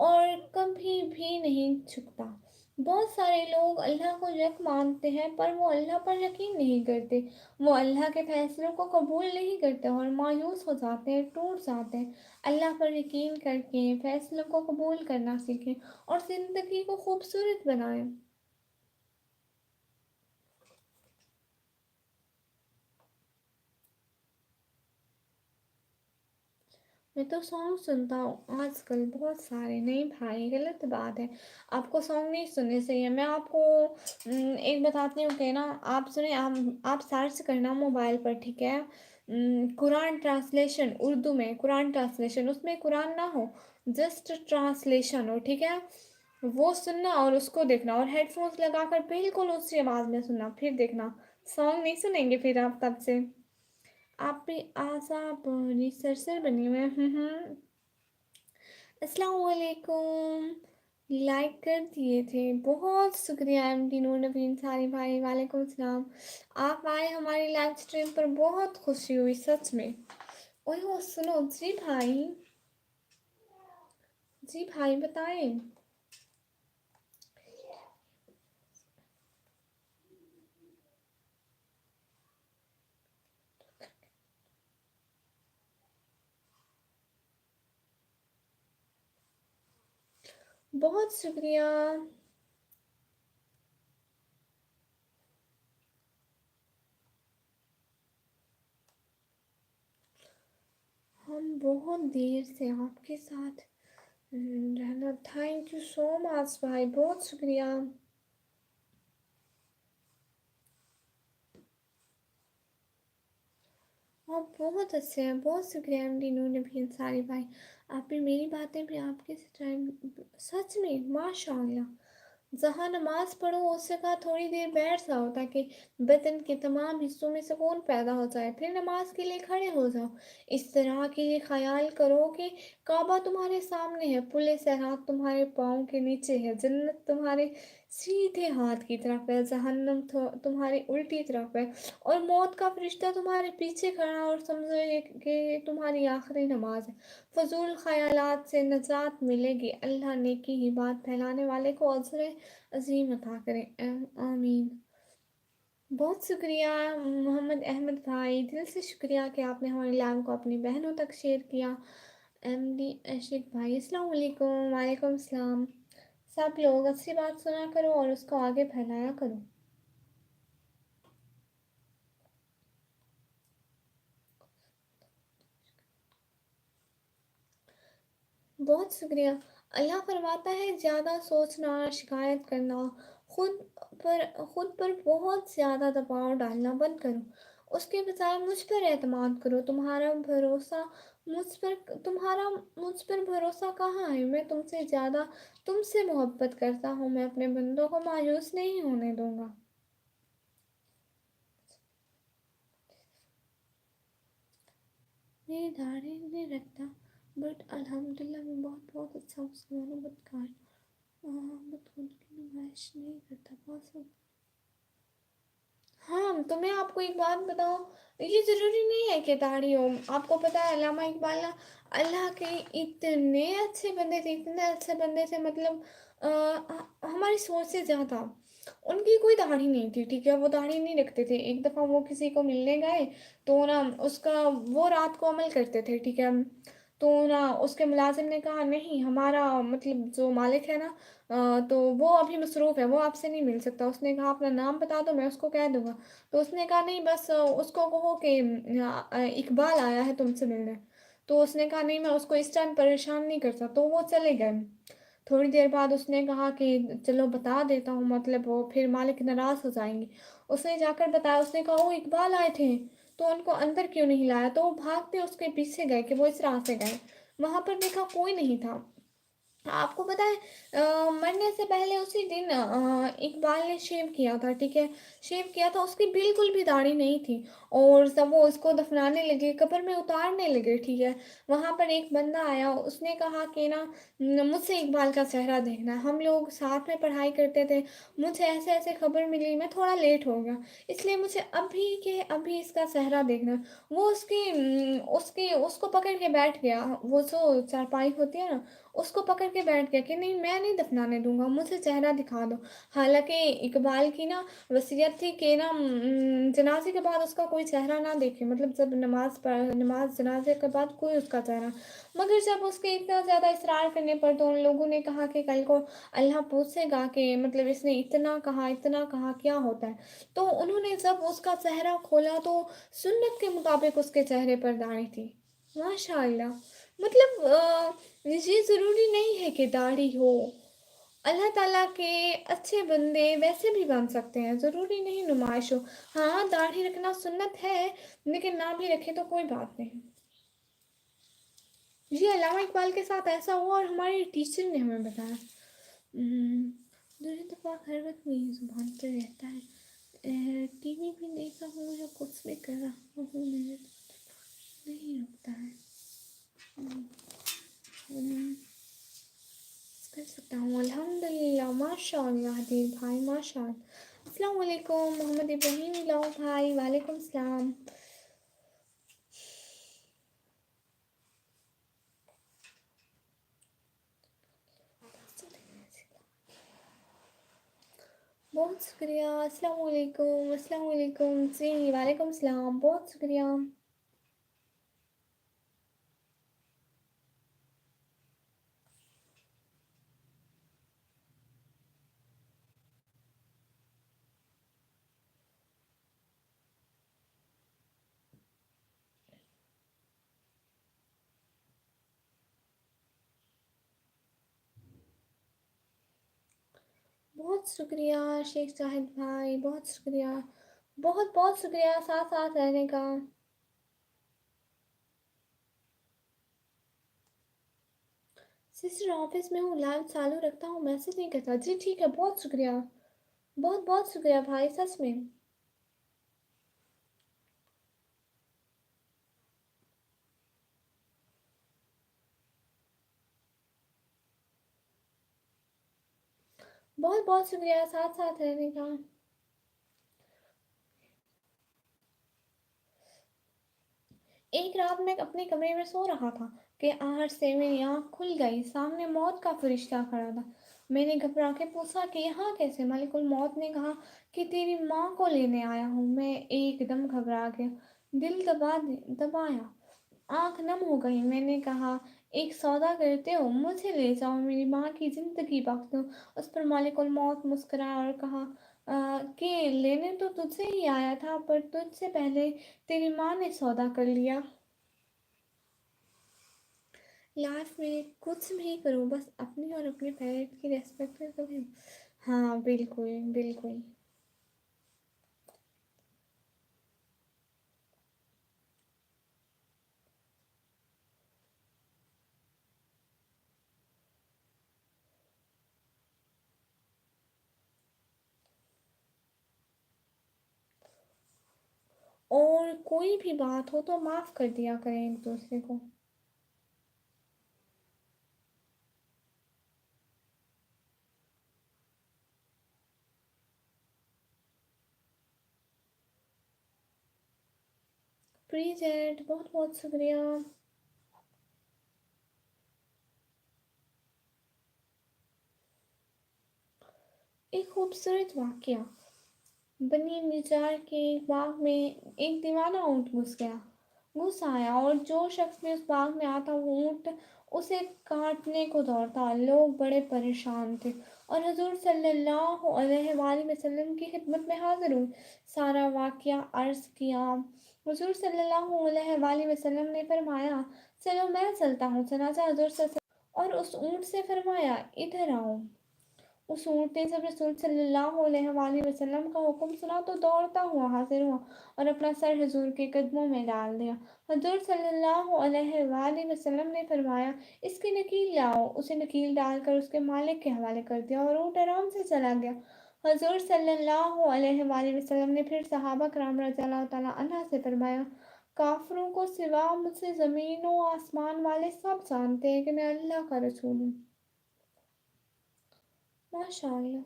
اور کبھی بھی نہیں جھکتا۔ بہت سارے لوگ اللہ کو یک مانتے ہیں پر وہ اللہ پر یقین نہیں کرتے، وہ اللہ کے فیصلوں کو قبول نہیں کرتے اور مایوس ہو جاتے ہیں، ٹوٹ جاتے ہیں۔ اللہ پر یقین کر کے فیصلوں کو قبول کرنا سیکھیں اور زندگی کو خوبصورت بنائیں۔ میں تو سانگ سنتا ہوں آج کل بہت سارے۔ نہیں بھائی غلط بات ہے، آپ کو سانگ نہیں سننے چاہیے۔ میں آپ کو ایک بتاتی ہوں کہ نا، آپ سنیں، آپ سرچ کرنا موبائل پر، ٹھیک ہے؟ قرآن ٹرانسلیشن، اردو میں قرآن ٹرانسلیشن، اس میں قرآن نہ ہو، جسٹ ٹرانسلیشن ہو، ٹھیک ہے؟ وہ سننا اور اس کو دیکھنا اور ہیڈ فونس لگا کر بالکل اسی آواز میں سننا، پھر دیکھنا سانگ نہیں سنیں گے پھر آپ تب سے۔ آپ بھی آسا ریسرچر بنی ہوئے ہیں۔ السلام علیکم، لائک کر دیے تھے، بہت شکریہ ایم ڈی نور نبی انصاری بھائی، وعلیکم السلام۔ آپ آئے ہماری لائیو اسٹریم پر، بہت خوشی ہوئی سچ میں۔ اوہ ہو سنو جی بھائی، جی بھائی بتائیں۔ بہت شکریہ۔ ہم بہت دیر سے آپ کے ساتھ رہنا. تھینک یو سو مچ بھائی, بہت شکریہ. آپ بہت اچھے ہیں, بہت شکریہ ایم ڈی نور نبی انصاری بھائی. آپ بھی میری باتیں بھی آپ کے ٹائم, سچ میں ماشاء اللہ. جہاں نماز پڑھو اس سے کہا تھوڑی دیر بیٹھ جاؤ تاکہ بدن کے تمام حصوں میں سکون پیدا ہو جائے, پھر نماز کے لیے کھڑے ہو جاؤ. اس طرح کے یہ خیال کرو کہ کعبہ تمہارے سامنے ہے, پل صراط تمہارے پاؤں کے نیچے ہے, جنت تمہارے سیدھے ہاتھ کی طرف ہے, جہنم تمہاری الٹی طرف ہے, اور موت کا فرشتہ تمہارے پیچھے کھڑا, اور سمجھو کہ یہ تمہاری آخری نماز ہے. فضول خیالات سے نجات ملے گی. اللہ نیکی کی بات پھیلانے والے کو اجر عظیم عطا کرے, آمین. بہت شکریہ محمد احمد بھائی, دل سے شکریہ کہ آپ نے ہمارے لائو کو اپنی بہنوں تک شیئر کیا. ایم ڈی اشق بھائی السلام علیکم. وعلیکم السلام. سب لوگ اچھی بات سنا کرو اور اس کو آگے پھیلایا کرو. بہت شکریہ. اللہ فرماتا ہے زیادہ سوچنا, شکایت کرنا, خود خود پر بہت زیادہ دباؤ ڈالنا بند کرو. اس کے بجائے مجھ پر اعتماد کرو. تمہارا مجھ پر بھروسہ کہاں ہے؟ میں تم سے محبت کرتا ہوں. میں اپنے بندوں کو مایوس نہیں ہونے دوں گا. میری داڑھی نہیں رکھتا بٹ الحمدللہ میں بہت بہت اچھا مسلمان ہوں. بت خود کی نمائش نہیں کرتا. بہت ہاں, تو میں آپ کو ایک بات بتاؤں, یہ ضروری نہیں ہے کہ داڑھی ہو. آپ کو پتہ ہے علامہ اقبال نا, اللہ کے اتنے اچھے بندے تھے, اتنے اچھے بندے تھے, مطلب ہماری سوچ سے زیادہ. ان کی کوئی داڑھی نہیں تھی, ٹھیک ہے, وہ داڑھی نہیں رکھتے تھے. ایک دفعہ وہ کسی کو ملنے گئے تو نا اس کا وہ رات کو عمل کرتے تھے, ٹھیک ہے. تو نا اس کے ملازم نے کہا نہیں, ہمارا مطلب جو مالک ہے نا, تو وہ ابھی مصروف ہے, وہ آپ سے نہیں مل سکتا. اس نے کہا اپنا نام بتا دو, میں اس کو کہہ دوں گا. تو اس نے کہا نہیں, بس اس کو کہو کہ اقبال آیا ہے تم سے ملنے. تو اس نے کہا نہیں, میں اس کو اس ٹائم پریشان نہیں کرتا. تو وہ چلے گئے. تھوڑی دیر بعد اس نے کہا کہ چلو بتا دیتا ہوں, مطلب وہ پھر مالک ناراض ہو جائیں گے. اس نے جا کر بتایا. اس نے کہا وہ اقبال آئے تھے, تو ان کو اندر کیوں نہیں لایا؟ تو وہ بھاگتے اس کے پیچھے گئے کہ وہ اس راہ سے گئے. وہاں پر دیکھا کوئی نہیں تھا. آپ کو پتہ ہے مرنے سے پہلے اسی دن اقبال نے شیو کیا تھا, ٹھیک ہے. شیو کیا تھا, اس کی بالکل بھی داڑھی نہیں تھی. اور جب وہ اس کو دفنانے لگے, قبر میں اتارنے لگے, ٹھیک ہے, وہاں پر ایک بندہ آیا. اس نے کہا کہ نا مجھ سے اقبال کا چہرہ دیکھنا ہے, ہم لوگ ساتھ میں پڑھائی کرتے تھے, مجھے ایسے ایسے خبر ملی, میں تھوڑا لیٹ ہو گیا, اس لیے مجھے ابھی اس کا چہرہ دیکھنا ہے. وہ اس کو پکڑ کے بیٹھ گیا. وہ جو چارپائی ہوتی ہے نا, اس کو پکڑ کے بیٹھ گیا کہ نہیں, میں نہیں دفنانے دوں گا, مجھے چہرہ دکھا دو. حالانکہ اقبال کی نا وصیت تھی کہ نا جنازے کے بعد اس کا کوئی چہرہ نہ دیکھے, مطلب جب نماز جنازے کے بعد کوئی اس کا چہرہ. مگر جب اس کے اتنا زیادہ اصرار کرنے پر تو ان لوگوں نے کہا کہ کل کو اللہ پوچھے گا کہ مطلب اس نے اتنا کہا کیا ہوتا ہے. تو انہوں نے جب اس کا چہرہ کھولا تو سنت کے مطابق اس کے چہرے پر داڑھی تھی. ماشاء اللہ. مطلب یہ ضروری نہیں ہے کہ داڑھی ہو. اللہ تعالیٰ کے اچھے بندے ویسے بھی بن سکتے ہیں, ضروری نہیں نمائش ہو. ہاں, داڑھی رکھنا سنت ہے, لیکن نہ بھی رکھے تو کوئی بات نہیں. جی, علامہ اقبال کے ساتھ ایسا ہوا, اور ہمارے ٹیچر نے ہمیں بتایا. دوسری دفعہ ہر وقت میری زبان پہ رہتا ہے. ٹی وی بھی دیکھا ہوں یا کچھ بھی کر رہا ہوں, مجھے نہیں رکتا ہے. کر سکتا ہوں. الحمد للہ, ماشاء اللہ حدیث بھائی, ماشاء اللہ. السلام علیکم محمد ابراہیم لاؤ بھائی, وعلیکم السلام. بہت شکریہ. السلام علیکم. السلام علیکم. جی وعلیکم السلام, بہت شکریہ. بہت شکریہ شیخ شاہد بھائی، بہت شکریہ، بہت بہت شکریہ ساتھ ساتھ رہنے کا۔ سسٹر آفس میں ہوں، لائو چالو رکھتا ہوں، میسج نہیں کرتا۔ جی ٹھیک ہے، بہت شکریہ، بہت بہت شکریہ بھائی، سچ میں۔ بہت بہت شکریہ ساتھ ساتھ رہنے کا۔ ایک رات میں اپنے کمرے میں سو رہا تھا کہ آہٹ سے میری آنکھ کھل گئی، سامنے موت کا فرشتہ کھڑا تھا۔ میں نے گھبرا کے پوچھا کہ یہاں کیسے؟ ملک الموت نے کہا کہ تیری ماں کو لینے آیا ہوں۔ میں ایک دم گھبرا گیا، دل دبایا، آنکھ نم ہو گئی۔ میں نے کہا ایک سودا کرتے ہو، مجھے لے جاؤ، میری ماں کی زندگی بخش دو۔ اس پر مالک الموت مسکرایا اور کہا کہ لینے تو تجھ سے ہی آیا تھا، پر تجھ سے پہلے تیری ماں نے سودا کر لیا۔ لائف میں کچھ بھی کرو، بس اپنی اور اپنے پیرنٹ کی ریسپیکٹ کرو۔ ہاں بالکل بالکل۔ اور کوئی بھی بات ہو تو معاف کر دیا کریں ایک دوسرے کو۔ پریزنٹ، بہت بہت شکریہ۔ ایک خوبصورت واقعہ۔ بنی نجار کے ایک باغ میں ایک دیوانہ اونٹ گھس آیا، اور جو شخص بھی اس باغ میں آتا وہ اونٹ اسے کاٹنے کو دوڑتا۔ لوگ بڑے پریشان تھے اور حضور صلی اللہ علیہ وآلہ وسلم کی خدمت میں حاضر ہوئے۔ سارا واقعہ عرض کیا۔ حضور صلی اللہ علیہ وآلہ وسلم نے فرمایا چلو میں چلتا ہوں۔ چنانچہ حضور صلی اللہ علیہ وسلم اور اس اونٹ سے فرمایا ادھر آؤ۔ اس اونٹ نے جب رسول صلی اللہ علیہ وآلہ وسلم کا حکم سنا تو دوڑتا ہوا حاضر ہوا اور اپنا سر حضور کے قدموں میں ڈال دیا۔ حضور صلی اللہ علیہ وآلہ وسلم نے فرمایا اس کی نکیل لاؤ۔ اسے نکیل ڈال کر اس کے مالک کے حوالے کر دیا اور اونٹ آرام سے چلا گیا۔ حضور صلی اللہ علیہ وآلہ وسلم نے پھر صحابہ کرام رضی اللہ تعالیٰ عنہ سے فرمایا کافروں کو سوا مجھ سے زمین و آسمان والے سب جانتے ہیں کہ میں اللہ کا رسول ہوں۔ ماشاء اللہ،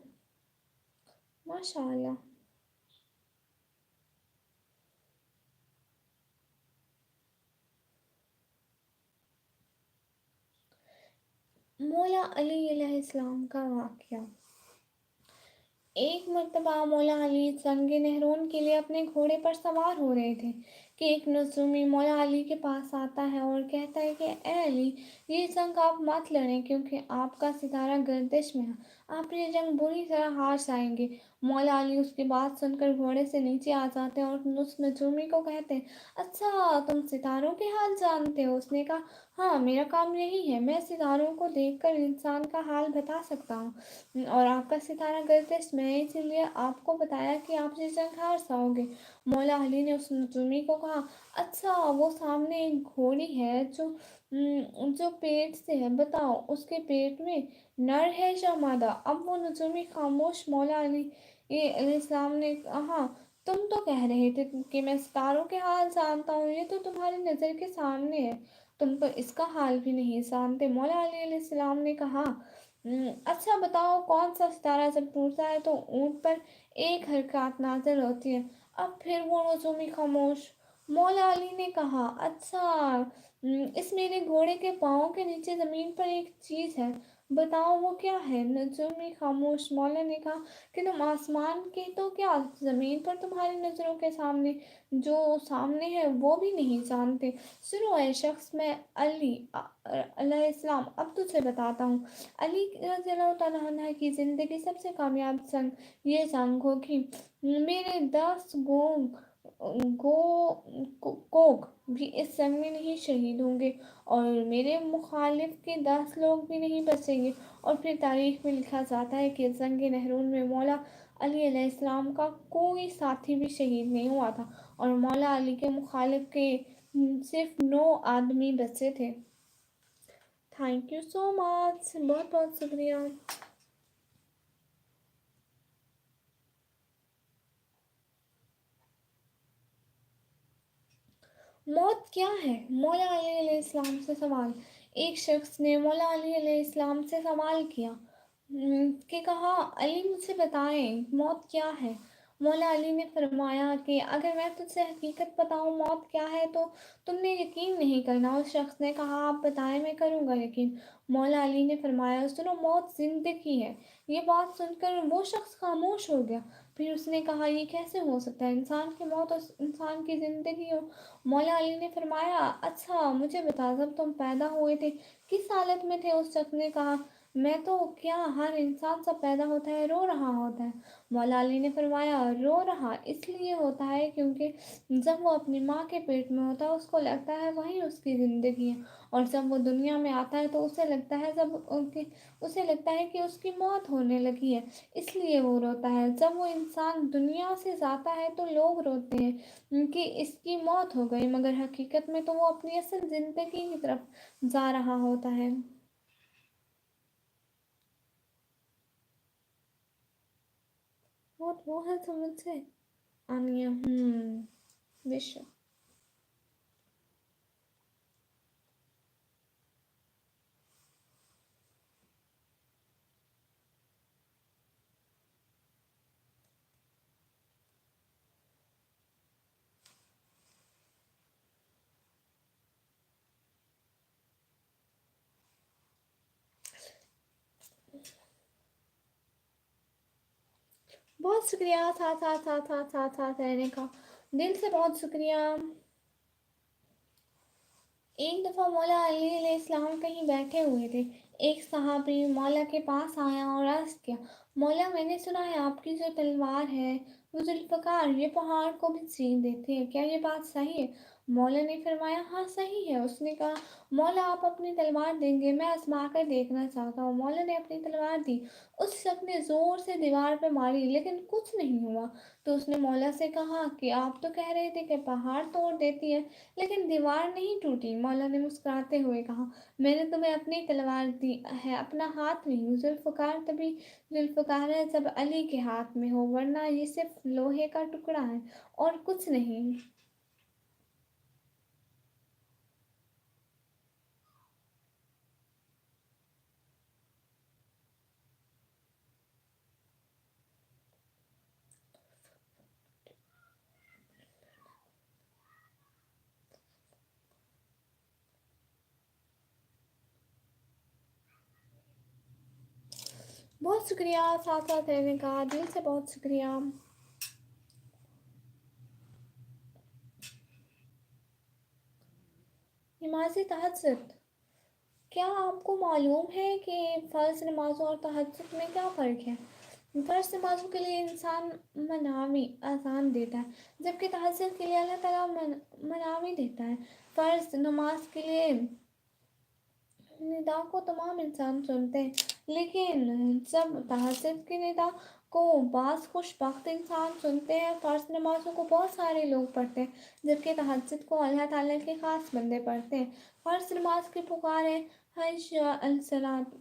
ماشاء اللہ۔ مولا علی علیہ السلام کا واقعہ۔ ایک مرتبہ مولا علی جنگ نہرون کے لیے اپنے گھوڑے پر سوار ہو رہے تھے کہ ایک نجومی مولا علی کے پاس آتا ہے اور کہتا ہے کہ اے علی، یہ جنگ آپ مت لڑیں کیونکہ آپ کا ستارہ گردش میں ہے، آپ یہ جنگ بری طرح ہار جائیں گے۔ مولا علی اس کی بات سن کر گھوڑے سے نیچے آ جاتے ہیں اور اس نجومی کو کہتے ہیں اچھا تم ستاروں کے حال جانتے ہو؟ اس نے کہا ہاں میرا کام یہی ہے، میں ستاروں کو دیکھ کر انسان کا حال بتا سکتا ہوں، اور آپ کا ستارہ گردش میں ہے، اسی لیے آپ کو بتایا کہ آپ یہ جنگ ہار جاؤ گے۔ مولا علی نے اس نجومی کو کہا اچھا وہ سامنے ایک گھوڑی ہے جو پیٹ سے ہے، بتاؤ اس کے پیٹ میں نر ہے یا مادہ؟ اب وہ نجومی خاموش۔ مولا علی علیہ السلام نے کہا تم تو کہہ رہے تھے کہ میں ستاروں کے حال جانتا ہوں، یہ تو تمہاری نظر کے سامنے ہے، تم تو اس کا حال بھی نہیں جانتے۔ مولا علی علیہ السلام نے کہا اچھا بتاؤ کون سا ستارہ جب ٹوٹتا ہے تو اونٹ پر ایک حرکات نازل ہوتی ہے؟ اب پھر وہ نجومی خاموش۔ مولا علی نے کہا اچھا اس میرے گھوڑے کے پاؤں کے نیچے زمین پر ایک چیز ہے، بتاؤ وہ کیا ہے؟ نجومی خاموش۔ مولا نے کہا کہ تم آسمان کے تو کیا زمین پر تمہاری نظروں کے سامنے جو سامنے ہے وہ بھی نہیں جانتے؟ سنو اے شخص، میں علی علیہ السلام اب تجھے بتاتا ہوں۔ علی رضی اللہ تعالیٰ عنہ کی زندگی سب سے کامیاب جنگ یہ جنگ ہوگی۔ میرے 10 گونگ कोक भी इस जंग में नहीं शहीद होंगे, और मेरे मुखालिफ के 10 लोग भी नहीं बचेंगे। और फिर तारीख में लिखा जाता है कि जंग नहरून में मौला अली अलैहिस्सलाम का कोई साथी भी शहीद नहीं हुआ था, और मौला अली के मुखालिफ के सिर्फ 9 आदमी बचे थे। थैंक यू सो मच, बहुत बहुत शुक्रिया। मौत क्या है? मौला अली अलैहिस्सलाम से सवाल। एक शख्स ने मौला अली अलैहिस्सलाम से सवाल किया कि कहा, अली मुझे बताएं मौत क्या है? मौला अली ने फरमाया कि अगर मैं तुझसे हकीकत बताऊं मौत क्या है तो तुमने यकीन नहीं करना। उस शख्स ने कहा, आप बताएं, मैं करूंगा यकीन। मौला अली ने फरमाया, सुनो, मौत जिंदगी है। ये बात सुनकर वो शख्स खामोश हो गया। फिर उसने कहा, ये कैसे हो सकता है, इंसान की मौत और इंसान की जिंदगी हो? मौला अली ने फरमाया, अच्छा मुझे बता, जब तुम पैदा हुए थे किस हालत में थे? उस शख्स ने कहा, मैं तो क्या, हर इंसान सब पैदा होता है रो रहा होता है। मौला अली ने फरमाया, रो रहा इसलिए होता है क्योंकि जब वो अपनी माँ के पेट में होता है उसको लगता है वही उसकी ज़िंदगी है, और जब वो दुनिया में आता है तो उसे लगता है कि उसकी मौत होने लगी है, इसलिए वो रोता है। जब वो इंसान दुनिया से जाता है तो लोग रोते हैं कि इसकी मौत हो गई, मगर हकीकत में तो वो अपनी असल जिंदगी की तरफ जा रहा होता है। वो है तो मुझसे आनिया विश्व। बहुत शुक्रिया साथ रहने का, दिल से बहुत शुक्रिया। एक दफ़ा मौला अली अलैहिस्सलाम कहीं बैठे हुए थे। एक सहाबी मौला के पास आया और अर्ज़ किया, मौला, मैंने सुना है आपकी जो तलवार है वो जुल्फ़कार ये पहाड़ को भी चीर देती है, क्या ये बात सही है? मौला ने फरमाया, हाँ सही है। उसने कहा, मौला आप अपनी तलवार देंगे, मैं आजमा कर देखना चाहता हूँ। मौला ने अपनी तलवार दी। उस शख्स ने ज़ोर से दीवार पर मारी लेकिन कुछ नहीं हुआ। तो उसने मौला से कहा कि आप तो कह रहे थे कि पहाड़ तोड़ देती है, लेकिन दीवार नहीं टूटी। मौला ने मुस्कुराते हुए कहा, मैंने तुम्हें अपनी तलवार दी है, अपना हाथ नहीं। जुल्फ़कार तभी जुल्फ़कार है जब अली के हाथ में हो, वरना ये सिर्फ लोहे का टुकड़ा है और कुछ नहीं। बहुत शुक्रिया साथ साथ रहने का, दिल से बहुत शुक्रिया। नमाज़ तहज्जुद, क्या आपको मालूम है कि फ़र्ज़ नमाज़ों और तहज्जुद में क्या फ़र्क है? फ़र्ज़ नमाज़ों के लिए इंसान मनावी अज़ान देता है, जबकि तहज्जुद के लिए अल्लाह ताला मनावी देता है। फ़र्ज़ नमाज के लिए निदा को तमाम इंसान सुनते हैं, लेकिन जब तहज्जुद की निदा को बाज़ खुशबख्त इंसान सुनते हैं। फ़र्ज़ नमाज़ों को बहुत सारे लोग पढ़ते हैं, जबकि तहज्जुद को अल्लाह ताला के ख़ास बंदे पढ़ते हैं। फ़र्ज़ नमाज की पुकार है, हय्या अल सलात,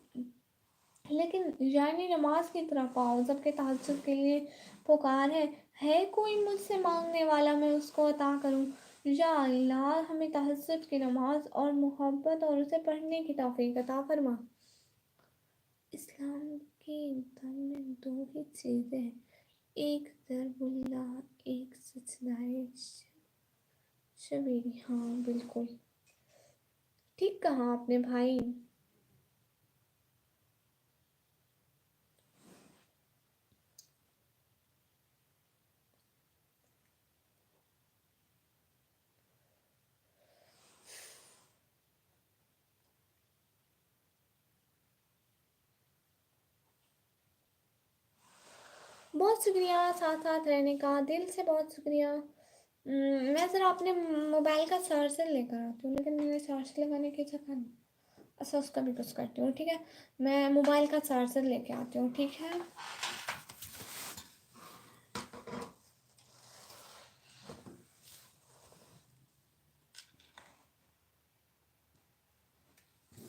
लेकिन यानी नमाज की तरफ आओ, जबकि तहज्जुद के लिए पुकार है कोई मुझसे मांगने वाला मैं उसको अता करूं। या अल्लाह, हमें तहज्जुद की नमाज और मोहब्बत और उसे पढ़ने की तौफीक अता फरमा। इस्लाम के धर्म में दो ही चीज़ें हैं, एक दरबुल्ला, एक सजदाए शबीरी। हाँ बिल्कुल ठीक कहा आपने भाई। बहुत शुक्रिया साथ साथ रहने का, दिल से बहुत शुक्रिया। मैं ज़रा अपने मोबाइल का चार्जर लेकर आती हूँ, लेकिन मेरे चार्जर लगाने की जगह नहीं। अच्छा, उसका भी कुछ करती हूँ, ठीक है। मैं मोबाइल का चार्जर लेके आती हूँ, ठीक है।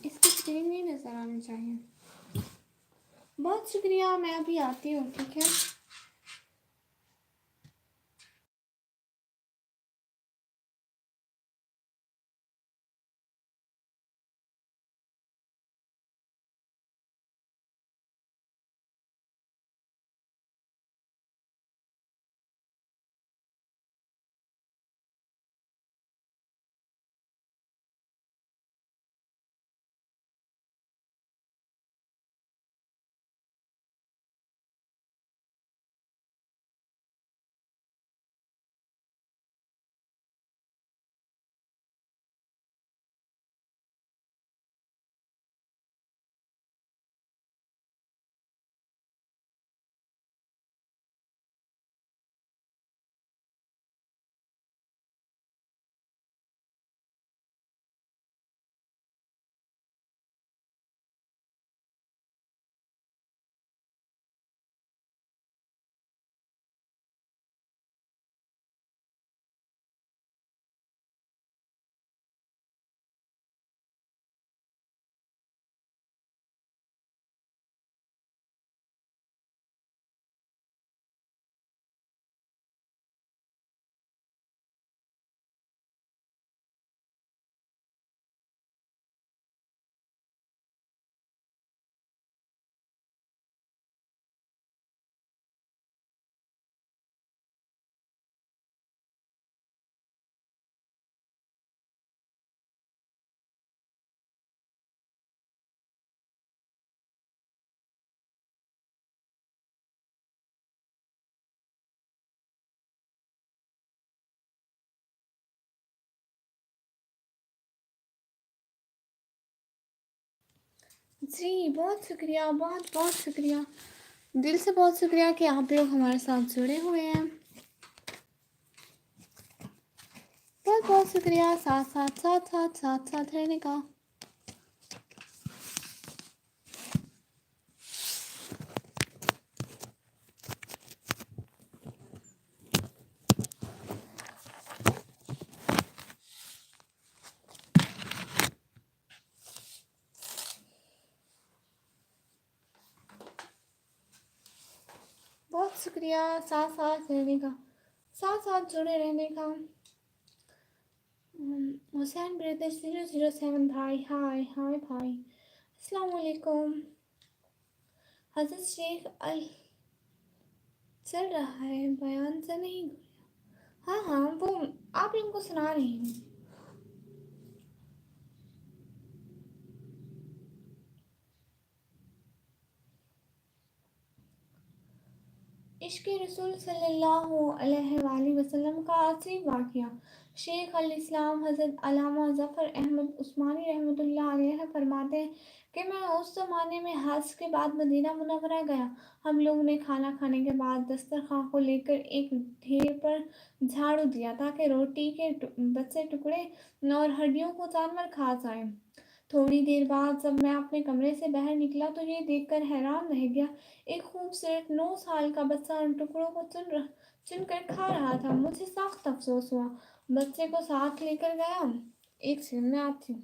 इसकी स्क्रीन नहीं नज़र आनी चाहिए। बहुत शुक्रिया, मैं अभी आती हूँ, ठीक है। जी, बहुत शुक्रिया, बहुत बहुत शुक्रिया। दिल से बहुत शुक्रिया कि आप लोग हमारे साथ जुड़े हुए हैं। बहुत बहुत शुक्रिया साथ साथ साथ साथ साथ साथ रहने का। बहुत शुक्रिया साथ साथ रहने का, साथ साथ जुड़े रहने का। हुसैन ब्रदर 007 भाई, हाय हाय भाई, अस्सलाम वालेकुम। हजरत शेख अल चल रहा है, बयान से नहीं गया। हाँ हाँ, वो आप लोगों को सुना रही हूँ। इश्क़ रसूल सल्लल्लाहु अलैहि वसल्लम का आखिरी वाक़या। शेख अल इस्लाम हज़रत अल्लामा ज़फ़र अहमद उस्मानी रहमतुल्लाह अलैह फरमाते हैं कि मैं उस ज़माने में हज के बाद मदीना मुनव्वरा गया। हम लोगों ने खाना खाने के बाद दस्तरखान को लेकर एक ढेर पर झाड़ू दिया ताकि रोटी के बचे टुकड़े और हड्डियों को जानवर खा जाएं। थोड़ी देर बाद जब मैं अपने कमरे से बाहर निकला तो ये देखकर हैरान रह गया, एक खूबसूरत 9 साल का बच्चा उन टुकड़ों को चुनकर खा रहा था। मुझे सख्त अफसोस हुआ, बच्चे को साथ लेकर गया। एक सेकंड में आती हूँ।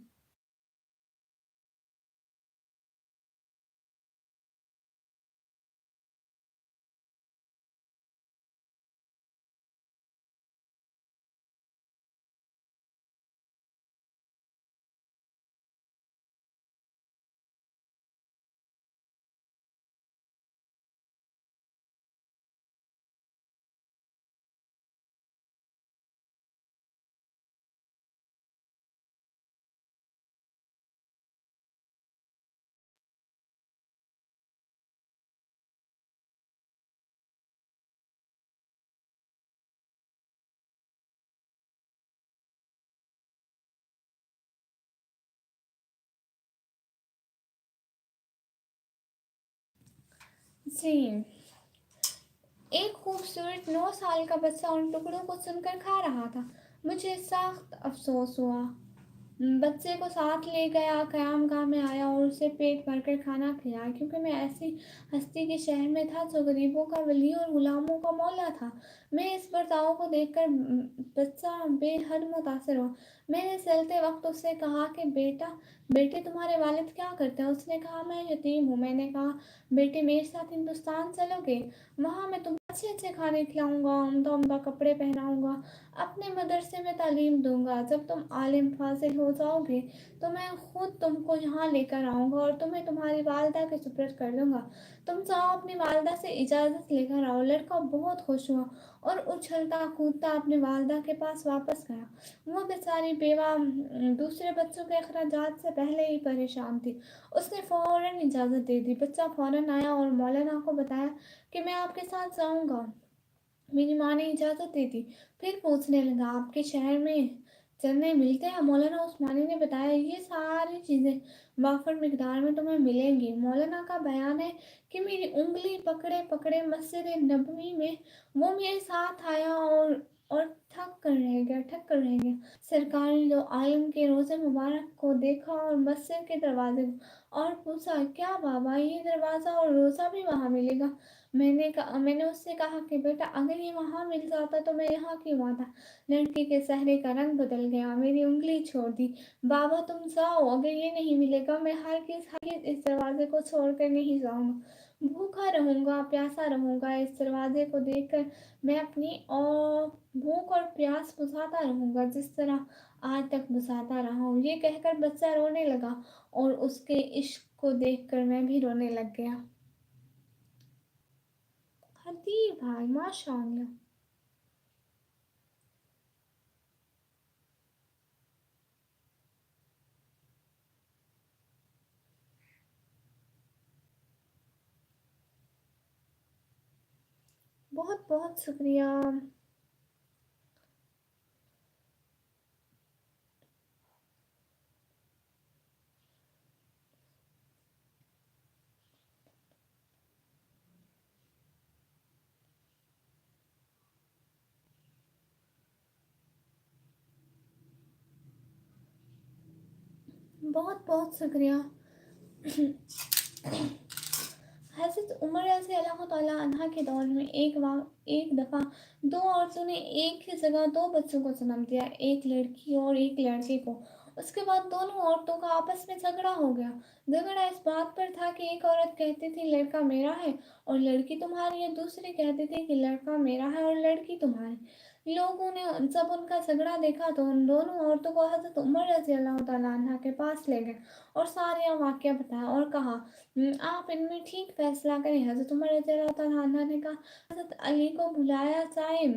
जी, एक खूबसूरत 9 साल का बच्चा उन टुकड़ों को सुनकर खा रहा था। मुझे सख्त अफसोस हुआ। बच्चे को साथ ले गया, क़यामगाह में आया और उसे पेट भरकर खाना खिलाया, क्योंकि मैं ऐसी हस्ती के शहर में था जो गरीबों का वली और गुलामों का मौला था। मैं इस बर्ताव को देखकर बच्चा बेहद मुतासिर हुआ। मैंने चलते वक्त उससे कहा कि बेटे तुम्हारे वालिद क्या करते हैं? उसने कहा मैं यतीम हूँ। मैंने कहा बेटे मेरे साथ हिंदुस्तान चलोगे? वहाँ मैं तुम्हें अच्छे अच्छे खाने खिलाऊंगा, उम्दा उम्दा कपड़े पहनाऊंगा, अपने मदरसे में तालीम दूंगा। जब तुम आलिम फाजिल हो जाओगे तो मैं खुद तुमको यहाँ लेकर आऊँगा और तुम्हें तुम्हारी वालदा के सुपुर्द कर दूंगा। तुम जाओ अपनी वालदा से इजाज़त लेकर आओ। लड़का बहुत खुश हुआ और उछलता कूदता अपनी वालदा के पास वापस गया। वो बेचारी बेवा दूसरे बच्चों के अखराजात से पहले ही परेशान थी। उसने फ़ौरन इजाज़त दे दी। बच्चा फ़ौरन आया और मौलाना को बताया कि मैं आपके साथ जाऊँगा। मेरी माँ ने इजाज़त दे दी। फिर पूछने लगा आपके शहर में चने मिलते हैं? मौलाना उस्मानी ने बताया ये सारी चीज़ें वाफर मिकदार में तुम्हें मिलेंगी। मौलाना का बयान है कि मेरी उंगली पकड़े पकड़े मस्जिद नबवी में वो मेरे साथ आया और ठक कर रह गया। सरकारी दो आलम के रोज़े मुबारक को देखा और मस्जिद के दरवाजे को और पूछा क्या बाबा ये दरवाज़ा और रोज़ा भी वहाँ मिलेगा? मैंने उससे कहा कि बेटा अगर ये वहाँ मिल जाता तो मैं यहाँ क्यों आता? लड़के के चेहरे का रंग बदल गया। मेरी उंगली छोड़ दी। बाबा तुम जाओ, अगर ये नहीं मिलेगा मैं हरगिज़ इस दरवाजे को छोड़कर नहीं जाऊँगा। भूखा रहूँगा, प्यासा रहूँगा। इस दरवाजे को देखकर मैं अपनी और भूख और प्यास बुझाता रहूँगा जिस तरह आज तक बुझाता रहा हूँ। ये कहकर बच्चा रोने लगा और उसके इश्क को देखकर मैं भी रोने लग गया। खतीब भाई माशाल्लाह। बहुत बहुत शुक्रिया। बहुत बहुत शुक्रिया। हज़रत उमर रज़ी अल्लाह तआला अन्हा के दौर में एक दफ़ा दो औरतों ने एक ही जगह दो बच्चों को जन्म दिया, एक लड़की और एक लड़के को। उसके बाद दोनों औरतों का आपस में झगड़ा हो गया। झगड़ा इस बात पर था कि एक औरत कहती थी लड़का मेरा है और लड़की तुम्हारी है, दूसरी कहती थी कि लड़का मेरा है और लड़की तुम्हारी। लोगों ने जब उनका झगड़ा देखा तो उन दोनों औरतों को हज़रत उमर रज़ी अल्लाह तआला अन्हा के पास ले गए और सारा वाक़या बताया और कहा आप इनमें ठीक फैसला करें। हज़रत उमर रज़ियल्लाहु तआला अन्हा ने कहा हज़रत अली को बुलाया जाए,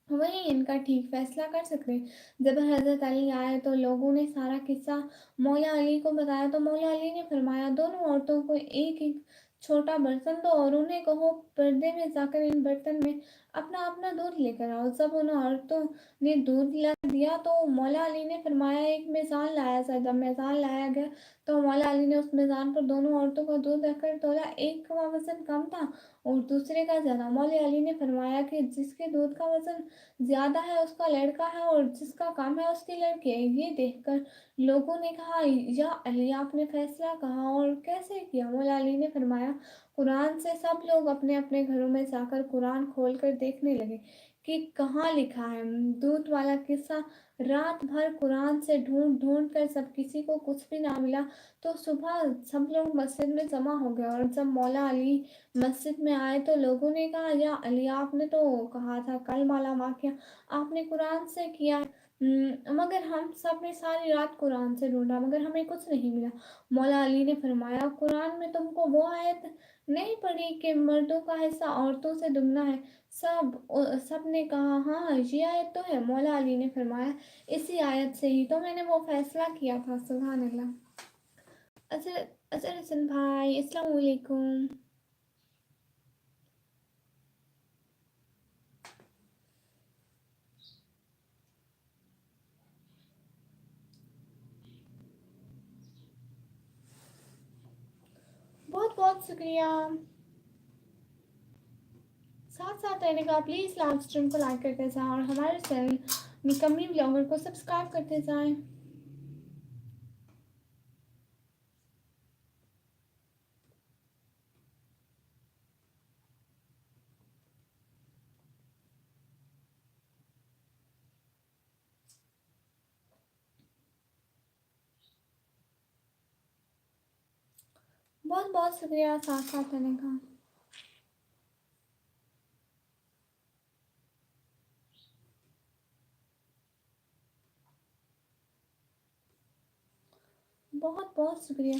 वही इनका ठीक फैसला कर सकते हैं। जब हज़रत अली आए तो लोगों ने सारा किस्सा मौला अली को बताया तो मौला अली ने फरमाया दोनों औरतों को एक एक छोटा बर्तन दो और उन्हें कहो पर्दे में जाकर इन बर्तन में अपना अपना दूध लेकर आओ। जब उन औरतों ने दूध ला दिया तो मौला अली ने फरमाया एक मीज़ान लाया जाए। जब मीज़ान लाया गया तो मौला अली ने उस मीज़ान पर दोनों औरतों का दूध रखकर तोला। एक का वज़न कम था और दूसरे का ज़्यादा। मौला अली ने फरमाया कि जिसके दूध का वज़न ज़्यादा है उसका लड़का है और जिसका कम है उसकी लड़की है। ये देखकर लोगों ने कहा या अली आपने फैसला कहा और कैसे किया? मौला अली ने फरमाया कुरान से। सब लोग अपने अपने घरों में जाकर कुरान खोलकर देखने लगे कि कहाँ लिखा है। दूध वाला किस्सा रात भर कुरान से ढूंढ ढूंढ कर सब किसी को कुछ भी ना मिला तो सुबह सब लोग मस्जिद में जमा हो गए और जब मौला अली मस्जिद में आए तो लोगों ने कहा या अली आपने तो कहा था कल वाला वाक़या आपने कुरान से किया है। मगर हम सब ने सारी रात कुरान से ढूंढा मगर हमें कुछ नहीं मिला। मौला अली ने फरमाया कुरान में तुमको वो आयत नहीं पढ़ी कि मर्दों का हिस्सा औरतों से दुगना है? सब ने कहा हाँ ये आयत तो है। मौला अली ने फरमाया इसी आयत से ही तो मैंने वो फैसला किया था। सुभान अल्लाह। अजर अजर हसन भाई अस्सलाम वालेकुम। बहुत बहुत शुक्रिया। साथ साथ रहने का प्लीज़ लाइव स्ट्रीम को लाइक करते जाएं और हमारे चैनल निकम्मी ब्लॉगर को सब्सक्राइब करते जाएं। बहुत बहुत शुक्रिया साथ साथ रहने का। बहुत बहुत शुक्रिया।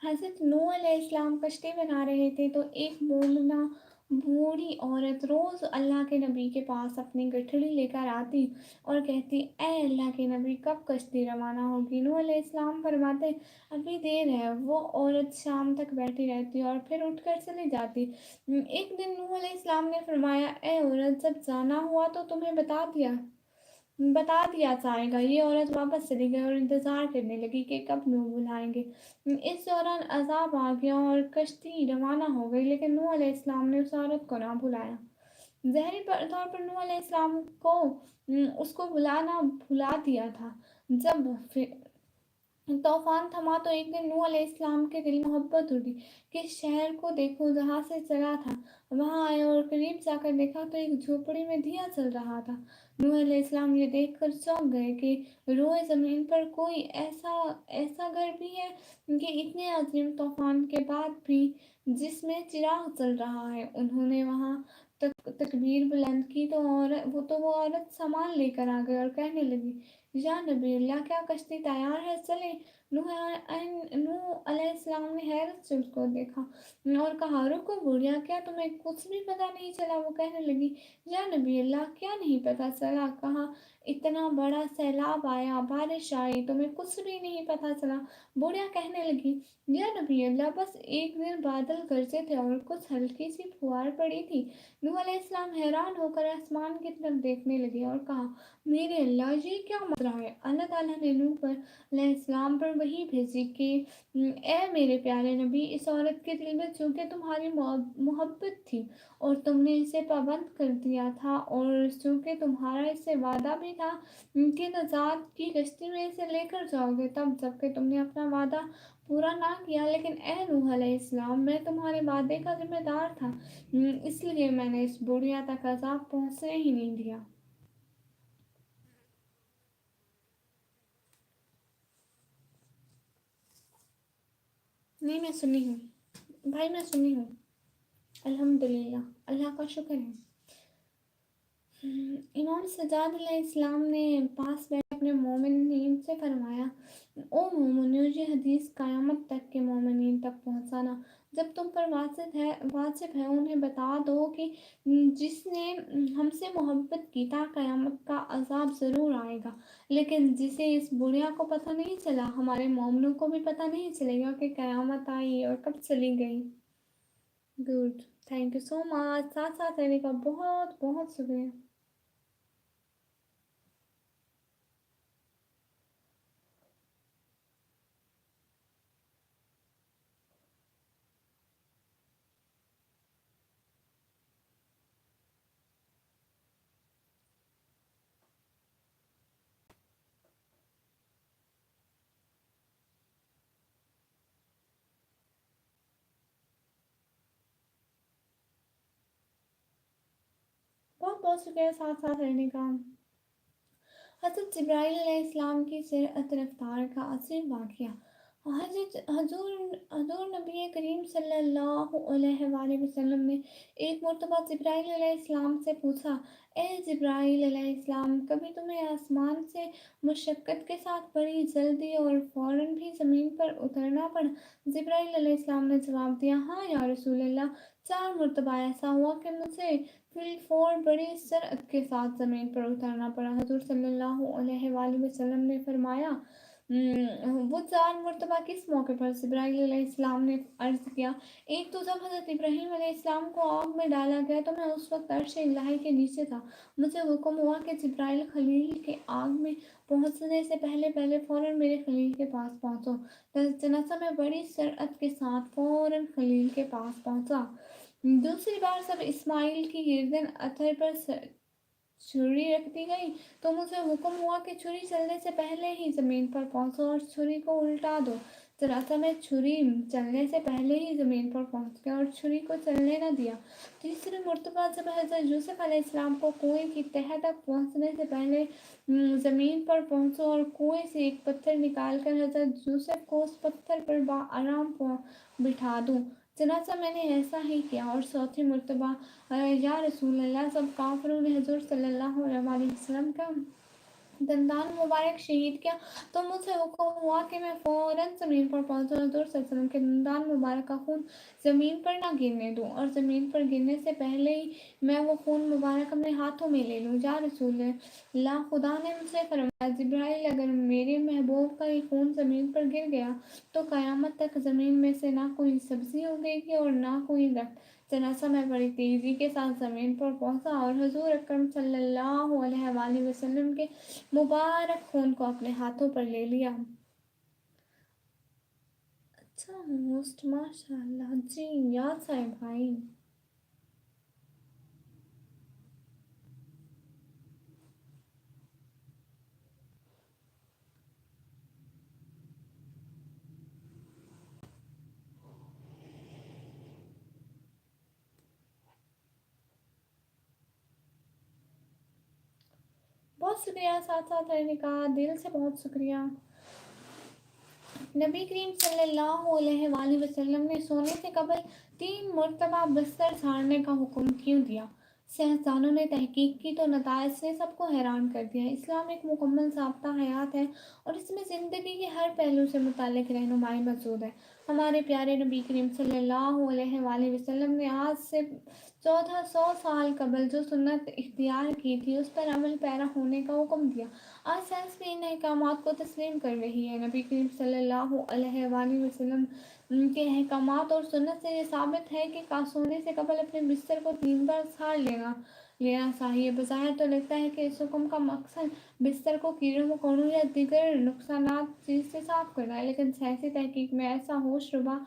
हज़रत नूह अलैहिस्सलाम कश्ती बना रहे थे तो एक मोमिना बूढ़ी औरत रोज़ अल्लाह के नबी के पास अपनी गठड़ी लेकर आती और कहती, ए अल्लाह के नबी, कब कश्ती रवाना होगी? नूह अलैहिस्सलाम फरमाते, अभी देर है। वो औरत शाम तक बैठी रहती और फिर उठकर चली जाती। एक दिन नूह अलैहिस्सलाम ने फरमाया, ए औरत, जब जाना हुआ तो तुम्हें बता दिया जाएगा। ये औरत वापस चली गई और इंतज़ार करने लगी कि कब नूह बुलाएंगे। इस दौरान अज़ाब आ गया और कश्ती रवाना हो गई, लेकिन नूह अलैहिस्सलाम ने उस औरत को ना बुलाया। ज़ाहिरी तौर पर नूह अलैहिस्सलाम को उसको बुलाना भुला दिया था। जब फिर तूफान थमा तो एक दिन नूह अलैहिस्सलाम के दिल में मोहब्बत उठी कि इस शहर को देखो जहाँ से चला था। वहाँ आए और करीब जाकर देखा तो एक झोपड़ी में दिया जल रहा था। नूह अलैहिस्सलाम ये देखकर चौंक गए कि रोए ज़मीन पर कोई ऐसा ऐसा घर भी है कि इतने अजीम तूफान के बाद भी जिसमें चिराग जल रहा है। उन्होंने वहाँ तकबीर बुलंद की तो वो औरत सामान लेकर आ गई और कहने लगी, या नबी अल्लाह, क्या कश्ती तैयार है, चले? नूह अलैहिस्सलाम ने हैरत से उसको देखा और कहा, रुको बुढ़िया, क्या तुम्हें कुछ भी पता नहीं चला? वो कहने लगी, या नबी अल्लाह, क्या नहीं पता चला? कहा, इतना बड़ा सैलाब आया, बारिश आई, तुम्हें कुछ भी नहीं पता चला? बुढ़िया कहने लगी, या नबी अल्लाह, बस एक दिन बादल गरजे थे और कुछ हल्की सी फुहार पड़ी थी। नूह अलैहिस्सलाम हैरान होकर आसमान की तरफ देखने लगे और कहा, मेरे अल्लाह, ये क्या मसला है? अल्लाह ताला ने नूह पर अलैहिस्सलाम पर वही भेजी कि ए मेरे प्यारे नबी, इस औरत के दिल में चूंकि तुम्हारी मोहब्बत थी और तुमने इसे पाबंद कर दिया था और चूंकि तुम्हारा इससे वादा भी था कि नजात की कश्ती में इसे लेकर जाओगे, तब जबकि तुमने अपना वादा पूरा ना किया। लेकिन ए नूह अलैहिस्सलाम, मैं तुम्हारे वादे का जिम्मेदार था, इसलिए मैंने इस बुढ़िया तक अजाब पहुंचने ही नहीं दिया। नहीं, मैं सुनी हूँ भाई, मैं सुनी हूँ। अल्हम्दुलिल्लाह, अल्लाह का शुक्र है। इमाम सज्जाद अलैहिस्सलाम ने पास बैठे अपने मोमिनीन से फरमाया, ओ मोमिनो, ये हदीस क़यामत तक के मोमिनीन तक पहुँचाना। जब तुम पर वाजिब है उन्हें बता दो कि जिसने हमसे मोहब्बत की था, क़यामत का अजाब ज़रूर आएगा। लेकिन जिसे इस बुढ़िया को पता नहीं चला, हमारे मोमिनों को भी पता नहीं चलेगा कि क़यामत आई और कब चली गई। Good, thank you so much. साथ साथ रहने का बहुत बहुत शुक्रिया। बहुत बहुत शुक्रिया साथ साथ रहने का। हज़रत जिब्राईल अलैहिस्सलाम की सिरअत रफ्तार का अजीम वाक़या। हज़रत हजूर हजूर नबी करीम सल्लल्लाहु अलैहि वसल्लम ने एक मरतबा जिब्राईल अलैहिस्सलाम से पूछा, ए जिब्राईल अलैहिस्सलाम, कभी तुम्हें आसमान से मुशक्क़त के साथ बड़ी जल्दी और फ़ौरन भी ज़मीन पर उतरना पड़ा? जिब्राईल अलैहिस्सलाम ने जवाब दिया, हाँ या रसूल अल्लाह, 4 मरतबा ऐसा हुआ कि मुझे फिलफोर बड़ी सरअत के साथ ज़मीन पर उतरना पड़ा। हज़ूर सल्लल्लाहु अलैहि वसल्लम ने फरमाया, वो 4 मरतबा किस मौके पर जिब्राइल अलैहिस्सलाम ने अर्ज़ किया। एक तो जब हज़रत इब्राहीम अलैहिस्सलाम को आग में डाला गया तो मैं उस वक़्त अर्श इलाही के नीचे था। मुझे हुक्म हुआ कि जिब्राइल खलील के आग में पहुँचने से पहले पहले फ़ौरन मेरे खलील के पास पहुँचो। चनाचा मैं बड़ी सरअत के साथ फ़ौरन खलील के पास पहुँचा। दूसरी बार जब इस्माइल की गर्दन अतहर पर छुरी रख दी गई तो मुझे हुक्म हुआ कि छुरी चलने से पहले ही ज़मीन पर पहुंचो और छुरी को उल्टा दो। चनाचा मैं छुरी चलने से पहले ही ज़मीन पर पहुंच गया और छुरी को चलने न दिया। तीसरी मरतबा जब हज़रत यूसुफ अलैहिस्सलाम को कुएं की तह तक पहुंचने से पहले ज़मीन पर पहुंचो और कुएं से एक पत्थर निकाल कर हज़रत यूसुफ को उस पत्थर पर बाआराम बिठा दूँ। चनाचा मैंने ऐसा ही किया और चौथी मरतबा या रसूल अल्लाह सब काफिरों ने हजूर सल्लल्लाहु अलैहि वसल्लम का दंदान मुबारक शहीद किया तो मुझे हुक्म हुआ कि मैं फ़ौरन ज़मीन पर पहुंचूं हजूर सल्लल्लाहु अलैहि वसल्लम के दंदान मुबारक का खून ज़मीन पर ना गिरने दूं और ज़मीन पर गिरने से पहले ही मैं वो खून मुबारक अपने हाथों में ले लूं। या रसूल अल्लाह, खुदा ने मुझसे फरमाया, जिब्राइल अगर मेरे महबूब का ये खून ज़मीन पर गिर गया तो क़यामत तक ज़मीन में से ना कोई सब्ज़ी उगेगी और ना कोई दरख्त। चनाचा मैं बड़ी तेज़ी के साथ ज़मीन पर पहुंचा और हजूर अकरम सल्लल्लाहु अलैहि वसल्लम के मुबारक खून को अपने हाथों पर ले लिया। अच्छा होस्ट, माशाल्लाह जी, याद साहब भाई। बहुत शुक्रिया, साथ साथ रहने का दिल से बहुत शुक्रिया। नबी करीम सल्लल्लाहु अलैहि वसल्लम ने सोने से कबल 3 मरतबा बिस्तर झाड़ने का हुक्म क्यों दिया? सियासतदानों ने तहकीक की तो नताइज ने सबको हैरान कर दिया। इस्लाम एक मुकम्मल ज़ाब्ता हयात है और इसमें ज़िंदगी के हर पहलू से मुताल्लिक़ रहनुमाई मौजूद है। हमारे प्यारे नबी करीम सल्लल्लाहु अलैहि वसल्लम ने आज से 1400 साल कबल जो सुन्नत इख्तियार की थी उस पर अमल पैरा होने का हुक्म दिया। आज साइंस भी इन अहकामात को तस्लीम कर रही है। नबी करीम सल्लल्लाहु अलैहि वसल्लम के अहकामात और सुन्नत से ये साबित है कि सोने से कबल अपने बिस्तर को 3 बार झाड़ लेना लेना चाहिए। बज़ाहिर तो लगता है कि इस हुक्म का मकसद बिस्तर को कीड़ों मकोड़ों या दीगर नुकसानात चीज़ से साफ करना है, लेकिन साइंसी तहकीक में ऐसा होशरुबा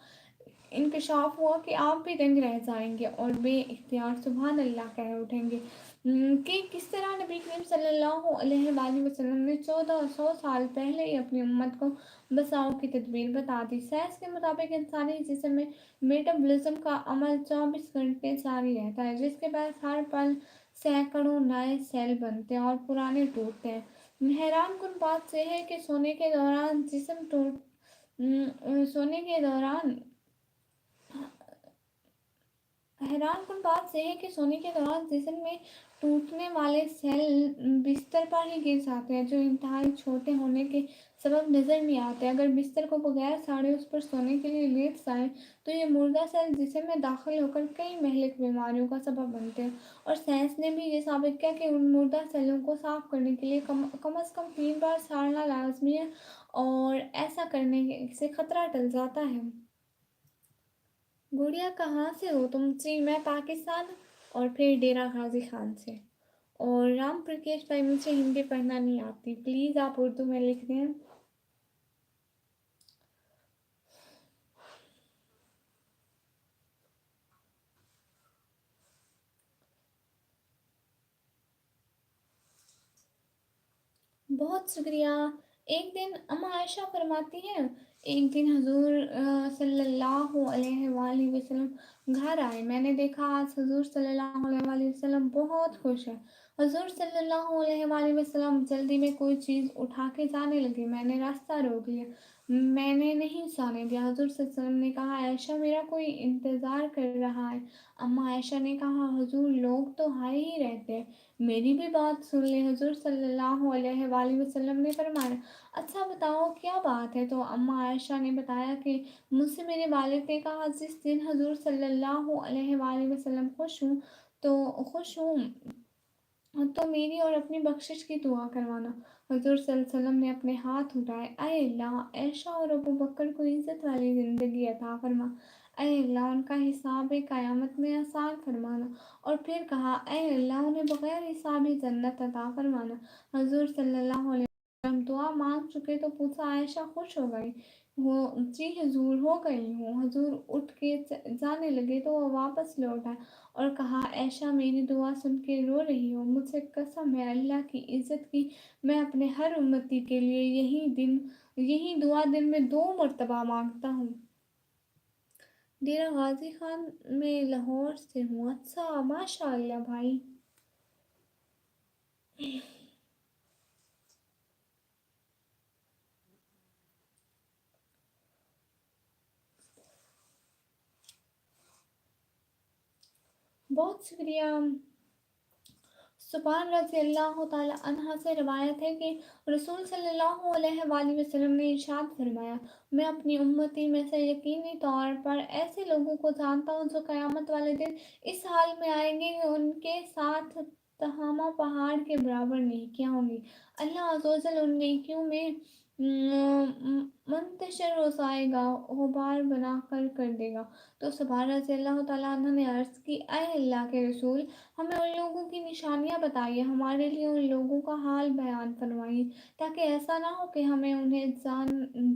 इंकशाफ हुआ कि आप भी दंग रह जाएंगे और बेइख्तियार सुभान अल्लाह कह उठेंगे कि किस तरह नबी करीम सल्लल्लाहु अलैहि वसल्लम ने 1400 साल पहले ही अपनी उम्मत को बसाओ की तदबीर बता दी। साइंस के मुताबिक इंसानी जिस्म में मेटाबॉलिज्म का अमल 24 घंटे जारी रहता है, जिसके बाद हर पल सैकड़ों नए सेल बनते हैं और पुराने टूटते हैं। हैरान कुन बात यह है कि सोने के दौरान हैरानकुन बात यह है कि सोने के दौरान जिस्म में टूटने वाले सेल बिस्तर पर ही गिर जाते हैं, जो इंतहाई छोटे होने के सबब नज़र नहीं आते। अगर बिस्तर को बगैर साड़े उस पर सोने के लिए लेट जाएं तो ये मुर्दा सेल जिस्म में दाखिल होकर कई महलिक बीमारियों का सबब बनते हैं। और साइंस ने भी ये साबित किया कि उन मुर्दा सेलों को साफ करने के लिए कम अज़ कम 3 बार साड़ना लाजमी है और ऐसा करने से खतरा टल जाता है। गुड़िया, कहाँ से हो तुम? जी, मैं पाकिस्तान और फिर डेरा गाजी खान से। और राम प्रकेश भाई, मुझे हिंदी पढ़ना नहीं आती, प्लीज़ आप उर्दू में लिख दें। बहुत शुक्रिया। एक दिन अम्मा आयशा फरमाती हैं, एक दिन हजूर सल्लल्लाहु अलैहि वसल्लम घर आए। मैंने देखा आज हजूर सल्लल्लाहु अलैहि वसल्लम बहुत खुश है। हजूर सल्लल्लाहु अलैहि वसल्लम जल्दी में कोई चीज़ उठा के जाने लगे। मैंने रास्ता रोक लिया, मैंने नहीं जाने दिया। हजूर सल्लल्लाहु अलैहि वसल्लम ने कहा, आयशा, मेरा कोई इंतज़ार कर रहा है। अम्मा आयशा ने कहा, हुजूर, लोग तो आए ही रहते हैं, मेरी भी बात सुन ले। हुजूर सल्लल्लाहु अलैहि वसल्लम ने फरमाया, अच्छा बताओ क्या बात है। तो अम्मा आयशा ने बताया कि मुझसे मेरे वालिद ने कहा, जिस दिन हुजूर सल्लल्लाहु अलैहि वसल्लम खुश हूँ तो मेरी और अपनी बख्शिश की दुआ करवाना। حضور صلی اللہ علیہ وسلم نے اپنے ہاتھ اٹھائے، اے اللہ عائشہ اور ابو بکر کو عزت والی زندگی عطا فرما، اے اللہ ان کا حساب قیامت میں آسان فرمانا، اور پھر کہا اے اللہ انہیں بغیر حساب جنت عطا فرمانا۔ حضور صلی اللہ علیہ وسلم دعا مانگ چکے تو پوچھا، عائشہ خوش ہو گئی وہ؟ جی حضور ہو گئی ہوں۔ حضور اٹھ کے جانے لگے تو وہ واپس لوٹ آئے اور کہا، عائشہ میری دعا سن کے رو رہی ہو؟ مجھے قسم ہے اللہ کی عزت کی، میں اپنے ہر امتی کے لیے یہی دعا دن میں 2 مرتبہ مانگتا ہوں۔ ڈیرہ غازی خان میں لاہور سے ہوں۔ اچھا ماشاء اللہ بھائی۔ بہت شکریہ۔ سبحان رضی اللہ تعالی عنہ سے روایت ہے کہ رسول صلی اللہ علیہ وآلہ وسلم نے ارشاد فرمایا، میں اپنی امتی میں سے یقینی طور پر ایسے لوگوں کو جانتا ہوں جو قیامت والے دن اس حال میں آئیں گے کہ ان کے ساتھ تہامہ پہاڑ کے برابر نیکیاں ہوں گی۔ اللہ عز و جل ان نیکیوں میں منتشر ہو جائے گا، غبار بنا کر دے گا۔ تو سبحان رضی اللہ تعالیٰ عنہ نے عرض کی، اے اللہ کے رسول، ہمیں ان لوگوں کی نشانیاں بتائیے، ہمارے لیے ان لوگوں کا حال بیان فرمائیے، تاکہ ایسا نہ ہو کہ ہمیں انہیں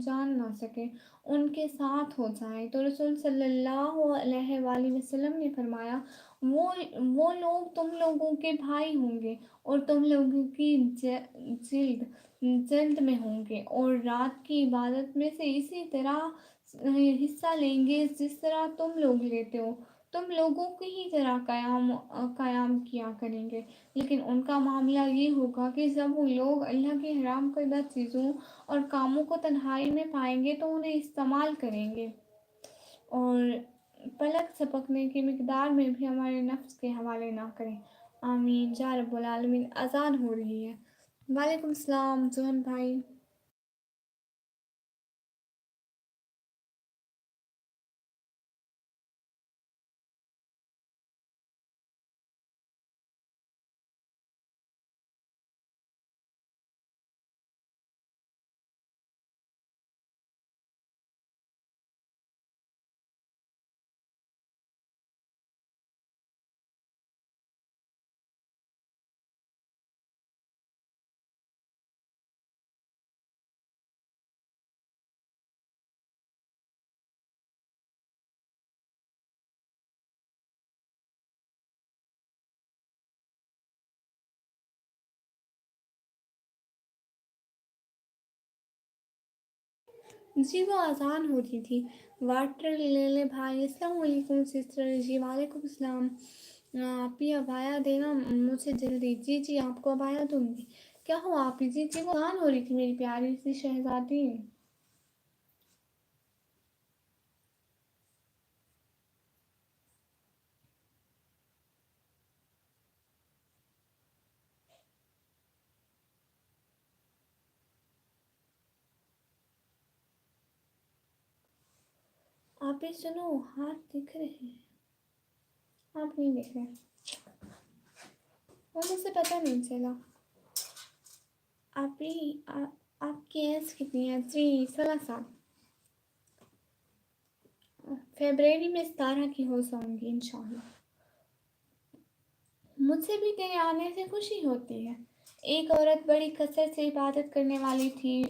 جان نہ سکیں، ان کے ساتھ ہو جائیں۔ تو رسول صلی اللہ علیہ وآلہ وسلم نے فرمایا، وہ لوگ تم لوگوں کے بھائی ہوں گے اور تم لوگوں کی جلد میں ہوں گے، اور رات کی عبادت میں سے اسی طرح حصہ لیں گے جس طرح تم لوگ لیتے ہو، تم لوگوں کی ہی طرح قیام کیا کریں گے، لیکن ان کا معاملہ یہ ہوگا کہ جب وہ لوگ اللہ کی حرام کردہ چیزوں اور کاموں کو تنہائی میں پائیں گے تو انہیں استعمال کریں گے، اور پلک جھپکنے کی مقدار میں بھی ہمارے نفس کے حوالے نہ کریں۔ آمین یا رب العالمین۔ اذان ہو رہی ہے۔ وعلیکم السلام زہن بھائی۔ جی وہ اذان ہو رہی تھی۔ واٹر لے لے بھائی۔ السلام علیکم سسٹر جی۔ وعلیکم السلام۔ آپ ہی ابایا دینا مجھے جلدی۔ جی جی آپ کو ابایا دوں گی۔ کیا ہوا آپ ہی؟ جی جی وہ اذان ہو رہی تھی میری پیاری سی شہزادی۔ آپ ہی سنو، ہاتھ دکھ رہے ہیں؟ آپ نہیں دیکھ رہے؟ وہ مجھ سے پتہ نہیں چلا۔ آپ ہی آپ کی ایج کتنی ہے؟ جی 16 سال۔ فیبرری میں 17 کی ہو جاؤں گی انشاءاللہ۔ مجھے بھی تیرے آنے سے خوشی ہوتی ہے۔ ایک عورت بڑی کثرت سے عبادت کرنے والی تھی،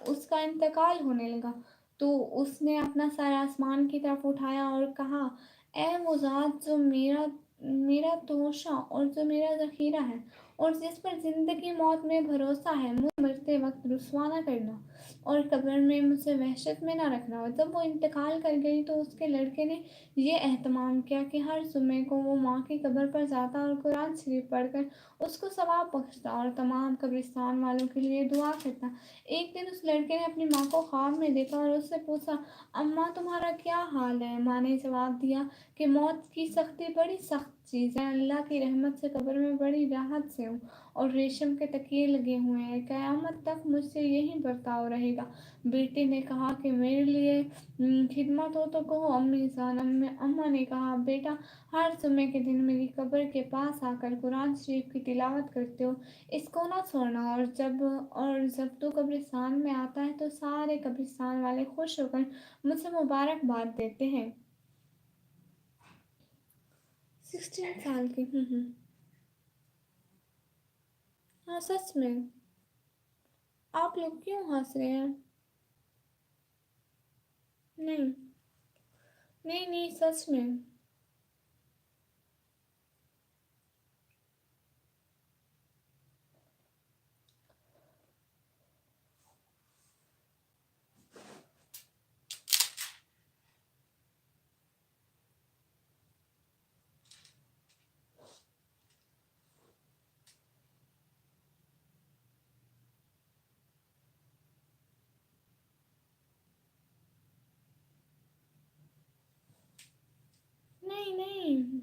اس کا انتقال ہونے لگا تو اس نے اپنا سر آسمان کی طرف اٹھایا اور کہا، اے وہ ذات جو میرا توشہ اور جو میرا ذخیرہ ہے اور جس پر زندگی موت میں بھروسہ ہے، مجھے مرتے وقت رسوا نہ کرنا اور قبر میں مجھے وحشت میں نہ رکھنا۔ اور جب وہ انتقال کر گئی تو اس کے لڑکے نے یہ اہتمام کیا کہ ہر جمعے کو وہ ماں کی قبر پر جاتا اور قرآن شریف پڑھ کر اس کو ثواب بخشتا اور تمام قبرستان والوں کے لیے دعا کرتا۔ ایک دن اس لڑکے نے اپنی ماں کو خواب میں دیکھا اور اس سے پوچھا، اماں تمہارا کیا حال ہے؟ ماں نے جواب دیا کہ موت کی سختی بڑی سخت चीज़ें। अल्लाह की रहमत से कब्र में बड़ी राहत से हूँ और रेशम के तकिए लगे हुए हैं। क़यामत तक मुझसे यही बर्ताव रहेगा। बेटे ने कहा कि मेरे लिए खिदमत हो तो कहो अम्मी जान। अम्मा ने कहा बेटा हर जुम्मे के दिन मेरी कब्र के पास आकर कुरान शरीफ की तिलावत करते हो, इसको ना छोड़ना। और जब तू कब्रिस्तान में आता है तो सारे कब्रिस्तान वाले खुश होकर मुझसे मुबारकबाद देते हैं। 16 साल की। हाँ सच में। आप लोग क्यों हंस रहे हैं? नहीं, नहीं, नहीं, सच में। नहीं, नहीं,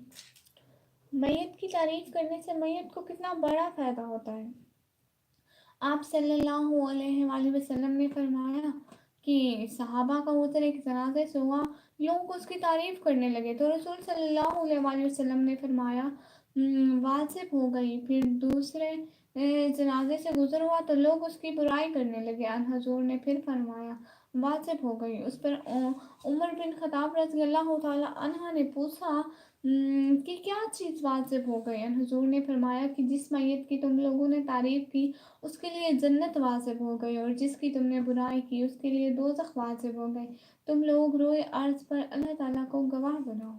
मैयत की तारीफ करने से मैयत को कितना बड़ा फायदा होता है। आप सल्लल्लाहु अलैहि वसल्लम ने फरमाया कि सहाबा का उतर एक जनाजे से हुआ, लोग उसकी तारीफ करने लगे तो रसूल सल्लल्लाहु अलैहि वसल्लम ने फरमाया वाजिब हो गई। फिर दूसरे जनाजे से गुजर हुआ तो लोग उसकी बुराई करने लगे। अन हजूर ने फिर फरमाया वाजिब हो गई। उस पर उमर बिन खत्ताब रज़ियल्लाहु ताला अन्हा ने पूछा कि क्या चीज़ वाजिब हो गई। अन हजूर ने फरमाया कि जिस मैयत की तुम लोगों ने तारीफ की उसके लिए जन्नत वाजिब हो गई और जिसकी तुमने बुराई की उसके लिए दोज़ख वाजिब हो गई। तुम लोग रोए अर्ज पर अल्लाह ताला को गवाह बनाओ,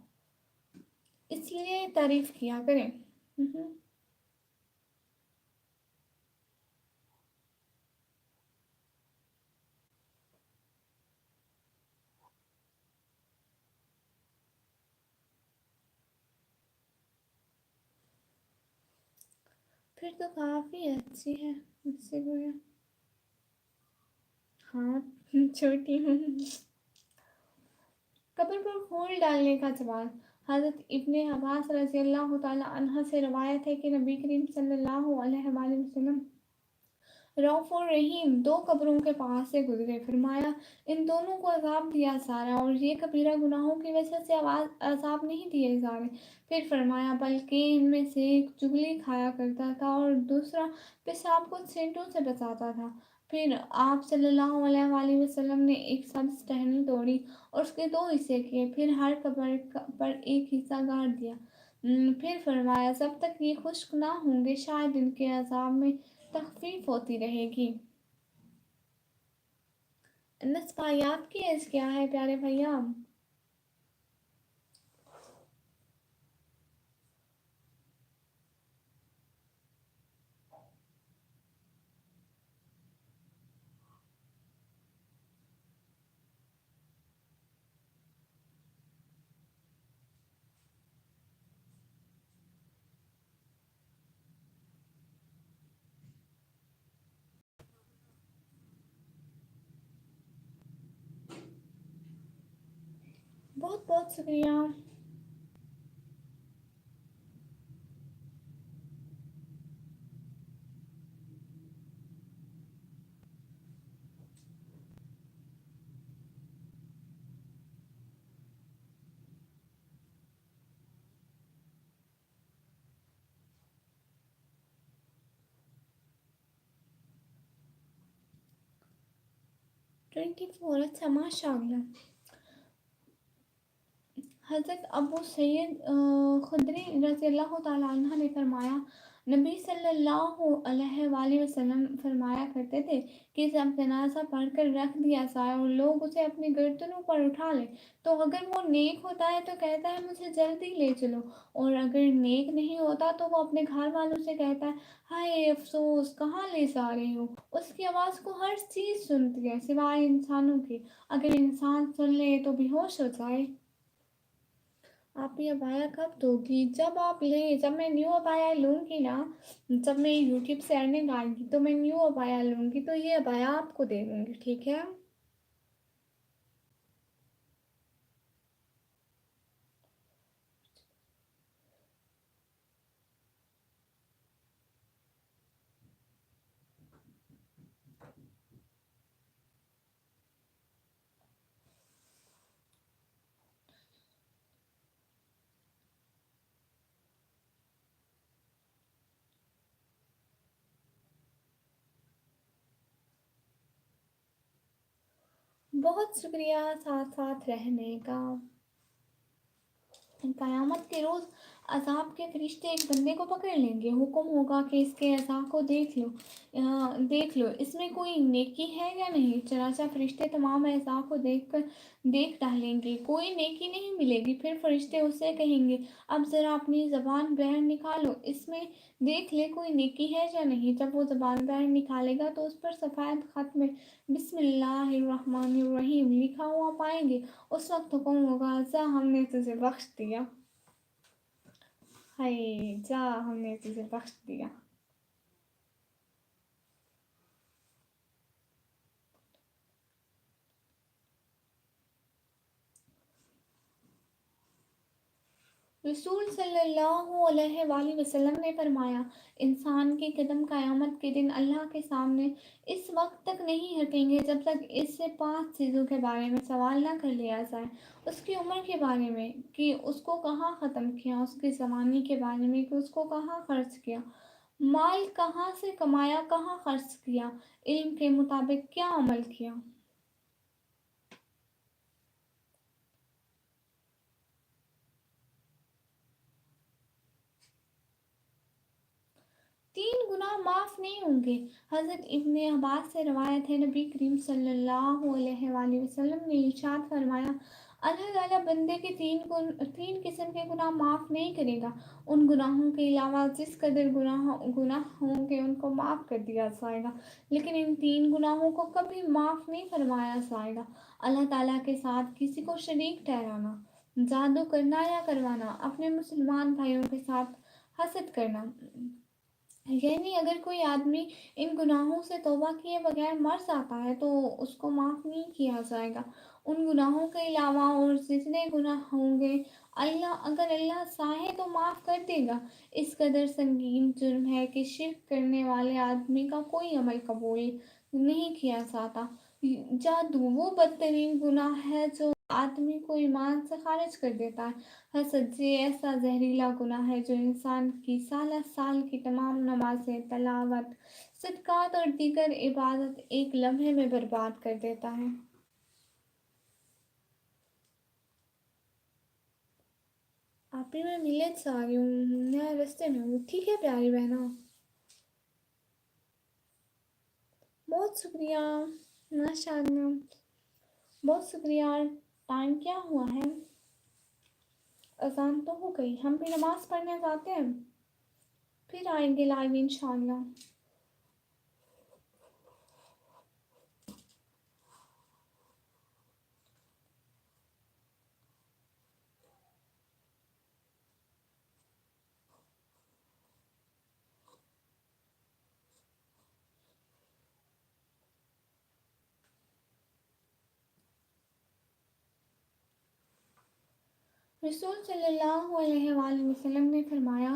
इसलिए तारीफ किया करें। हम्म। फिर तो काफ़ी अच्छी है मुझसे गुड़िया। हाँ छोटी हूँ। कब्र पर फूल डालने का जवाब। हज़रत इब्ने अब्बास रज़ियल्लाहु ताला अन्हा से रवायत है कि नबी करीम सल्लल्लाहु अलैहि वसल्लम रऊफ़ और रहीम दो कब्रों के पास से गुजरे। फरमाया इन दोनों को अजाब दिया जा रहा है और ये कबीरा गुनाहों की वजह से आवाज अजाब नहीं दिए जा रहे। फिर फरमाया बल्कि इनमें से एक चुगली खाया करता था और दूसरा पेशाब को छींटों से बचाता था। फिर आप सल्लल्लाहु अलैहि वसल्लम ने एक सब्ज टहनी तोड़ी और उसके दो हिस्से किए, फिर हर कब्र पर एक हिस्सा गाड़ दिया। फिर फरमाया जब तक ये खुश्क ना होंगे शायद इनके अजाब में तखफीफ होती रहेगी। नस्बा आपकी एज क्या है प्यारे भैया? बहुत बहुत शुक्रिया। 24। अच्छा माशाल्लाह। हज़रत अबू सैयद खुदरी रज़ियल्लाहु ताला अन्हा ने फरमाया नबी सल्लल्लाहु अलैहि वसल्लम फरमाया करते थे कि जब जनाजा पढ़कर रख दिया जाए और लोग उसे अपनी गर्दनों पर उठा लें तो अगर वो नेक होता है तो कहता है मुझे जल्दी ले चलो, और अगर नेक नहीं होता तो वो अपने घर वालों से कहता है हाय अफसोस कहाँ ले जा रहे हो। उसकी आवाज़ को हर चीज़ सुनती है सिवाय इंसानों की। अगर इंसान सुन ले तो बेहोश हो जाए। आप ये अबाया कब दोगी? जब आप ले, जब मैं न्यू अबाया लूँगी ना, जब मैं यूट्यूब से अर्निंग आएगी तो मैं न्यू अबाया लूँगी तो ये अबाया आपको दे दूँगी, ठीक है? बहुत शुक्रिया साथ साथ रहने का। क़यामत के रोज़ अज़ाब के फरिश्ते एक बंदे को पकड़ लेंगे। हुक्म होगा कि इसके अज़ा को देख लो, इसमें कोई नेकी है या नहीं। चनाचा फरिश्ते तमाम अज़ा को देख डालेंगे, कोई नेकी नहीं मिलेगी। फिर फरिश्ते उससे कहेंगे, अब ज़रा अपनी ज़बान बाहर निकालो, इसमें देख ले कोई नेकी है या नहीं। जब वो ज़बान बाहर निकालेगा तो उस पर सफ़ेद ख़त में बिस्मिल्लाहिर्रहमानिर्रहीम लिखा हुआ पाएंगे। उस वक्त हुक्म होगा, जा हमने तुझे बख्श दिया, हाय जा हमने तुझे बख्श दिया। रसूल सल्लल्लाहु अलैहि वसल्लम ने फरमाया, इंसान के कदम क़यामत के दिन अल्लाह के सामने इस वक्त तक नहीं हटेंगे जब तक इससे 5 चीज़ों के बारे में सवाल ना कर लिया जाए। उसकी उम्र के बारे में कि उसको कहाँ ख़त्म किया, उसकी ज़वानी के बारे में कि उसको कहाँ खर्च किया, माल कहाँ से कमाया, कहाँ खर्च किया, इल्म के मुताबिक क्या अमल किया। 3 गुनाह माफ़ नहीं होंगे। हज़रत इब्न अब्बास से रवायत है, नबी करीम सल्लल्लाहु अलैहि वसल्लम ने इरशाद फरमाया, अल्लाह ताला बंदे के 3 किस्म के गुनाह माफ़ नहीं करेगा। उन गुनाहों के अलावा जिस कदर गुनाह होंगे उनको माफ़ कर दिया जाएगा, लेकिन इन 3 गुनाहों को कभी माफ़ नहीं फरमाया जाएगा। अल्लाह ताला के साथ किसी को शरीक ठहराना, जादू करना या करवाना, अपने मुसलमान भाइयों के साथ हसद करना। यानी अगर कोई आदमी इन गुनाहों से तौबा किए बगैर मर जाता है तो उसको माफ़ नहीं किया जाएगा। उन गुनाहों के अलावा और जितने गुनाह होंगे अगर अल्लाह चाहे तो माफ़ कर देगा। इस कदर संगीन जुर्म है कि शिर्क करने वाले आदमी का कोई अमल कबूल नहीं किया जाता। जादू वो बदतरीन गुनाह है जो आदमी को ईमान से खारिज कर देता है। हसद ये ऐसा जहरीला गुनाह है जो इंसान की साल साल की तमाम नमाज़ें, तलावत, सदक़ात और दीगर इबादत एक लम्हे में बर्बाद कर देता है। आप ही मैं मिले जा रही हूँ, मैं रास्ते में हूँ। ठीक है प्यारी बहना, बहुत शुक्रिया। माशाअल्लाह, बहुत शुक्रिया। टाइम क्या हुआ है? अज़ान तो हो गई, हम भी नमाज़ पढ़ने जाते हैं, फिर आएंगे लाइव इंशाल्लाह। रसूल सल्लल्लाहु अलैहि वसल्लम ने फरमाया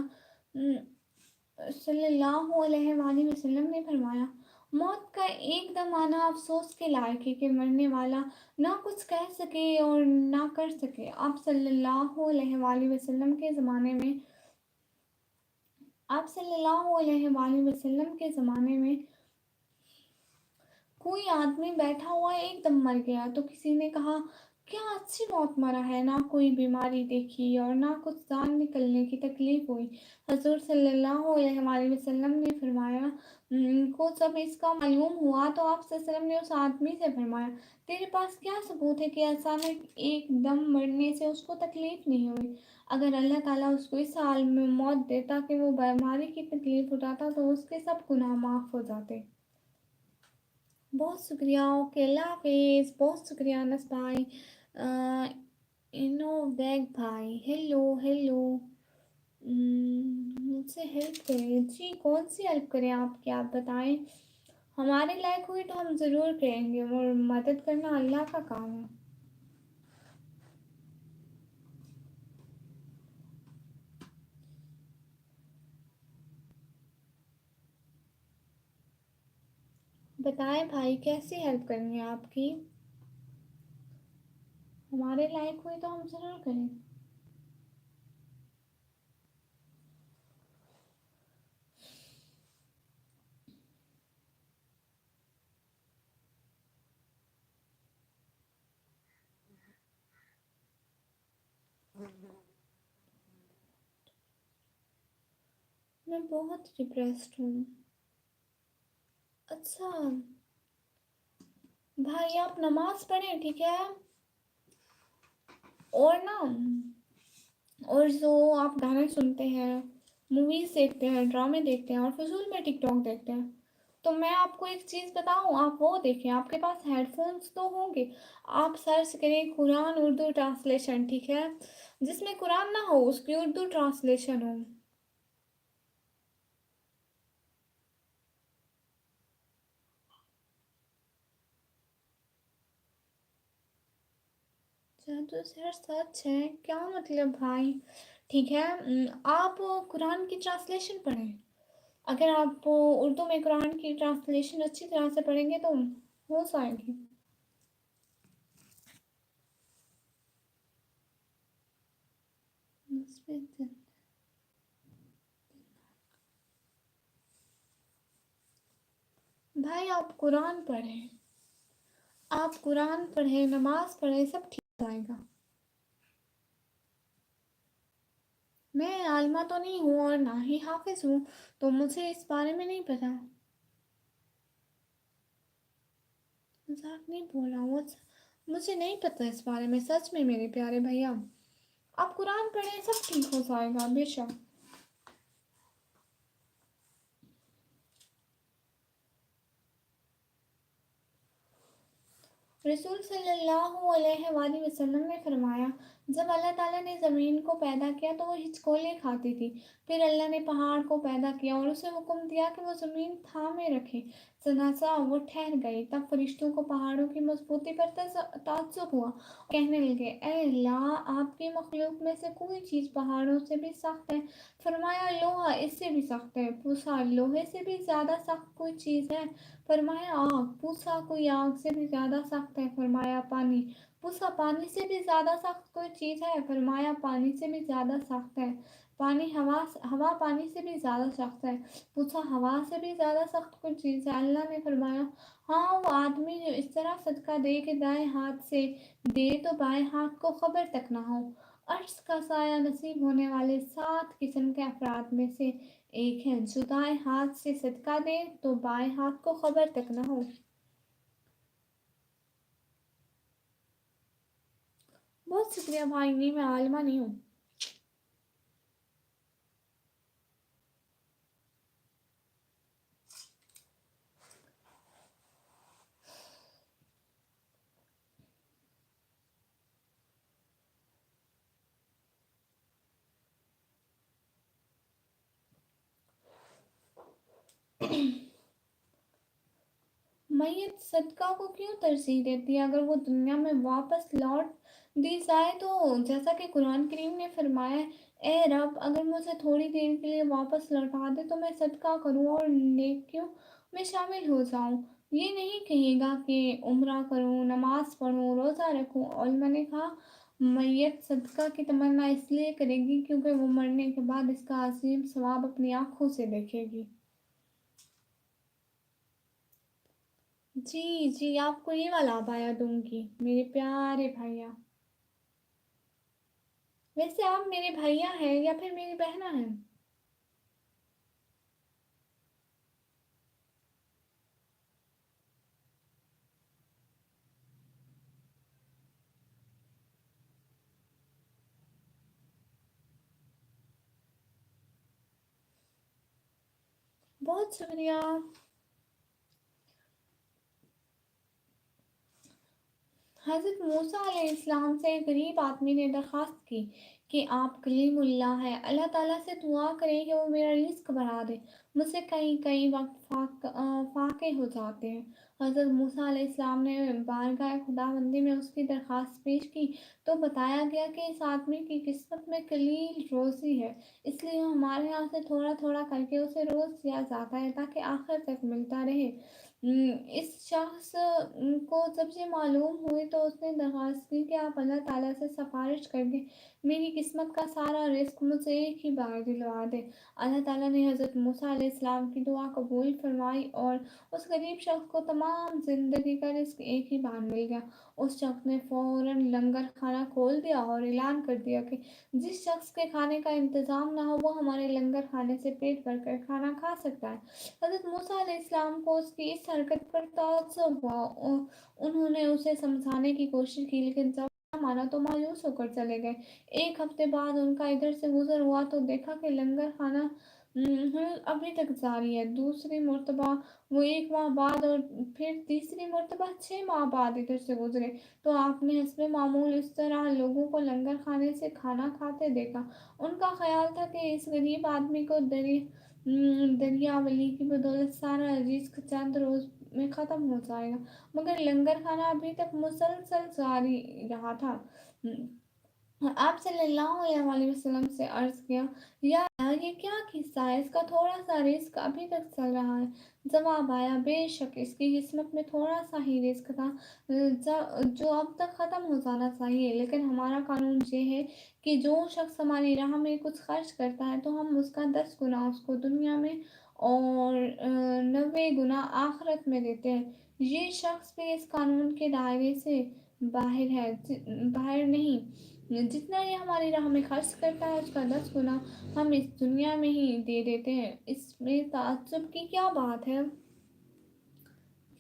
मौत का एकदम आना अफसोस के लायक है कि मरने वाला ना कुछ कह सके और ना कर सके। आप सल्लल्लाहु अलैहि वसल्लम के ज़माने में कोई आदमी बैठा हुआ एकदम मर गया तो किसी ने कहा, क्या अच्छी मौत मरा है, ना कोई बीमारी देखी और ना कुछ जान निकलने की तकलीफ हुई। हजूर सल्लल्लाहु अलैहि वसल्लम ने फरमाया, को जब इसका मालूम हुआ तो आप सल्लल्लाहु अलैहि वसल्लम ने उस आदमी से फरमाया, तेरे पास क्या सबूत है कि अचानक एकदम मरने से उसको तकलीफ नहीं हुई। अगर अल्लाह ताला उसको इस हाल में मौत देता कि वो बीमारी की तकलीफ उठाता तो उसके सब गुनाह माफ़ हो जाते। बहुत शुक्रिया। ओके, अल्लाह हाफिज़। बहुत शुक्रिया अनस भाई, इनोवेग भाई। Hello hello. मुझसे हेल्प करें जी, कौन सी हेल्प करें आपकी, आप बताएं। हमारे लायक हुई तो हम ज़रूर करेंगे, और मदद करना अल्लाह का काम है। बताएं भाई, कैसी हेल्प करनी है आपकी। हमारे लायक हुई तो हम ज़रूर करें। میں بہت ڈپریسڈ ہوں. اچھا بھائی آپ نماز پڑھیں ٹھیک ہے. اور نا اور جو آپ گانے سنتے ہیں، موویز دیکھتے ہیں، ڈرامے دیکھتے ہیں اور فضول میں ٹک ٹاک دیکھتے ہیں، تو میں آپ کو ایک چیز بتاؤں، آپ وہ دیکھیں. آپ کے پاس ہیڈ فونس تو ہوں گے. آپ سرچ کریں قرآن اردو ٹرانسلیشن، ٹھیک ہے، جس میں قرآن نہ ہو اس کی اردو ٹرانسلیشن ہو. جادو سحر سچ ہے کیا مطلب بھائی؟ ٹھیک ہے، آپ قرآن کی ٹرانسلیشن پڑھیں. اگر آپ اردو میں قرآن کی ٹرانسلیشن اچھی طرح سے پڑھیں گے تو ہو جائے گی. بھائی آپ قرآن پڑھیں، آپ قرآن پڑھیں، نماز پڑھیں، سب ٹھیک آئے گا. میں عالمہ تو نہیں ہوں اور نہ ہی حافظ ہوں، تو مجھے اس بارے میں نہیں پتا. مذاق نہیں بول رہا ہوں، مجھے نہیں پتا اس بارے میں سچ میں میرے پیارے بھیا. آپ قرآن پڑھیں سب ٹھیک ہو جائے گا بے شک. رسول صلی اللہ علیہ وآلہ وسلم نے فرمایا، جب اللہ تعالیٰ نے زمین کو پیدا کیا تو وہ ہچکولے کھاتی تھی. پھر اللہ نے پہاڑ کو پیدا کیا اور اسے حکم دیا کہ وہ زمین تھامے رکھے. چنانچہ وہ ٹھہر گئی. تب فرشتوں کو پہاڑوں کی مضبوطی پر تعجب ہوا. کہنے لگے، اے اللہ، آپ کی مخلوق میں سے کوئی چیز پہاڑوں سے بھی سخت ہے؟ فرمایا، لوہا اس سے بھی سخت ہے. پوچھا، لوہے سے بھی زیادہ سخت کوئی چیز ہے؟ فرمایا، آگ. پوچھا، کوئی آگ سے بھی زیادہ سخت ہے؟ فرمایا، پانی. پوچھا، پانی سے بھی زیادہ سخت کوئی چیز ہے؟ فرمایا، پانی سے بھی زیادہ سخت ہے. پانی ہوا پانی سے بھی زیادہ سخت ہے. پوچھا، ہوا سے بھی زیادہ سخت کوئی چیز ہے؟ اللہ نے فرمایا، ہاں، وہ آدمی جو اس طرح صدقہ دے کہ دائیں ہاتھ سے دے تو بائیں ہاتھ کو خبر تک نہ ہو. عرش کا سایہ نصیب ہونے والے 7 قسم کے افراد میں سے ایک ہے جو دائیں ہاتھ سے صدقہ دے تو بائیں ہاتھ کو خبر تک نہ ہو. بہت شکریہ بھائی. نہیں میں عالمہ نہیں ہوں. میت صدقہ کو کیوں ترجیح دیتی ہے اگر وہ دنیا میں واپس لوٹ دی جائے تو؟ جیسا کہ قرآن کریم نے فرمایا ہے، اے رب، اگر مجھے تھوڑی دیر کے لیے واپس لوٹا دے تو میں صدقہ کروں اور نیکیوں میں شامل ہو جاؤں. یہ نہیں کہے گا کہ عمرہ کروں، نماز پڑھوں، روزہ رکھوں. علماء نے کہا، میت صدقہ کی تمنا اس لیے کرے گی کیونکہ وہ مرنے کے بعد اس کا عظیم ثواب اپنی آنکھوں سے دیکھے گی. جی جی، آپ کو یہ والا عبایا دوں گی میرے پیارے بھیا. ویسے آپ میرے بھیا ہیں یا پھر میری بہنا ہیں؟ بہت شکریہ. حضرت موسیٰ علیہ السلام سے ایک غریب آدمی نے درخواست کی کہ آپ کلیم اللہ ہے، اللہ تعالیٰ سے دعا کریں کہ وہ میرا رزق بڑھا دے، مجھ سے کئی وقت فاقے ہو جاتے ہیں. حضرت موسیٰ علیہ السلام نے بارگاہ خداوندی میں اس کی درخواست پیش کی تو بتایا گیا کہ اس آدمی کی قسمت میں قلیل روزی ہے، اس لیے ہمارے یہاں سے تھوڑا تھوڑا کر کے اسے روز دیا جاتا ہے تاکہ آخر تک ملتا رہے. اس شخص کو جب یہ معلوم ہوئی تو اس نے درخواست کی کہ آپ اللہ تعالیٰ سے سفارش کر کے میری قسمت کا سارا رزق مجھے ایک ہی بار دلوا دے. اللہ تعالیٰ نے حضرت موسیٰ علیہ السلام کی دعا قبول فرمائی اور اس غریب شخص کو تمام زندگی کا رزق ایک ہی بار مل گیا. उस शख्स ने फ़ौरन लंगर खाना खोल दिया और ऐलान कर दिया कि जिस शख्स के खाने का इंतज़ाम ना हो वो हमारे लंगर खाने से पेट भरकर खाना खा सकता है। हज़रत मूसा अलैहिस्सलाम को उसकी इस हरकत पर तअज्जुब हुआ। उन्होंने उसे समझाने की कोशिश की लेकिन जब ना माना तो मायूस होकर चले गए। एक हफ्ते बाद उनका इधर से गुजर हुआ तो देखा कि लंगर खाना अभी तक जारी है। दूसरी मर्तबा वो 1 माह बाद और फिर तीसरी मर्तबा 6 माह बाद इधर से गुजरे तो आपने हस्बे मामूल इस तरह लोगों को लंगर खाने से खाना खाते देखा। उनका ख्याल था कि इस गरीब आदमी को दरियावली की बदौलत सारा रिज्क चंद रोज में ख़त्म हो जाएगा, मगर लंगर खाना अभी तक मुसलसल जारी रहा था। आप सल्लल्लाहु अलैहि वसल्लम से अर्ज़ किया, या अल्लाह, ये क्या किस्सा है? इसका थोड़ा सा रिस्क अभी तक चल रहा है। जवाब आया, बेशक इसकी किस्मत में थोड़ा सा ही रिस्क था जो अब तक ख़त्म हो जाना चाहिए, लेकिन हमारा कानून ये है कि जो शख्स हमारी राह में कुछ खर्च करता है तो हम उसका 10 गुना उसको दुनिया में और 90 गुना आखिरत में देते हैं। ये शख्स भी इस कानून के दायरे से बाहर है, बाहर नहीं। जितना ये हमारी राह में खर्च करता है उसका 10 गुना हम इस दुनिया में ही दे देते हैं। इसमें ताज्जुब की क्या बात है?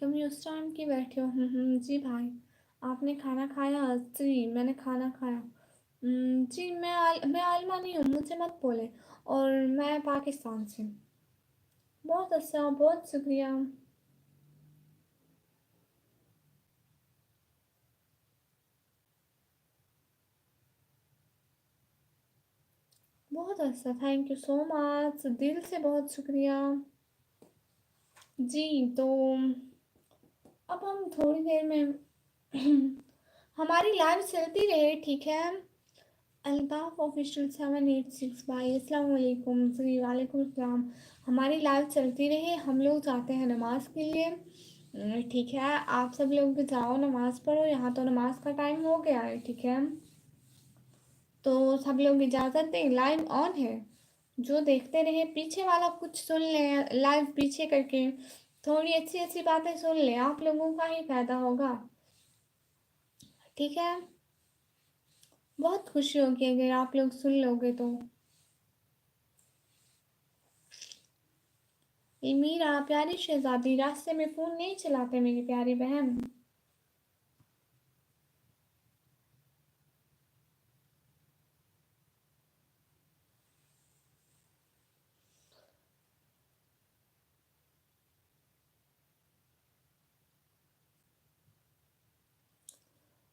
कभी उस टाइम की बैठे हो? जी भाई, आपने खाना खाया? जी मैंने खाना खाया। जी मैं आलमा नहीं हूँ, मुझे मत बोले। और मैं पाकिस्तान से। बहुत अच्छा, बहुत शुक्रिया। बहुत अच्छा, थैंक यू सो मच, दिल से बहुत शुक्रिया। जी तो अब हम थोड़ी देर में हमारी लाइव चलती रहे, ठीक है? अल्ताफ ऑफिशियल 786 भाई, अस्सलाम वालेकुम। जी वालेकुम अस्सलाम। हमारी लाइव चलती रहे, हम लोग जाते हैं नमाज के लिए। ठीक है, आप सब लोग भी जाओ नमाज पढ़ो, यहाँ तो नमाज का टाइम हो गया है, ठीक है? तो सब लोग इजाज़त दें, लाइव ऑन है। जो देखते रहे पीछे वाला कुछ सुन ले, लाइव पीछे करके थोड़ी अच्छी अच्छी बातें सुन ले, आप लोगों का ही फायदा होगा, ठीक है? बहुत खुशी होगी अगर आप लोग सुन लोगे तो। ये मीरा प्यारी शहजादी, रास्ते में फ़ोन नहीं चलाते मेरी प्यारी बहन।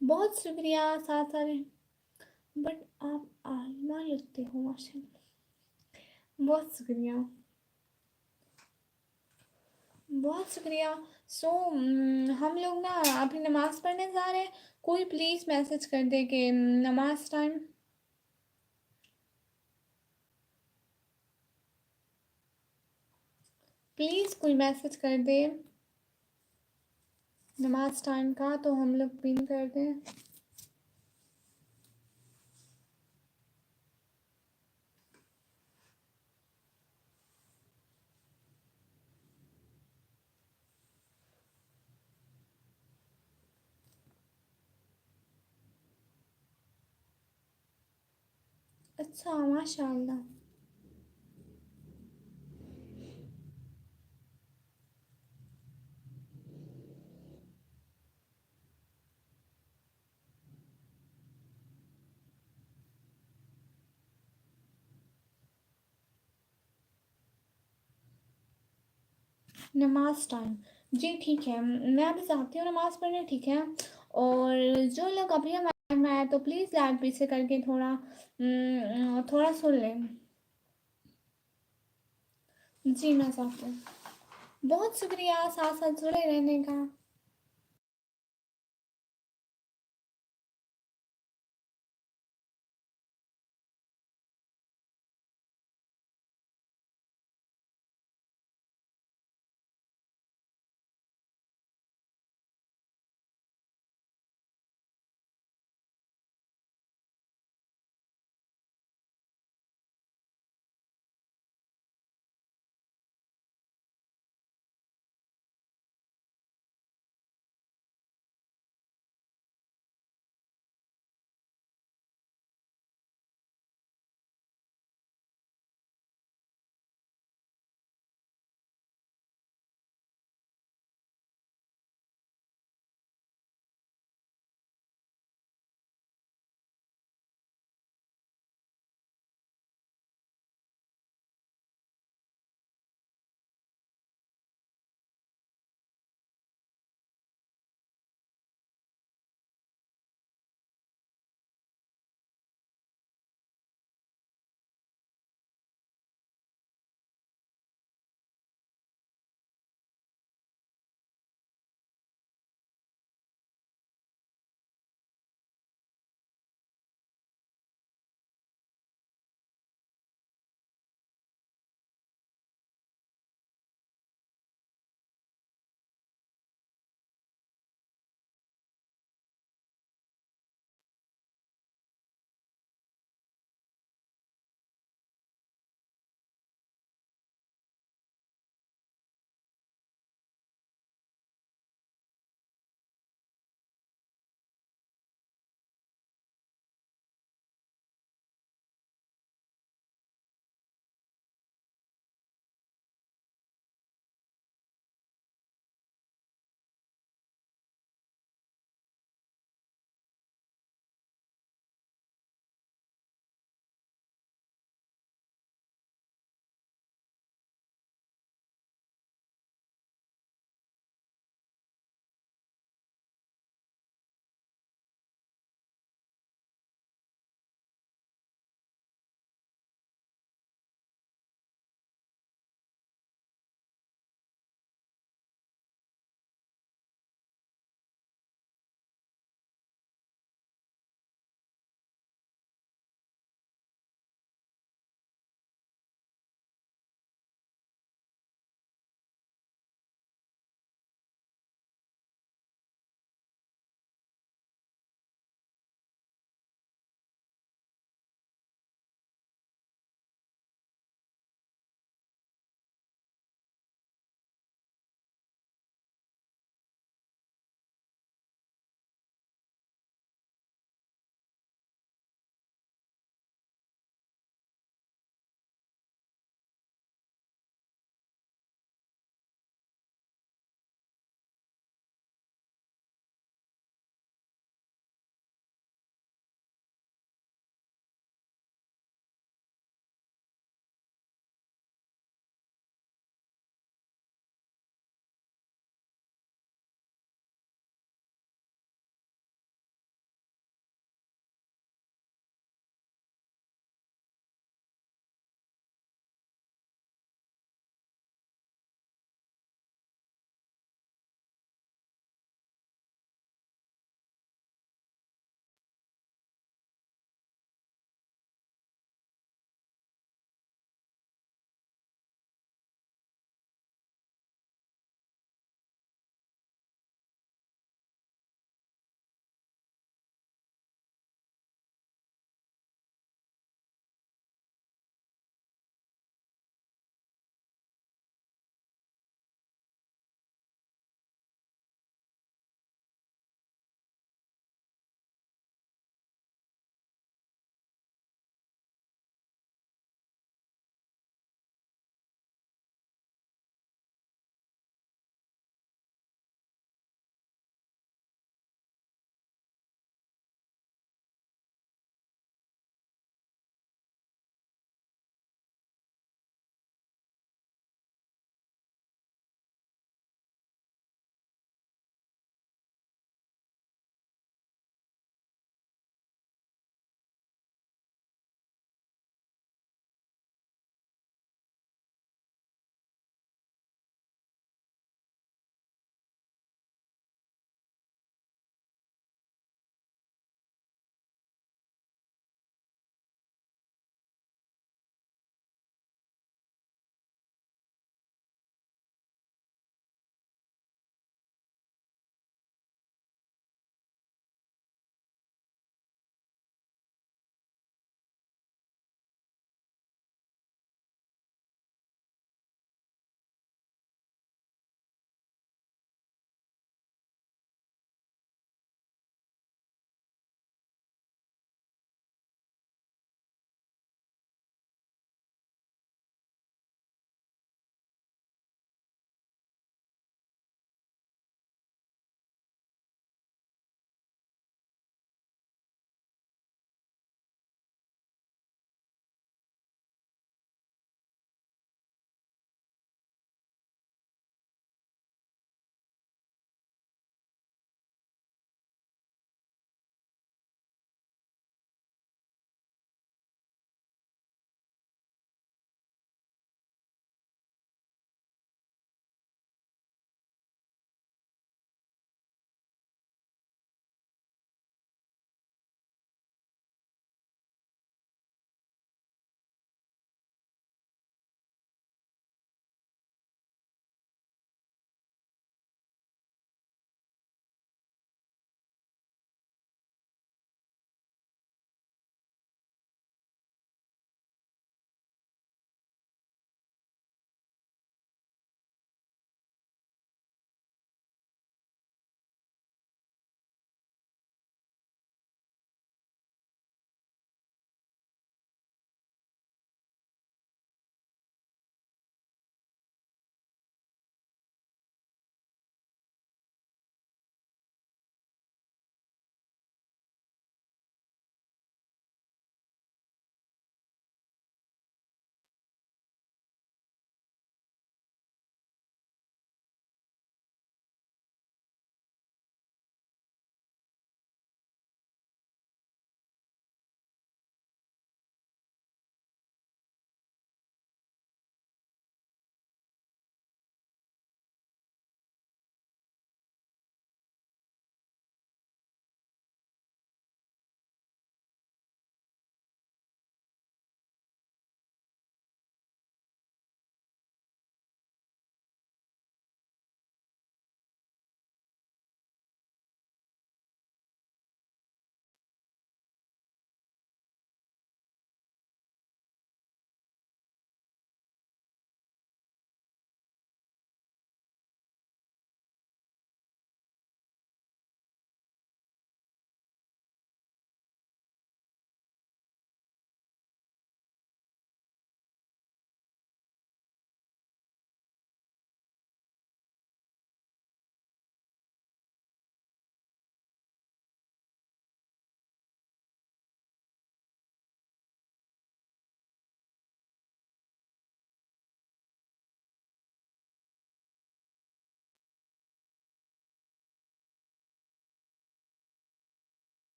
बहुत शुक्रिया साथ सारे, बट आप आलमा लगते हो माशाल्लाह। बहुत शुक्रिया, बहुत शुक्रिया। सो हम लोग ना अभी नमाज़ पढ़ने जा रहे हैं। कोई प्लीज़ मैसेज कर दे कि नमाज टाइम। प्लीज़ कोई मैसेज कर दे नमाज टाइम का तो हम लोग पिन कर दें। अच्छा माशाल्लाह। नमाज टाइम, जी ठीक है, मैं अभी जाती हूँ नमाज पढ़ने, ठीक है? और जो लोग अभी हमारे में आए तो प्लीज़ लाइव पीछे करके थोड़ा सुन लें। जी मैं जाती हूँ। बहुत शुक्रिया साथ साथ जुड़े रहने का।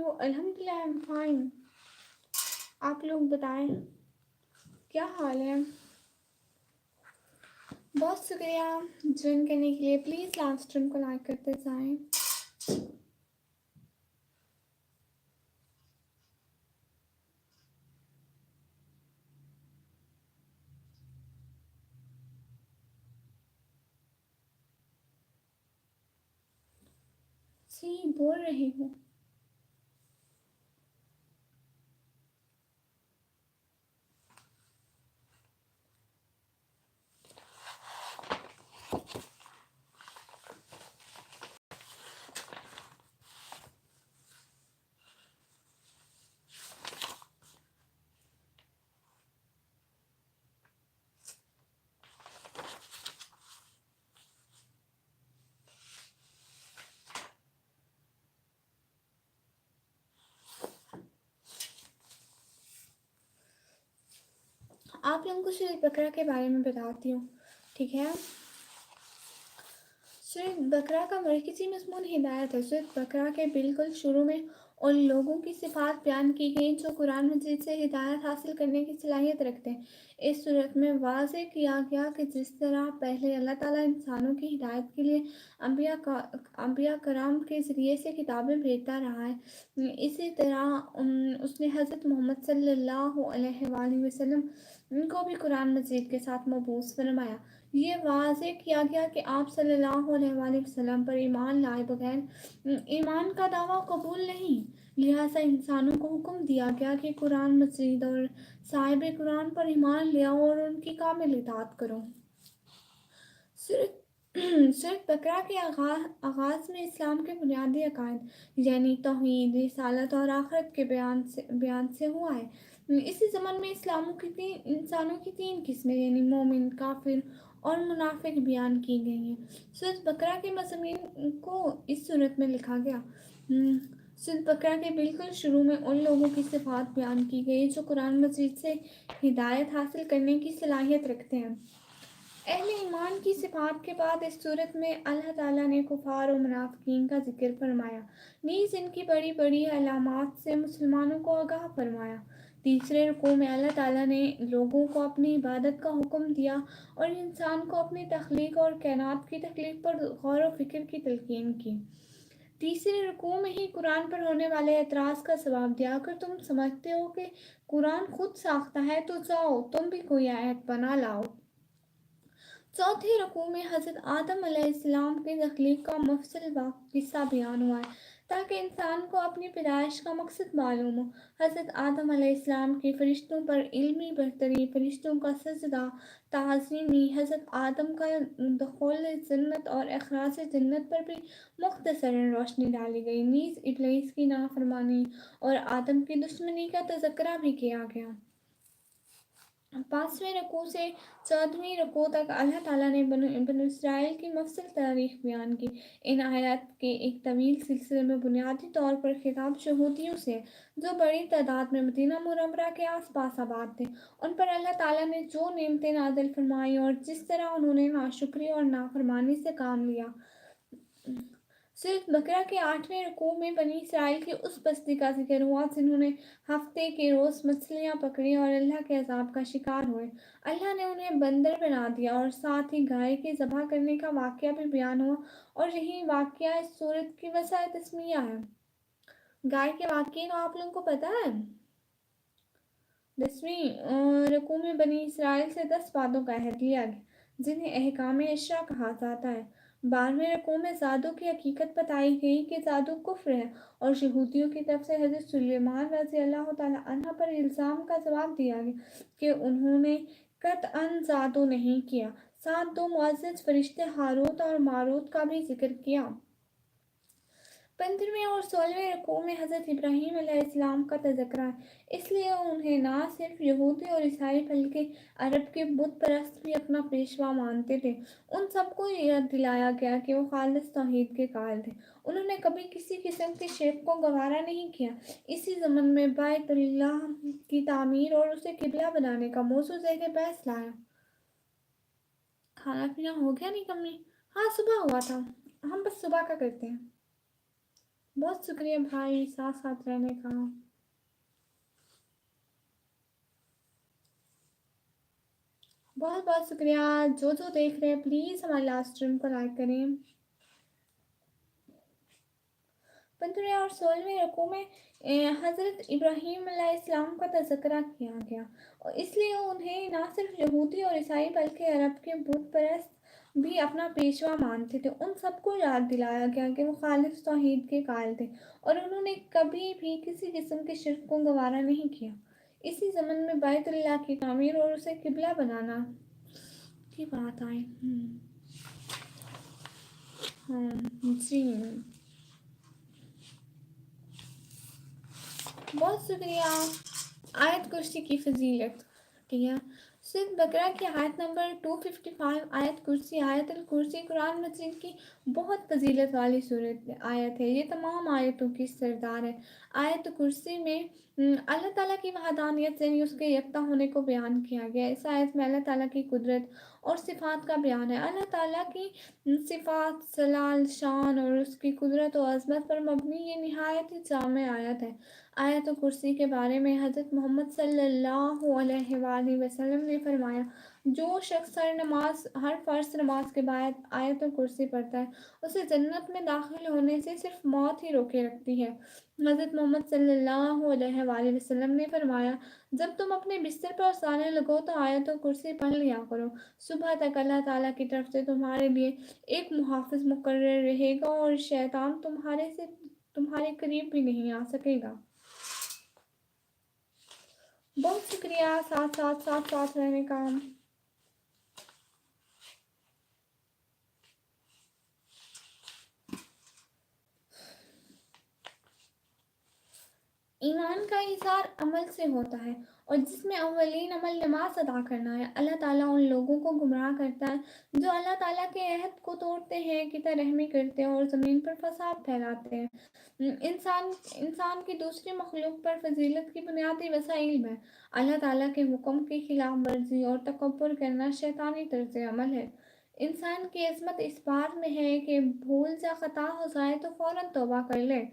یو؟ الحمد للہ آئی ایم فائن. آپ لوگ بتائیں کیا حال ہے؟ بہت شکریہ جوائن کرنے کے لیے. پلیز لاسٹ اسٹریم کو لائک کرتے جائیں. جی بول رہی ہوں. آپ لوگوں کو سورۃ بقرہ کے بارے میں بتاتی ہوں، ٹھیک ہے؟ سورۃ بقرہ کا مرکزی مضمون ہدایت ہے. سورۃ بقرہ کے بالکل شروع میں ان لوگوں کی صفات بیان کی گئی جو قرآن مجید سے ہدایت حاصل کرنے کی صلاحیت رکھتے ہیں. اس صورت میں واضح کیا گیا کہ جس طرح پہلے اللہ تعالیٰ انسانوں کی ہدایت کے لیے انبیاء کرام کے ذریعے سے کتابیں بھیجتا رہا ہے، اسی طرح اس نے حضرت محمد صلی اللہ علیہ وآلہ وسلم کو بھی قرآن مجید کے ساتھ مبعوث فرمایا. یہ واضح کیا گیا کہ آپ صلی اللہ علیہ وآلہ وسلم پر ایمان لائے بغیر ایمان کا دعویٰ قبول نہیں. لہٰذا انسانوں کو حکم دیا گیا کہ قرآن مجید اور صاحب قرآن پر ایمان لے آؤ اور ان کی کامل اطاعت کرو. سورۃ بقرہ کے آغاز میں اسلام کے بنیادی عقائد یعنی توحید، رسالت اور آخرت کے بیان سے ہوا ہے. اسی زمن میں انسانوں کی تین قسمیں یعنی مومن، کافر اور منافق بیان کی گئی ہیں. سورۃ بقرہ کے مضامین کو اس صورت میں لکھا گیا. سورۃ بقرہ کے بالکل شروع میں ان لوگوں کی صفات بیان کی گئی جو قرآن مجید سے ہدایت حاصل کرنے کی صلاحیت رکھتے ہیں. اہل ایمان کی صفات کے بعد اس صورت میں اللہ تعالیٰ نے کفار و منافقین کا ذکر فرمایا، نیز ان کی بڑی بڑی علامات سے مسلمانوں کو آگاہ فرمایا. تیسرے رکوع میں اللہ تعالیٰ نے لوگوں کو اپنی عبادت کا حکم دیا اور انسان کو اپنی تخلیق اور کائنات کی تخلیق پر غور و فکر کی تلقین کی. تیسرے رکوع میں ہی قرآن پر ہونے والے اعتراض کا جواب دیا. اگر تم سمجھتے ہو کہ قرآن خود ساختہ ہے تو جاؤ تم بھی کوئی آیت بنا لاؤ. چوتھے رکوع میں حضرت آدم علیہ السلام کی تخلیق کا مفصل قصہ بیان ہوا ہے تاکہ انسان کو اپنی پیدائش کا مقصد معلوم ہو. حضرت آدم علیہ السلام کی فرشتوں پر علمی برتری، فرشتوں کا سجدہ تعظیمی، حضرت آدم کا دخول جنت اور اخراج جنت پر بھی مختصراً روشنی ڈالی گئی. نیز ابلیس کی نافرمانی اور آدم کی دشمنی کا تذکرہ بھی کیا گیا. 5ویں رکوع سے 14ویں رکوع تک اللہ تعالیٰ نے بنو اسرائیل کی مفصل تاریخ بیان کی. ان آیات کے ایک طویل سلسلے میں بنیادی طور پر خطاب یہودیوں سے جو بڑی تعداد میں مدینہ منورہ کے آس پاس آباد تھے. ان پر اللہ تعالیٰ نے جو نعمتیں نازل فرمائیں اور جس طرح انہوں نے ناشکری اور نافرمانی سے کام لیا. سورۃ بقرہ کے 8ویں رکوع میں بنی اسرائیل کی اس بستی کا ذکر ہوا جنہوں نے ہفتے کے روز مچھلیاں پکڑیں اور اللہ کے عذاب کا شکار ہوئے. اللہ نے انہیں بندر بنا دیا اور ساتھ ہی گائے کے ذبح کرنے کا واقعہ بھی بیان ہوا اور یہی واقعہ اس سورت کی وسع تسمیہ ہے. گائے کے واقعے کو آپ لوگوں کو پتہ ہے؟ 10ویں رکوع میں بنی اسرائیل سے 10 باتوں کا عہد لیا گیا جنہیں احکام 10 کہا جاتا ہے. 12ویں رکوع میں جادو کی حقیقت بتائی گئی کہ جادو کفر ہے اور یہودیوں کی طرف سے حضرت سلیمان رضی اللہ تعالیٰ عنہ پر الزام کا جواب دیا گیا کہ انہوں نے قطعاً جادو نہیں کیا. ساتھ 2 معزز فرشتے ہاروت اور ماروت کا بھی ذکر کیا. 15ویں اور 16ویں رکوع میں حضرت ابراہیم علیہ السلام کا تذکرہ ہے، اس لیے انہیں نہ صرف یہودی اور عیسائی بلکہ عرب کے بت پرست بھی اپنا پیشوا مانتے تھے. ان سب کو یاد دلایا گیا کہ وہ خالص توحید کے قائل تھے. انہوں نے کبھی کسی قسم کے شرک کو گوارا نہیں کیا. اسی ضمن میں بیت اللہ کی تعمیر اور اسے قبلہ بنانے کا موضوع زیر بحث لایا. کھانا پینا ہو گیا نہیں کمی؟ ہاں صبح ہوا تھا، ہم بس صبح کا کرتے ہیں. बहुत शुक्रिया भाई साथ साथ रहने का। बहुत बहुत शुक्रिया। जो देख रहे हैं प्लीज़ हमारे लास्ट स्ट्रीम को लाइक करें। 15वें और 16वें रकू में हज़रत इब्राहीम अलैहिस्सलाम का तज़किरा किया गया और इसलिए उन्हें ना सिर्फ यहूदी और ईसाई बल्कि अरब के बुत परस्त भी अपना पेशवा मानते थे। उन सबको याद दिलाया गया कि वो खालिस तौहीद के कायल थे और उन्होंने कभी भी किसी किस्म के शिर्क को गवारा नहीं किया। इसी ज़मन में बैतुल्लाह की तामीर और उसे किबला बनाना की बात आई। हाँ जी, बहुत शुक्रिया। आयत कुर्सी की फजीलत, ठीक है। सूरह बकरा की आयत नंबर 255 आयत कुर्सी आयतुल कुर्सी कुरान मजीद की बहुत फजीलत वाली सूरत आयत है। ये तमाम आयतों की सरदार है। आयत कुर्सी में अल्लाह ताला की वहदानियत यानी उसके यकता होने को बयान किया गया है। इस आयत में अल्लाह ताला की कुदरत और सिफ़ात का बयान है। अल्लाह ताला की सिफ़ात, जलाल, शान और उसकी कुदरत और अज़मत पर मबनी ये निहायत ही जामे आयत है। आयत कुर्सी के बारे में हज़रत मोहम्मद सल्लल्लाहु अलैहि वसल्लम ने फरमाया, जो शख्स हर फ़र्ज़ नमाज के बाद आयत कुर्सी पढ़ता है उसे जन्नत में दाखिल होने से सिर्फ मौत ही रोके रखती है। हज़रत मोहम्मद सल्लल्लाहु अलैहि वसल्लम ने फरमाया, जब तुम अपने बिस्तर पर सोने लगो तो आयत कुर्सी पढ़ लिया करो। सुबह तक अल्लाह ताला की तरफ से तुम्हारे लिए एक मुहाफ़िज़ मुकर्रर रहेगा और शैतान तुम्हारे करीब भी नहीं आ सकेगा। बहुत शुक्रिया साथ रहने का। ईमान का इज़हार अमल से होता है और जिसमें अव्वलीन अमल नमाज अदा करना है। अल्लाह ताला उन लोगों को गुमराह करता है जो अल्लाह ताला के अहद को तोड़ते हैं, कितारहमी करते हैं और ज़मीन पर फसाद फैलाते हैं। इंसान की दूसरी मखलूक पर फजीलत की बुनियादी वसाइल में अल्लाह ताला के हुक्म की खिलाफ वर्जी और तकब्बुर करना शैतानी तर्ज अमल है। इंसान की अज़मत इस बात में है कि भूल या ख़ता हो जाए तो फ़ौरन तौबा कर ले।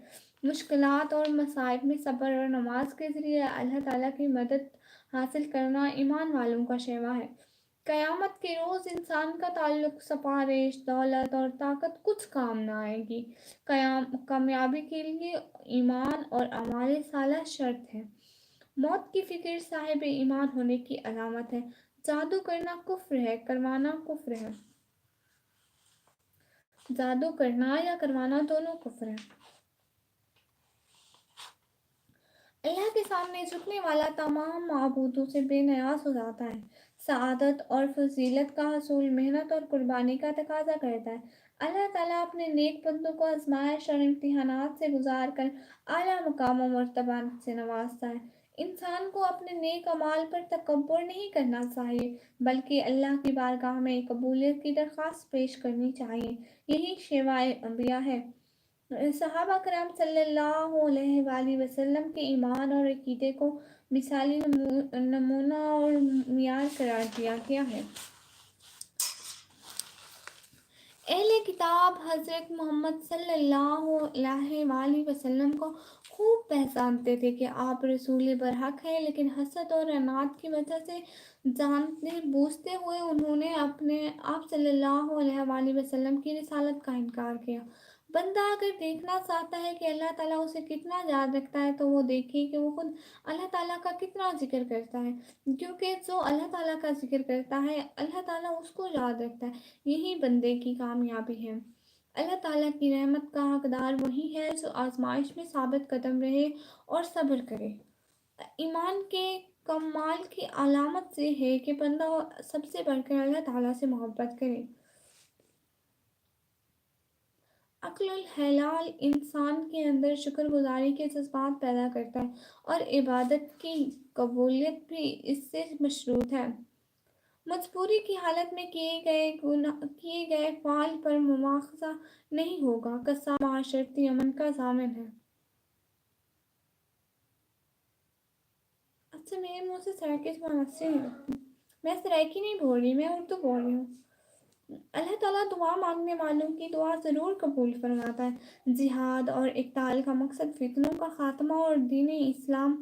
मुश्किलात और मसाइब में सब्र और नमाज के ज़रिए अल्लाह ताला की मदद हासिल करना ईमान वालों का शेवा है। क़यामत के रोज़ इंसान का ताल्लुक सिफारिश, दौलत और ताकत कुछ काम न आएगी। कामयाबी के लिए ईमान और अमाल साला शर्त है। मौत की फ़िक्र साहिब ईमान होने की अलामत है। जादू करना कुफ्र है, करवाना कुफ्र है। जादू करना या करवाना दोनों कुफ्र है। अल्लाह के सामने झुकने वाला तमाम माबूदों से बेनियाज हो जाता है। सआदत और फजीलत का हसूल मेहनत और कुर्बानी का तकाजा करता है। अल्लाह ताला अपने नेक बंदों को आजमाइश और इम्तिहानात से गुजार कर आला मकाम और मर्तबा से नवाजता है। इंसान को अपने नेक अमाल पर तकब्बुर नहीं करना चाहिए बल्कि अल्लाह की बारगाह में कबूलियत की दरख्वास्त पेश करनी चाहिए। यही शेवाए अंबिया है। सहाबा कराम सल्लल्लाहु अलैहि वसल्लम के ईमान और अकीदे को मिसाली नमूना और मियार करार दिया गया है। अहले किताब हज़रत मोहम्मद सल्लल्लाहु अलैहि वसल्लम को खूब पहचानते थे कि आप रसूल बरहक हैं, लेकिन हसद और अनाद की वजह से जानते बूझते हुए उन्होंने अपने आप सल्लल्लाहु अलैहि वसल्लम की रिसालत का इनकार किया। बंदा अगर देखना चाहता है कि अल्लाह ताला उसे कितना याद रखता है तो वो देखे कि वो खुद अल्लाह ताला का कितना जिक्र करता है, क्योंकि जो अल्लाह ताला का जिक्र करता है अल्लाह ताला उसको याद रखता है। यही बंदे की कामयाबी है। अल्लाह ताला की रहमत का हकदार वही है जो आजमाइश में साबित कदम रहे और सब्र करे। ईमान के कमाल की अलामत से है कि बंदा सबसे बढ़कर अल्लाह ताला से मोहब्बत करे। अक्लुल हलाल इंसान के अंदर शुक्रगुजारी के जज्बात पैदा करता है और इबादत की कबूलियत भी इससे मशरूत है। मजबूरी की हालत में किए गए फ़ाल पर मुआख़ज़ा नहीं होगा। कस्सा माशरती अमन का ज़ामिन है। अच्छा, मेरे मुँह से सराइकी ज़ुबान अच्छी नहीं लगती। मैं सराइकी नहीं बोल रही, मैं उर्दू बोल रही हूँ। اللہ تعالیٰ دعا مانگنے والوں کی دعا ضرور قبول فرماتا ہے۔ جہاد اور اقتال کا مقصد فتنوں کا خاتمہ اور دین اسلام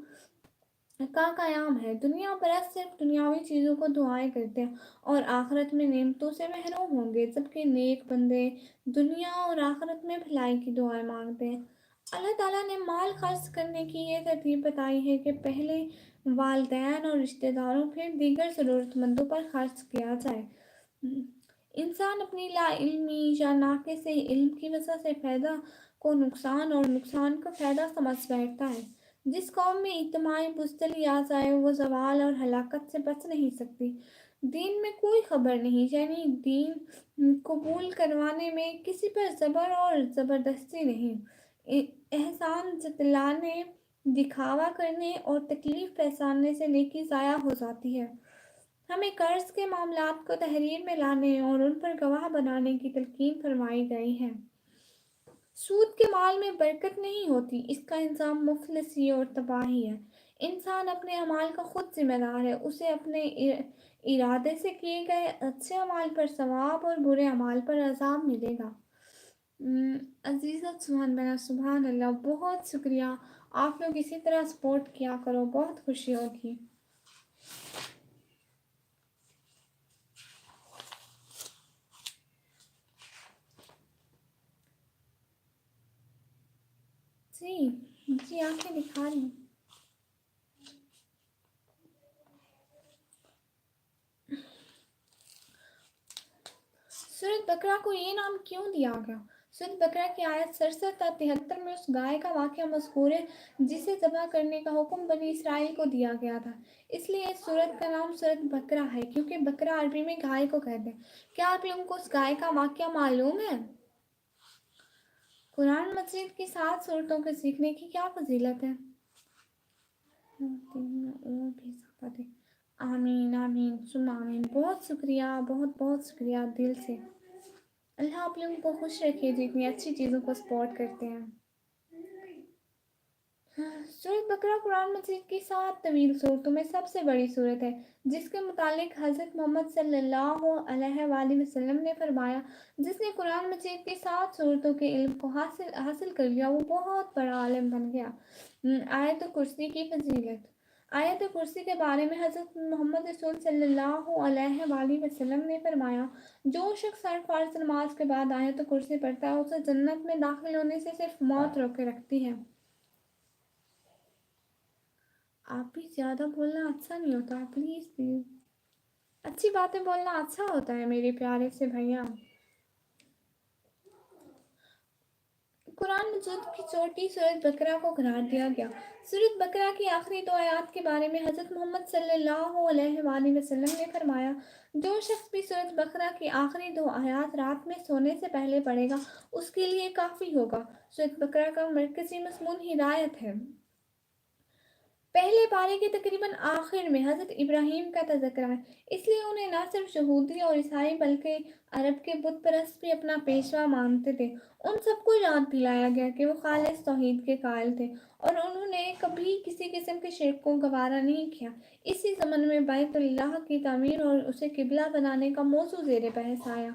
کا قیام ہے۔ دنیا پرست صرف دنیاوی چیزوں کو دعائیں کرتے ہیں اور آخرت میں نعمتوں سے محروم ہوں گے، جبکہ نیک بندے دنیا اور آخرت میں بھلائی کی دعائیں مانگتے ہیں۔ اللہ تعالیٰ نے مال خرچ کرنے کی یہ ترتیب بتائی ہے کہ پہلے والدین اور رشتہ داروں پھر دیگر ضرورت مندوں پر خرچ کیا جائے۔ انسان اپنی لا علمی یا ناقص علم کی وجہ سے فائدہ کو نقصان اور نقصان کو فائدہ سمجھ بیٹھتا ہے۔ جس قوم میں اجتماعی بزدلی آ جائے وہ زوال اور ہلاکت سے بچ نہیں سکتی۔ دین میں کوئی خبر نہیں، یعنی دین قبول کروانے میں کسی پر زبر اور زبردستی نہیں، احسان جتلانے، دکھاوا کرنے اور تکلیف پہنچانے سے نیکی ضائع ہو جاتی ہے۔ ہمیں قرض کے معاملات کو تحریر میں لانے اور ان پر گواہ بنانے کی تلقین فرمائی گئی ہے۔ سود کے مال میں برکت نہیں ہوتی، اس کا انجام مفلسی اور تباہی ہے۔ انسان اپنے اعمال کا خود ذمہ دار ہے، اسے اپنے ارادے سے کیے گئے اچھے اعمال پر ثواب اور برے اعمال پر عذاب ملے گا۔ عزیزت سبحان بنا سبحان اللہ، بہت شکریہ۔ آپ لوگ اسی طرح سپورٹ کیا کرو، بہت خوشی ہوگی۔ جی آنکھیں دکھا رہی ہوں۔ سورۃ بقرہ کو یہ نام کیوں دیا گیا؟ سورۃ بقرہ کی آیت 67 تا 73 میں اس گائے کا واقعہ مذکور ہے جسے ذبح کرنے کا حکم بنی اسرائیل کو دیا گیا تھا۔ اس لیے اس سورۃ کا نام سورۃ بقرہ ہے، کیونکہ بقرہ عربی میں گائے کو کہتے ہیں۔ کیا آپ لوگوں کو اس گائے کا واقعہ معلوم ہے؟ قرآن مجید کی 7 سورتوں کے سیکھنے کی کیا فضیلت ہے؟ آمین آمین ثم آمین۔ بہت شکریہ، بہت بہت شکریہ دل سے۔ اللہ آپ لوگوں کو خوش رکھے جو اتنی اچھی چیزوں کو سپورٹ کرتے ہیں۔ سورۃ بقرہ قرآن مجید کی 7 طویل سورتوں میں سب سے بڑی سورت ہے، جس کے متعلق حضرت محمد صلی اللہ علیہ وآلہ وسلم نے فرمایا، جس نے قرآن مجید کی 7 سورتوں کے علم کو حاصل کر لیا وہ بہت بڑا عالم بن گیا۔ آیت کرسی کی فضیلت۔ آیت کرسی کے بارے میں حضرت محمد رسول صلی اللہ علیہ وآلہ وسلم نے فرمایا، جو شخص ہر فرض نماز کے بعد آیت کرسی پڑھتا ہے اسے جنت میں داخل ہونے سے صرف موت روکے رکھتی ہے۔ آپ بھی زیادہ بولنا اچھا نہیں ہوتا، پلیز پلیز۔ اچھی باتیں بولنا اچھا ہوتا ہے میرے پیارے سے بھیا۔ قرآن مجید کی چھوٹی سورۃ بقرہ کو قرار دیا گیا۔ سورۃ بقرہ کی آخری 2 آیات کے بارے میں حضرت محمد صلی اللہ علیہ وآلہ وسلم نے فرمایا، جو شخص بھی سورۃ بقرہ کی آخری 2 آیات رات میں سونے سے پہلے پڑھے گا اس کے لیے کافی ہوگا۔ سورۃ بقرہ کا مرکزی مضمون ہدایت ہے۔ پہلے پارے کے تقریباً آخر میں حضرت ابراہیم کا تذکرہ ہے، اس لیے انہیں نہ صرف یہودی اور عیسائی بلکہ عرب کے بت پرست بھی اپنا پیشوا مانتے تھے۔ ان سب کو یاد دلایا گیا کہ وہ خالص توحید کے قائل تھے اور انہوں نے کبھی کسی قسم کے شرک کو گوارا نہیں کیا۔ اسی ضمن میں بیت اللہ کی تعمیر اور اسے قبلہ بنانے کا موضوع زیر بحث آیا۔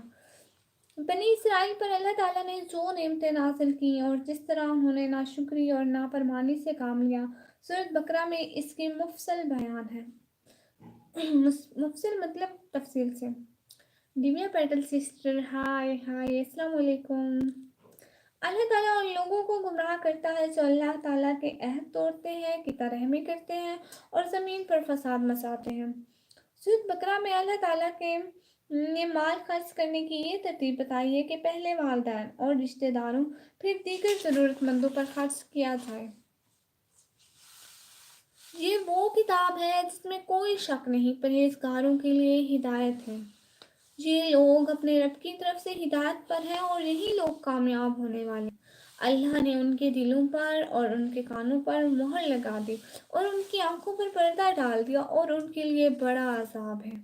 بنی اسرائیل پر اللہ تعالیٰ نے جو نعمتیں نازل کیں اور جس طرح انہوں نے ناشکری اور نافرمانی سے کام لیا، سورۃ بقرہ میں اس کی مفصل بیان ہے۔ مفصل مطلب تفصیل سے۔ دیویا پیٹل سسٹر، ہائے ہائے، السلام علیکم۔ اللہ تعالیٰ ان لوگوں کو گمراہ کرتا ہے جو اللہ تعالیٰ کے عہد توڑتے ہیں، قطع رحمی کرتے ہیں اور زمین پر فساد مچاتے ہیں۔ سورۃ بقرہ میں اللہ تعالیٰ نے مال خرچ کرنے کی یہ ترتیب بتائی ہے کہ پہلے والدین اور رشتہ داروں پھر دیگر ضرورت مندوں پر خرچ کیا جائے۔ یہ وہ کتاب ہے جس میں کوئی شک نہیں، پرہیزگاروں کے لیے ہدایت ہے۔ یہ لوگ اپنے رب کی طرف سے ہدایت پر ہیں اور یہی لوگ کامیاب ہونے والے ہیں۔ اللہ نے ان کے دلوں پر اور ان کے کانوں پر مہر لگا دی اور ان کی آنکھوں پر پردہ ڈال دیا اور ان کے لیے بڑا عذاب ہے۔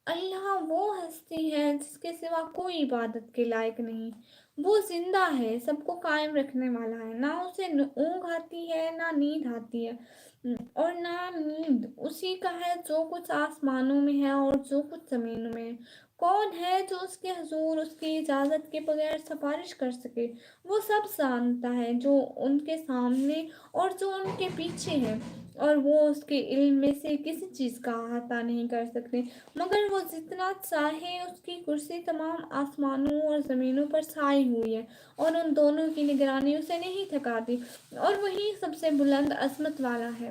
اللہ وہ ہستی ہے جس کے سوا کوئی عبادت کے لائق نہیں۔ وہ زندہ ہے، سب کو قائم رکھنے والا ہے، نہ اسے اونگ آتی ہے نہ نیند آتی ہے، اور نہ نیند اسی کا ہے جو کچھ آسمانوں میں ہے اور جو کچھ زمینوں میں ہے۔ کون ہے جو اس کے حضور اس کی اجازت کے بغیر سفارش کر سکے؟ وہ سب جانتا ہے جو ان کے سامنے اور جو ان کے پیچھے ہے، اور وہ اس کے علم میں سے کسی چیز کا احاطہ نہیں کر سکتے، مگر وہ جتنا چاہے۔ اس کی کرسی تمام آسمانوں اور زمینوں پر چھائی ہوئی ہے، اور ان دونوں کی نگرانی اسے نہیں تھکاتی، اور وہی سب سے بلند عظمت والا ہے۔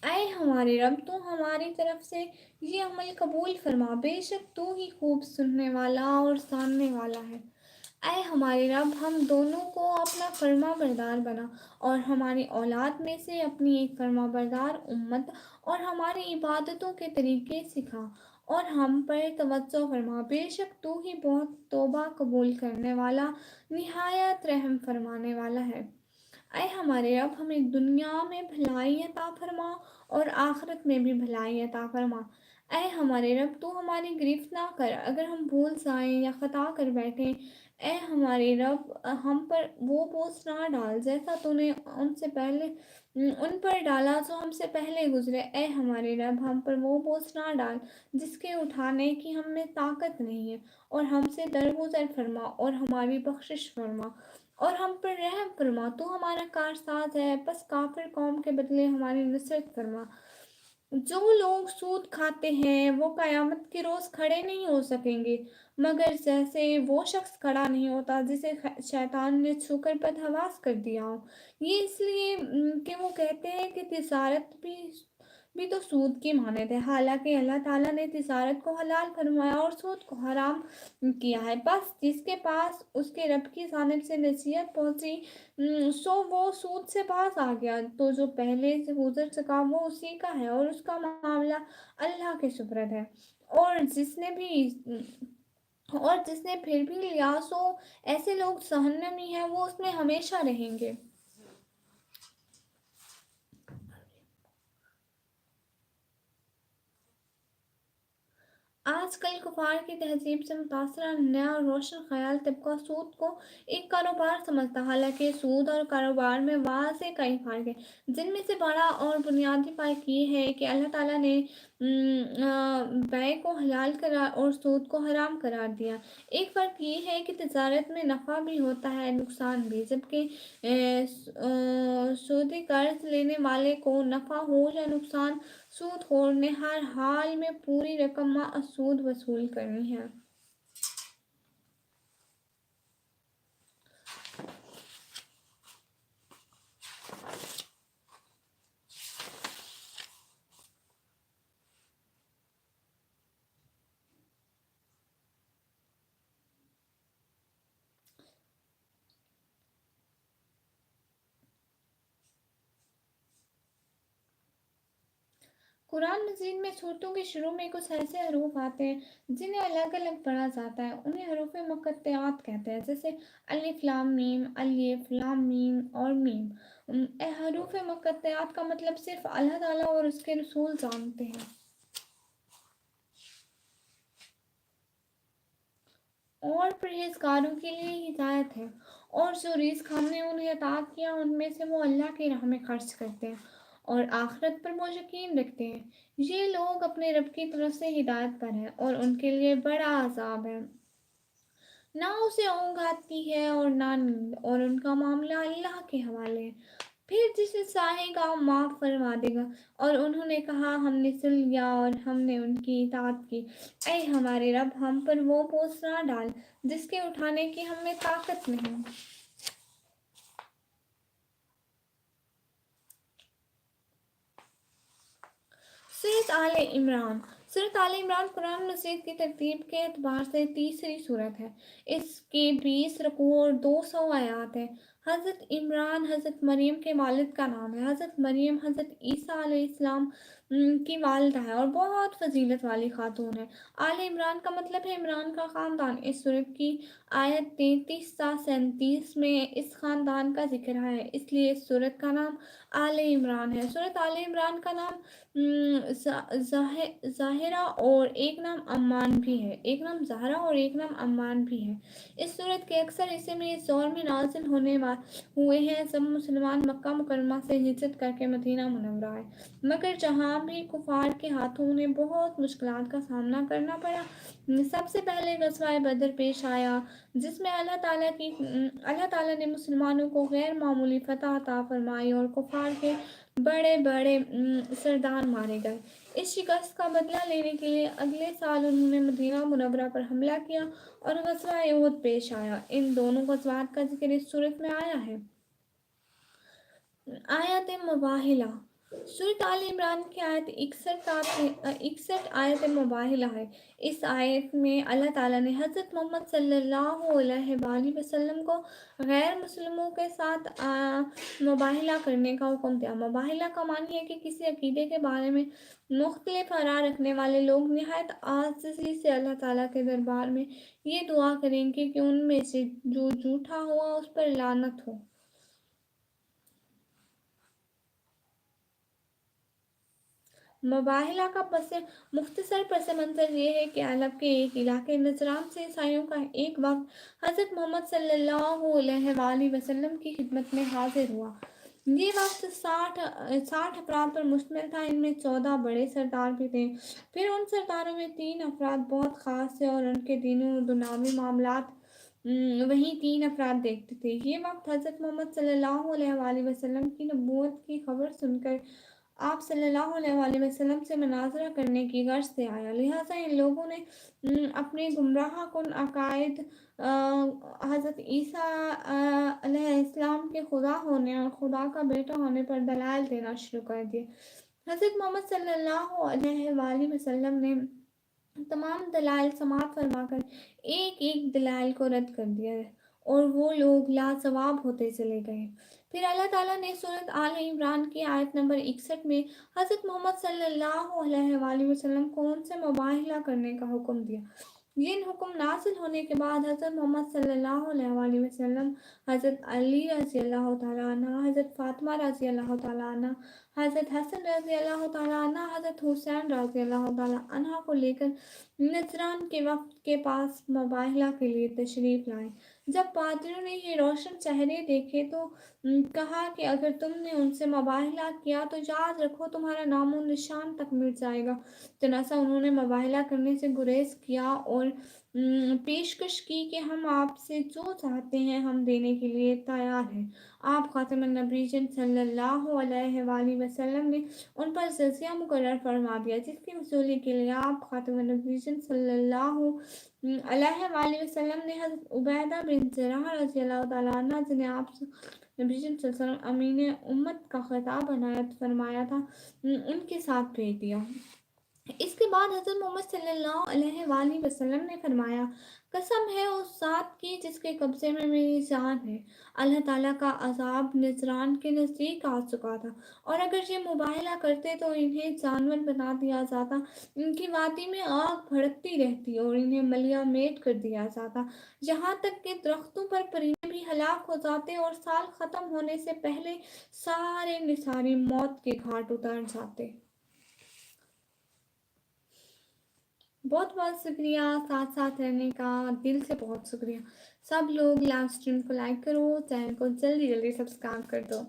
اے ہمارے رب، تو ہماری طرف سے یہ عمل قبول فرما، بے شک تو ہی خوب سننے والا اور جاننے والا ہے۔ اے ہمارے رب، ہم دونوں کو اپنا فرما بردار بنا، اور ہماری اولاد میں سے اپنی ایک فرما بردار امت اور ہماری عبادتوں کے طریقے سکھا، اور ہم پر توجہ فرما، بے شک تو ہی بہت توبہ قبول کرنے والا، نہایت رحم فرمانے والا ہے۔ اے ہمارے رب، ہمیں دنیا میں بھلائی عطا فرما اور آخرت میں بھی بھلائی عطا فرما۔ اے ہمارے رب، تو ہماری گرفت نہ کر اگر ہم بھول جائیں یا خطا کر بیٹھیں۔ اے ہمارے رب، ہم پر وہ بوجھ نہ ڈال جیسا تو نے ان پر ڈالا جو ہم سے پہلے گزرے۔ اے ہمارے رب، ہم پر وہ بوجھ نہ ڈال جس کے اٹھانے کی ہم میں طاقت نہیں ہے، اور ہم سے درگزر فرما اور ہماری بخشش فرما، اور ہم پر رحم فرما۔ تو ہمارا کارساز ہے، پس کافر قوم کے بدلے ہماری نصرت فرما۔ جو لوگ سود کھاتے ہیں وہ قیامت کے روز کھڑے نہیں ہو سکیں گے، مگر جیسے وہ شخص کھڑا نہیں ہوتا جسے شیطان نے چھو کر بدحواس کر دیا ہو۔ یہ اس لیے کہ وہ کہتے ہیں کہ تجارت بھی تو سود کی مانند ہے، حالانکہ اللہ تعالیٰ نے تجارت کو حلال فرمایا اور سود کو حرام کیا ہے۔ بس جس کے پاس اس کے رب کی جانب سے نصیحت پہنچی سو وہ سود سے باز آ گیا، تو جو پہلے سے گزر چکا وہ اسی کا ہے، اور اس کا معاملہ اللہ کے سپرد ہے۔ اور جس نے پھر بھی لیا سو ایسے لوگ جہنمی ہیں، وہ اس میں ہمیشہ رہیں گے۔ آج کل کفار کی تہذیب سے متاثرہ نیا اور روشن خیال طبقہ سود کو ایک کاروبار سمجھتا، حالانکہ سود اور کاروبار میں واضح کئی فرق ہیں، جن میں سے بڑا اور بنیادی فرق یہ ہے کہ اللہ تعالیٰ نے بیع کو حلال قرار اور سود کو حرام قرار دیا۔ ایک فرق یہ ہے کہ تجارت میں نفع بھی ہوتا ہے، نقصان بھی، جبکہ سودی قرض لینے والے کو نفع ہو یا نقصان، سود خور نے ہر حال میں پوری رقم سود وصول کرنی ہے۔ قرآن مجید میں صورتوں کے شروع میں کچھ ایسے حروف آتے ہیں جنہیں الگ الگ پڑھا جاتا ہے، انہیں حروف مقطعات کہتے ہیں، جیسے الف لام میم، الف لام میم اور میم۔ حروف مقطعات کا مطلب صرف اللہ تعالیٰ اور اس کے رسول جانتے ہیں۔ اور پرہیزگاروں کے لیے ہدایت ہے، اور جو رزق ہم نے انہیں عطا کیا ان میں سے وہ اللہ کی راہ میں خرچ کرتے ہیں اور آخرت پر وہ یقین رکھتے ہیں۔ یہ لوگ اپنے رب کی طرف سے ہدایت پر ہیں، اور ان کے لیے بڑا عذاب ہے۔ نہ اسے اونگ آتی ہے اور نہ نیند، اور ان کا معاملہ اللہ کے حوالے ہے۔ پھر جسے چاہے گا معاف فرما دے گا۔ اور انہوں نے کہا ہم نے سن لیا اور ہم نے ان کی اطاعت کی۔ اے ہمارے رب، ہم پر وہ بوجھ نہ ڈال جس کے اٹھانے کی ہم میں طاقت نہیں۔ سورۃ آل عمران۔ سورۃ آل عمران قرآن مجید کی ترتیب کے اعتبار سے تیسری سورت ہے۔ اس کے 20 رکوع اور 200 آیات ہیں۔ حضرت عمران حضرت مریم کے والد کا نام ہے۔ حضرت مریم حضرت عیسیٰ علیہ السلام کی والدہ ہے اور بہت فضیلت والی خاتون ہے۔ آل عمران کا مطلب ہے عمران کا خاندان۔ اس سورت کی آیت 33 تا 37 میں اس خاندان کا ذکر ہے، اس لیے اس سورت کا نام آل عمران ہے۔ سورت آل عمران کا نام ظاہر ظاہرہ اور ایک نام امان بھی ہے، ایک نام زہرا اور ایک نام امان بھی ہے۔ اس صورت کے اکثر حصے میں اس دور میں نازل ہوئے ہیں۔ سب مسلمان مکہ مکرمہ سے ہجرت کر کے مدینہ منورہ آئے، مگر جہاں بھی کفار کے ہاتھوں انہیں بہت مشکلات کا سامنا کرنا پڑا۔ سب سے پہلے غزوہ بدر پیش آیا، جس میں اللہ تعالیٰ نے مسلمانوں کو غیر معمولی فتح عطا فرمائی اور کفار کے بڑے بڑے سردار مارے گئے۔ اس شکست کا بدلہ لینے کے لیے اگلے سال انہوں نے مدینہ منورہ پر حملہ کیا اور غزوہ احد پیش آیا۔ ان دونوں غزوات کا ذکر اس صورت میں آیا ہے۔ آیت مباہلہ، سورۃ آل عمران کی آیت 61 آیت مباہلہ ہے۔ اس آیت میں اللہ تعالیٰ نے حضرت محمد صلی اللہ علیہ وآلہ وسلم کو غیر مسلموں کے ساتھ مباہلہ کرنے کا حکم دیا۔ مباہلہ کا معنی ہے کہ کسی عقیدے کے بارے میں مختلف آراء رکھنے والے لوگ نہایت عاجزی سے اللہ تعالیٰ کے دربار میں یہ دعا کریں گے کہ ان میں سے جو جھوٹا ہوا اس پر لعنت ہو۔ مباہلہ کا مختصر پس منظر یہ ہے کہ عرب کے ایک علاقے نجران سے عیسائیوں کا ایک وقت حضرت محمد صلی اللہ علیہ وآلہ وسلم کی خدمت میں حاضر ہوا۔ یہ وقت 60 افراد پر مشتمل تھا، ان میں 14 بڑے سردار بھی تھے۔ پھر ان سرداروں میں 3 افراد بہت خاص تھے اور ان کے دینی اور دنیاوی معاملات وہیں 3 افراد دیکھتے تھے۔ یہ وقت حضرت محمد صلی اللہ علیہ وآلہ وسلم کی نبوت کی خبر سن کر آپ صلی اللہ علیہ وآلہ وسلم سے مناظرہ کرنے کی غرض سے آیا، لہٰذا ان لوگوں نے اپنے گمراہ کن عقائد، حضرت عیسیٰ علیہ السلام کے خدا ہونے اور خدا کا بیٹا ہونے پر دلائل دینا شروع کر دیے۔ حضرت محمد صلی اللہ علیہ وآلہ وسلم نے تمام دلائل سماعت فرما کر ایک ایک دلائل کو رد کر دیا اور وہ لوگ لاجواب ہوتے چلے گئے۔ پھر اللہ تعالیٰ نے سورۃ آل عمران کی آیت نمبر 61 میں حضرت محمد صلی اللہ علیہ وآلہ وسلم کو ان سے مباہلہ کرنے کا حکم دیا۔ یہ حکم نازل ہونے کے بعد حضرت محمد صلی اللہ علیہ وآلہ وسلم حضرت علی رضی اللہ تعالیٰ عنہ، حضرت فاطمہ رضی اللہ تعالیٰ عنہ، حضرت حسن رضی اللہ تعالیٰ عنہ، حضرت حسین رضی اللہ تعالیٰ عنہ کو لے کر نجران کے وفد کے پاس مباہلہ کے لیے تشریف لائے۔ جب پادریوں نے یہ روشن چہرے دیکھے تو کہا کہ اگر تم نے ان سے مباہلہ کیا تو یاد رکھو تمہارا نام و نشان تک مٹ جائے گا۔ چنانچہ انہوں نے مباہلہ کرنے سے گریز کیا اور پیشکش کی کہ ہم آپ سے جو چاہتے ہیں ہم دینے کے لیے تیار ہیں۔ آپ خاتم النبیین صلی اللہ علیہ وآلہ وسلم نے ان پر جزیہ مقرر فرما دیا، جس کی وصولی کے لیے آپ خاتم النبیین صلی اللہ علیہ وآلہ وسلم نے حضرت عبیدہ بن جراح رضی اللہ تعالیٰ عنہ، جنہیں آپ نبی صلی اللہ علیہ وسلم امین امت کا خطاب عنایت فرمایا تھا، ان کے ساتھ بھیج دیا۔ اس کے بعد حضرت محمد صلی اللہ علیہ وآلہ وسلم نے فرمایا، قسم ہے اس ذات کی جس کے قبضے میں میری جان ہے، اللہ تعالیٰ کا عذاب نجران کے نزدیک آ چکا تھا، اور اگر یہ مباہلہ کرتے تو انہیں جانور بنا دیا جاتا، ان کی وادی میں آگ بھڑکتی رہتی اور انہیں ملیہ میٹ کر دیا جاتا، یہاں تک کہ درختوں پر پرندے بھی ہلاک ہو جاتے اور سال ختم ہونے سے پہلے سارے نثاری موت کے گھاٹ اتر جاتے۔ بہت بہت شکریہ ساتھ ساتھ رہنے کا، دل سے بہت شکریہ۔ سب لوگ لائیو اسٹریم کو لائک کرو، چینل کو جلدی جلدی سبسکرائب کر دو۔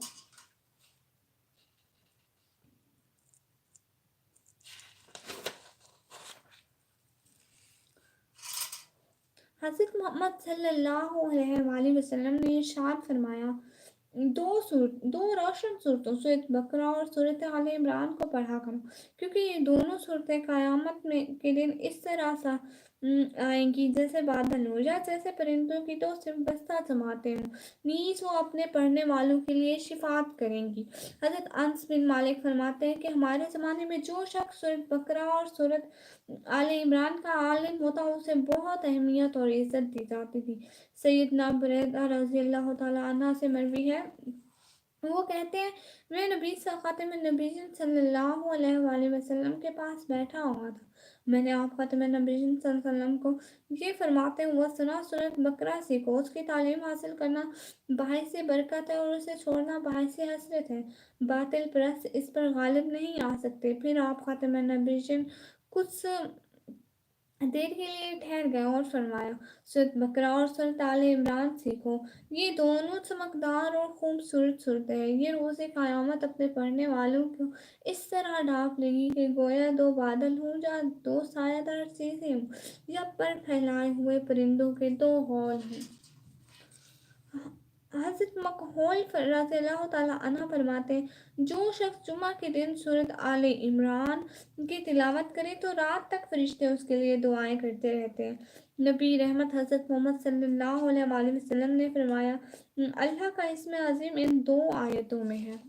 حضرت محمد صلی اللہ علیہ وآلہ وسلم نے ارشاد فرمایا، دو روشن صورتوں سورۃ بقرہ اور سورۃ آل عمران کو پڑھا کرو، کیونکہ یہ دونوں صورتیں قیامت کے دن اس طرح آئیں گی جیسے بادل ہو یا جیسے پرندوں کی دو بستہ جماعتیں ہوں، نیز وہ اپنے پڑھنے والوں کے لیے شفاعت کریں گی۔ حضرت انس بن مالک فرماتے ہیں کہ ہمارے زمانے میں جو شخص سورۃ بقرہ اور سورۃ آل عمران کا عالم ہوتا اسے بہت اہمیت اور عزت دی جاتی تھی۔ سیدنا بریدہ رضی اللہ تعالیٰ عنہ سے مروی ہے، وہ کہتے ہیں میں نبی خاتم النبیین صلی اللہ علیہ وآلہ وسلم کے پاس بیٹھا ہوا تھا، میں نے آپ خاتم النبیین صلی اللہ علیہ وسلم کو یہ فرماتے ہوا سنا، سورۃ بقرہ سیکھو، اس کی تعلیم حاصل کرنا باعث برکت ہے اور اسے چھوڑنا باعث حسرت ہے، باطل پرست اس پر غالب نہیں آ سکتے۔ پھر آپ خاتم النبیین कुछ देर के लिए ठहर गया और फरमाया, सूरत बकरा और सूरत आले इमरान सीखो, ये दोनों चमकदार और खूबसूरत सूरतें हैं। ये रोज़े क़यामत अपने पढ़ने वालों को इस तरह ढांप लेगी कि गोया दो बादल हों या दो सायादार चीज़ें हों या पर फैलाए हुए परिंदों के दो हौल हों। हज़रत मकहूल रज़ियल्लाहु ताला अन्हा फरमाते हैं, जो शख्स जुमा के दिन सूरत आले इमरान की तिलावत करे तो रात तक फरिश्ते उसके लिए दुआएं करते रहते हैं। नबी रहमत हज़रत मोहम्मद सल्लल्लाहु अलैहि वसल्लम ने फरमाया, अल्लाह का इस्म अज़ीम इन दो आयतों में है।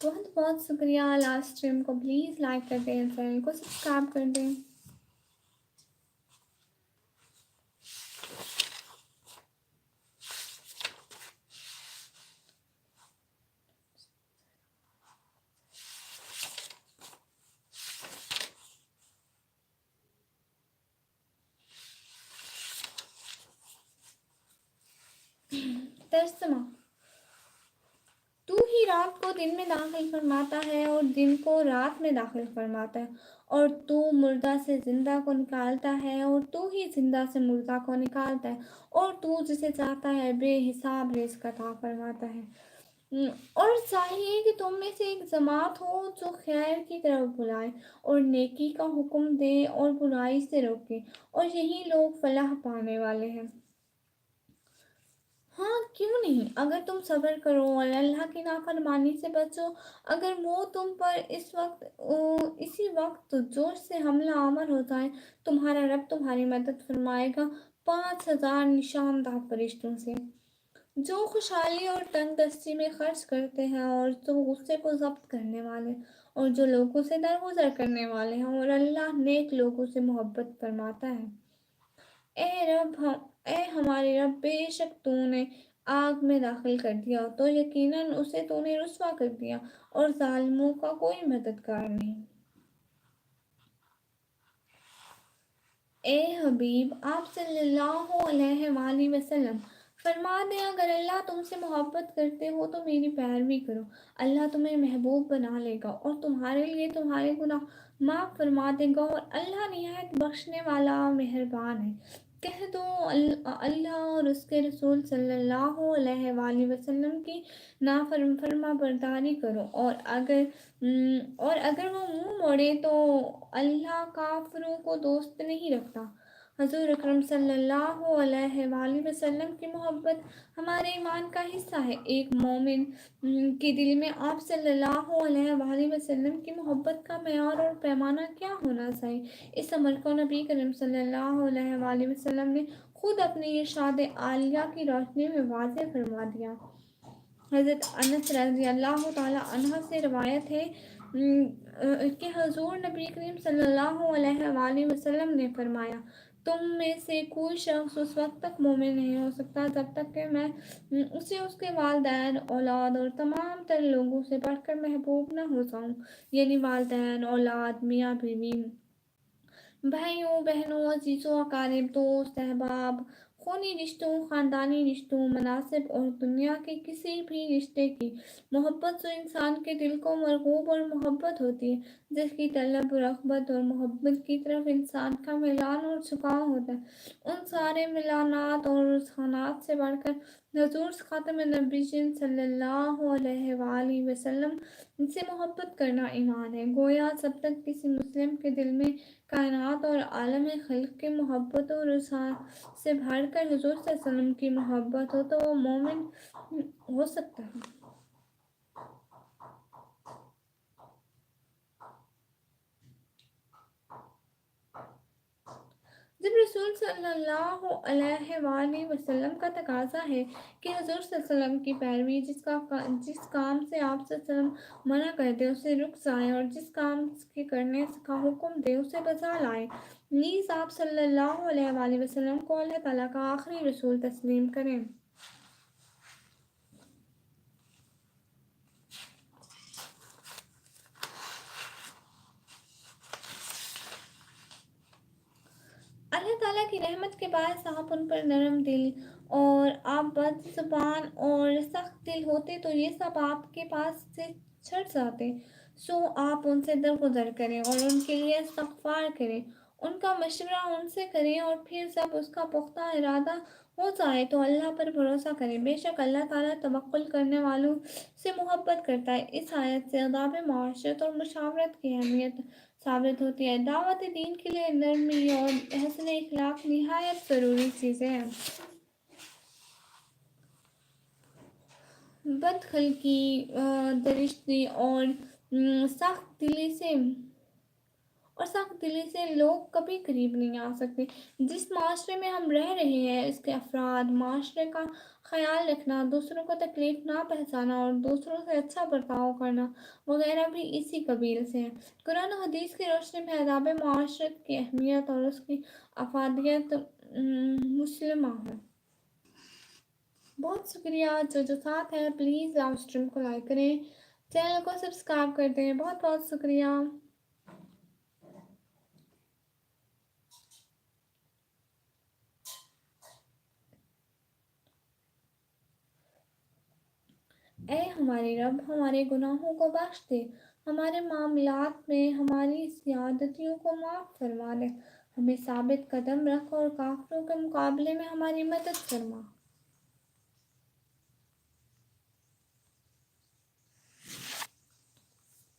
बहुत बहुत शुक्रिया। लास्ट स्ट्रीम को प्लीज़ लाइक कर दें, चैनल को सब्सक्राइब कर दें। तर्जमा, तू ही रात को दिन में दाखिल फरमाता है और दिन को रात में दाखिल फरमाता है, और तू मुर्दा से जिंदा को निकालता है और तू ही जिंदा से मुर्दा को निकालता है, और तू जिसे चाहता है बेहिसाब रिज़्क़ अता फरमाता है। और चाहिए कि तुम में से एक जमात हो जो खैर की तरफ बुलाए और नेकी का हुक्म दे और बुराई से रोके, और यही लोग फलाह पाने वाले हैं। हाँ, क्यों नहीं, अगर तुम सब्र करो और अल्लाह की नाफरमानी से बचो, अगर वो तुम पर इसी वक्त जोश से हमला आवर हो जाए, तुम्हारा रब तुम्हारी मदद फरमाएगा 5,000 निशानदार फरिश्तों से, जो खुशहाली और तंगदस्ती में खर्च करते हैं, और जो गुस्से को जब्त करने वाले, और जो लोगों से दरगुजर करने वाले हैं, और अल्लाह नेक लोगों से मोहब्बत फरमाता है। ए हमारे रब, बेशक तूने आग में दाखिल कर दिया तो यकीनन उसे तूने रुस्वा कर दिया, और जालिमों का कोई मददगार नहीं। ए हबीब, आप सल्लल्लाहु अलैहि वसल्लम फरमा दें, अगर अल्लाह तुमसे मोहब्बत करते हो तो मेरी पैरवी करो, अल्लाह तुम्हें महबूब बना लेगा और तुम्हारे लिए तुम्हारे गुनाह माफ़ फरमा देगा, और अल्लाह निहायत बख्शने वाला मेहरबान है। कह दो, अल्लाह और उसके रसूल सल्लल्लाहु अलैहि वसल्लम की नाफरमा बरदारी करो, और अगर वो मुंह मोड़े तो अल्लाह काफिरों को दोस्त नहीं रखता। हजूर अकरम सल्लल्लाहु अलैहि वसल्लम की मोहब्बत हमारे ईमान का हिस्सा है। एक मोमिन के दिल में आप सल्लल्लाहु अलैहि वसल्लम की मोहब्बत का मेयार और पैमाना क्या होना चाहिए, इस अमल को नबी करीम सल्लल्लाहु अलैहि वसल्लम ने खुद अपनी इरशाद आलिया की रोशनी में वाज़ेह फरमा दिया। हज़रत अनस रज़ियल्लाहु ताला अन्हा से रवायत है कि हुज़ूर नबी करीम सल्लल्लाहु अलैहि वसल्लम ने फरमाया, तुम में से कोई शख्स उस वक्त तक मोमिन नहीं हो सकता जब तक कि मैं उसे उसके वालिदैन, औलाद और तमाम तर लोगों से बढ़कर महबूब न हो जाऊं, यानी वालिदैन, औलाद, मियाँ बीवी, भाइयों बहनों, अजीज़ों, अकारिब, दोस्त, अहबाब, खूनी रिश्तों, ख़ानदानी रिश्तों, मनासिब और दुनिया के किसी भी रिश्ते की मोहब्बत जो इंसान के दिल को मरगूब और मोहब्बत होती है, जिसकी तलब, रग़बत और मोहब्बत की तरफ इंसान का मिलान और झुकाव होता है, उन सारे मिलानात और रुझानात से बढ़कर हज़ूर ख़ातम नबीय्यीन सल्लल्लाहु अलैहि वसल्लम से मोहब्बत करना ईमान है। गोया जब तक किसी मुस्लिम के दिल में कायनात और आलम खल्क की मोहब्बत और रुझान से भरकर हुज़ूर सल्लल्लाहु अलैहि वसल्लम की मोहब्बत हो तो वो मोमिन हो सकता है। जब रसूल सल्लल्लाहु अलैहि वसल्लम का तकाजा है कि हुज़ूर सल्लल्लाहु अलैहि वसल्लम की पैरवी जिस काम से आप सल्लल्लाहु अलैहि वसल्लम मना कर दे उसे रुक जाए, और जिस काम के करने का हुक्म दे उसे बजा लाए, नीज़ आप सल्लल्लाहु अलैहि वसल्लम को अल्लाह ताला का आखिरी रसूल तस्लीम करें। अल्लाह ताला की रहमत के बायस आप उन पर नरम दिल और आप बदज़ुबान और सख्त दिल होते तो ये सब आपके पास से छट जाते। सो आप उनसे दरगुजर करें और उनके लिए इस्तग़फ़ार करें, उनका मशवरा उनसे करें और फिर जब उसका पुख्ता इरादा हो जाए तो अल्लाह पर भरोसा करें। बेशक अल्लाह ताला तवक्कुल करने वालों से मोहब्बत करता है। इस आयत से आदाब मुआशरत और मुशावरत की अहमियत साबित होती है। दावत दीन के लिए नरमी और हसन इखलाक निहायत ज़रूरी चीज़ें हैं। बदखलकी, दरिश्ती सख्त दिली से लोग कभी करीब नहीं आ सकते। जिस माशरे में हम रह रहे हैं इसके अफराद माशरे का ख्याल रखना, दूसरों को तकलीफ ना पहुँचाना और दूसरों से अच्छा बर्ताव करना वगैरह भी इसी कबील से हैं। कुरान और हदीस की रोशनी में आदाब माशरत की अहमियत और उसकी अफादियत मुस्लिमा है। बहुत शुक्रिया जो साथ है। प्लीज़ आप स्ट्रीम को लाइक करें, चैनल को सब्सक्राइब कर दें। बहुत बहुत शुक्रिया। ऐ हमारे रब, हमारे गुनाहों को बख्श दे, हमारे मामलात में हमारी ज़्यादतियों को माफ़ फरमा दे, हमें साबित कदम रख और काफिरों के मुकाबले में हमारी मदद फरमा।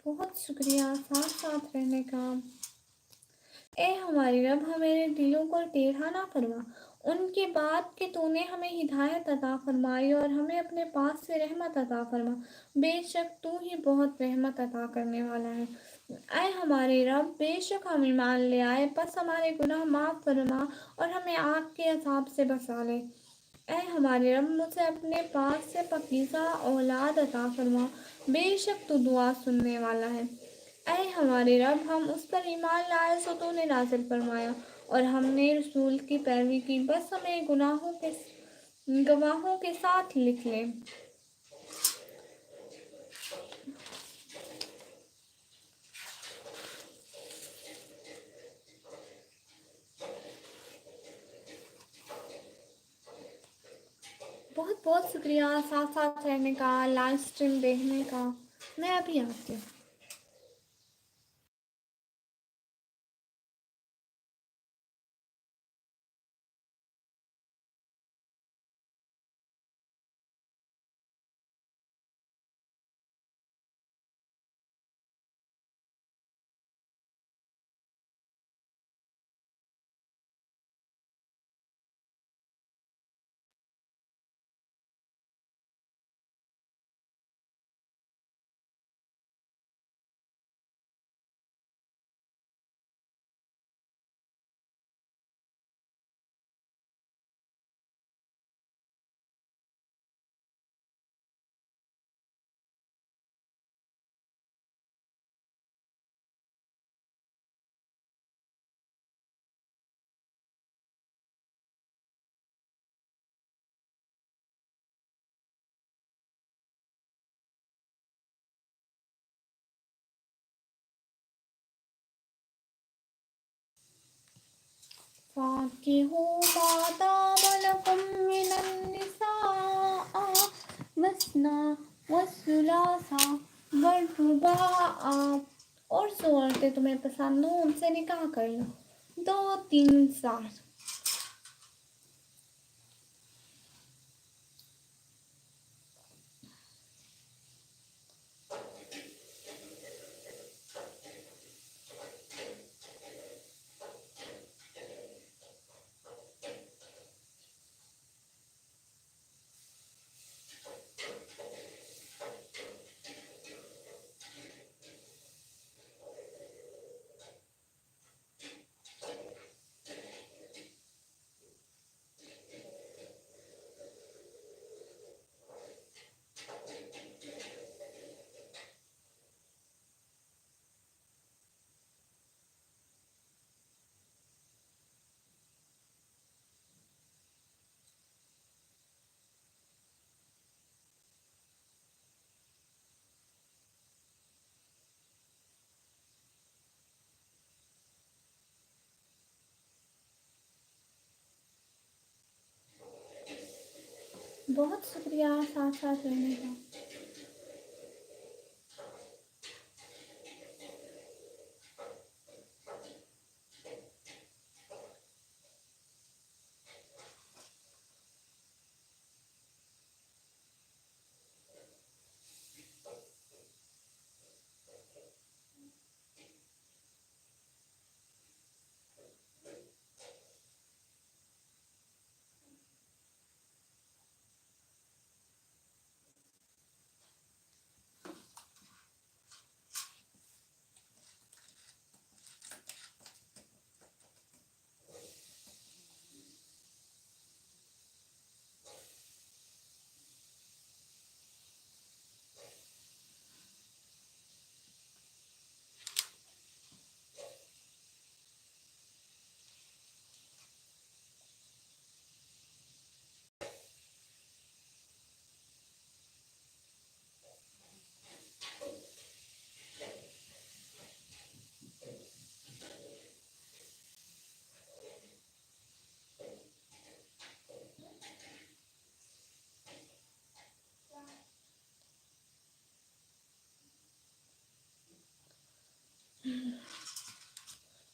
बहुत शुक्रिया साथ साथ रहने का। ए हमारे रब, हमारे दिलों को टेढ़ा ना फरमा, उनके बाद कि तूने हमें हिदायत अता फरमाई और हमें अपने पास से रहमत अता फरमा। बेशक तू ही बहुत रहमत अता करने वाला है। ऐ हमारे रब, बेशक हम ईमान ले आए, बस हमारे गुनाह माफ़ फरमा और हमें आग के अज़ाब से बचा ले। ऐ हमारे रब, मुझे अपने पास से पाकीज़ा औलाद अता फरमा, बेशक तू दुआ सुनने वाला है। ऐ हमारे रब, हम उस पर ईमान लाए सो तूने नाज़िल फरमाया और हमने रसूल की पैरवी की, बस हमें गवाहों के साथ लिख ले। बहुत बहुत शुक्रिया साथ साथ रहने का, लाइव स्ट्रीम देखने का। मैं अभी आती हूँ। फाकिहू माता वलकुम मिनन निसा मसना वसुलासा वरुबाआ। और जो औरतें तुम्हें पसंद हो उनसे निकाह कर लो, 2-3 साल। بہت شکریہ ساتھ ساتھ رہنے کا.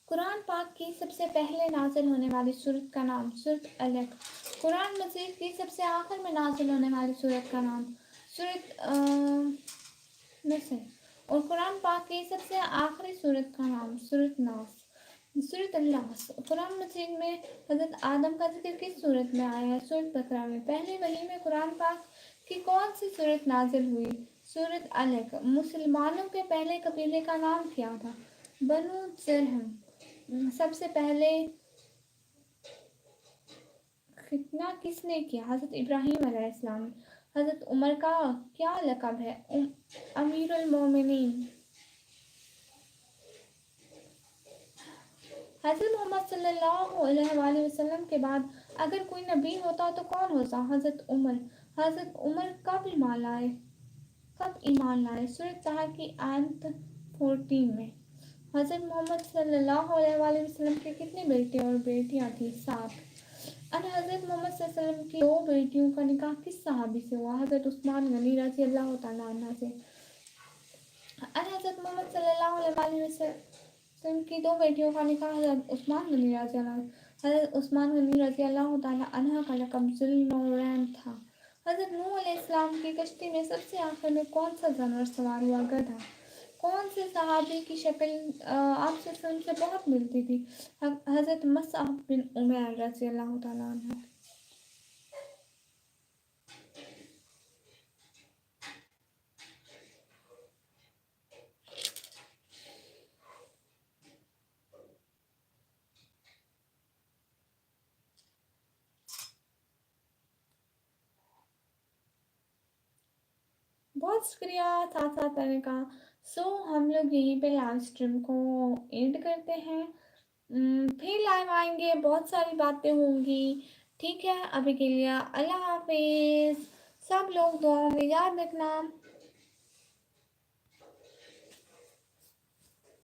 قرآن پاک کی سب سے پہلے نازل ہونے والی سورت کا نام سورت الق. قرآن مجید کی سب سے آخر میں نازل ہونے والی سورت کا نام سورت نصر اور قرآن پاک کی سب سے آخری سورت کا نام سورت ناس. سورت الناس. قرآن مجید میں حضرت آدم کا ذکر کس سورت میں آیا ہے؟ سورت بقرہ میں. پہلی وحی میں قرآن پاک کی کون سی سورت نازل ہوئی؟ سورت الق. مسلمانوں کے پہلے قبیلے کا نام کیا تھا؟ بنو جرہم. سب سے پہلے ختنہ کس نے کیا؟ حضرت ابراہیم علیہ السلام. حضرت عمر کا کیا لقب ہے؟ امیر المومنین. حضرت محمد صلی اللہ علیہ وآلہ وسلم کے بعد اگر کوئی نبی ہوتا تو کون ہوتا؟ حضرت عمر. حضرت عمر کب ایمان لائے؟ سورۃ طہ کی آیت 14 میں. حضرت محمد صلی اللہ علیہ وآلہ وسلم کے کتنے بیٹے اور بیٹیاں تھیں؟ 7. حضرت محمد صلی اللہ علیہ وسلم کی 2 بیٹیوں کا نکاح کس صحابی سے ہوا؟ حضرت عثمان غنی رضی اللہ تعالیٰ عنہ سے. حضرت محمد صلی اللہ علیہ وآلہ وسلم کی 2 بیٹیوں کا نکاح حضرت عثمان غنی رضی اللہ عنہ. حضرت عثمان غنی رضی اللہ تعالیٰ عنہ کا لقب ذوالنورین تھا. حضرت نوح علیہ السلام کی کشتی میں سب سے آخر میں کون سا جانور سوار ہوا؟ گدھا. کون سے صحابی کی شکل آپ سے بہت ملتی تھی؟ حضرت مصعب بن عمیر رضی اللہ تعالیٰ عنہ. بہت شکریہ ساتھ ساتھ رہنے کا. ہم لوگ یہیں پہ لائیو اسٹریم کو اینڈ کرتے ہیں. پھر لائیو آئیں گے, بہت ساری باتیں ہوں گی. ٹھیک ہے, ابھی کے لیے اللہ حافظ. سب لوگ دعا میں یاد رکھنا.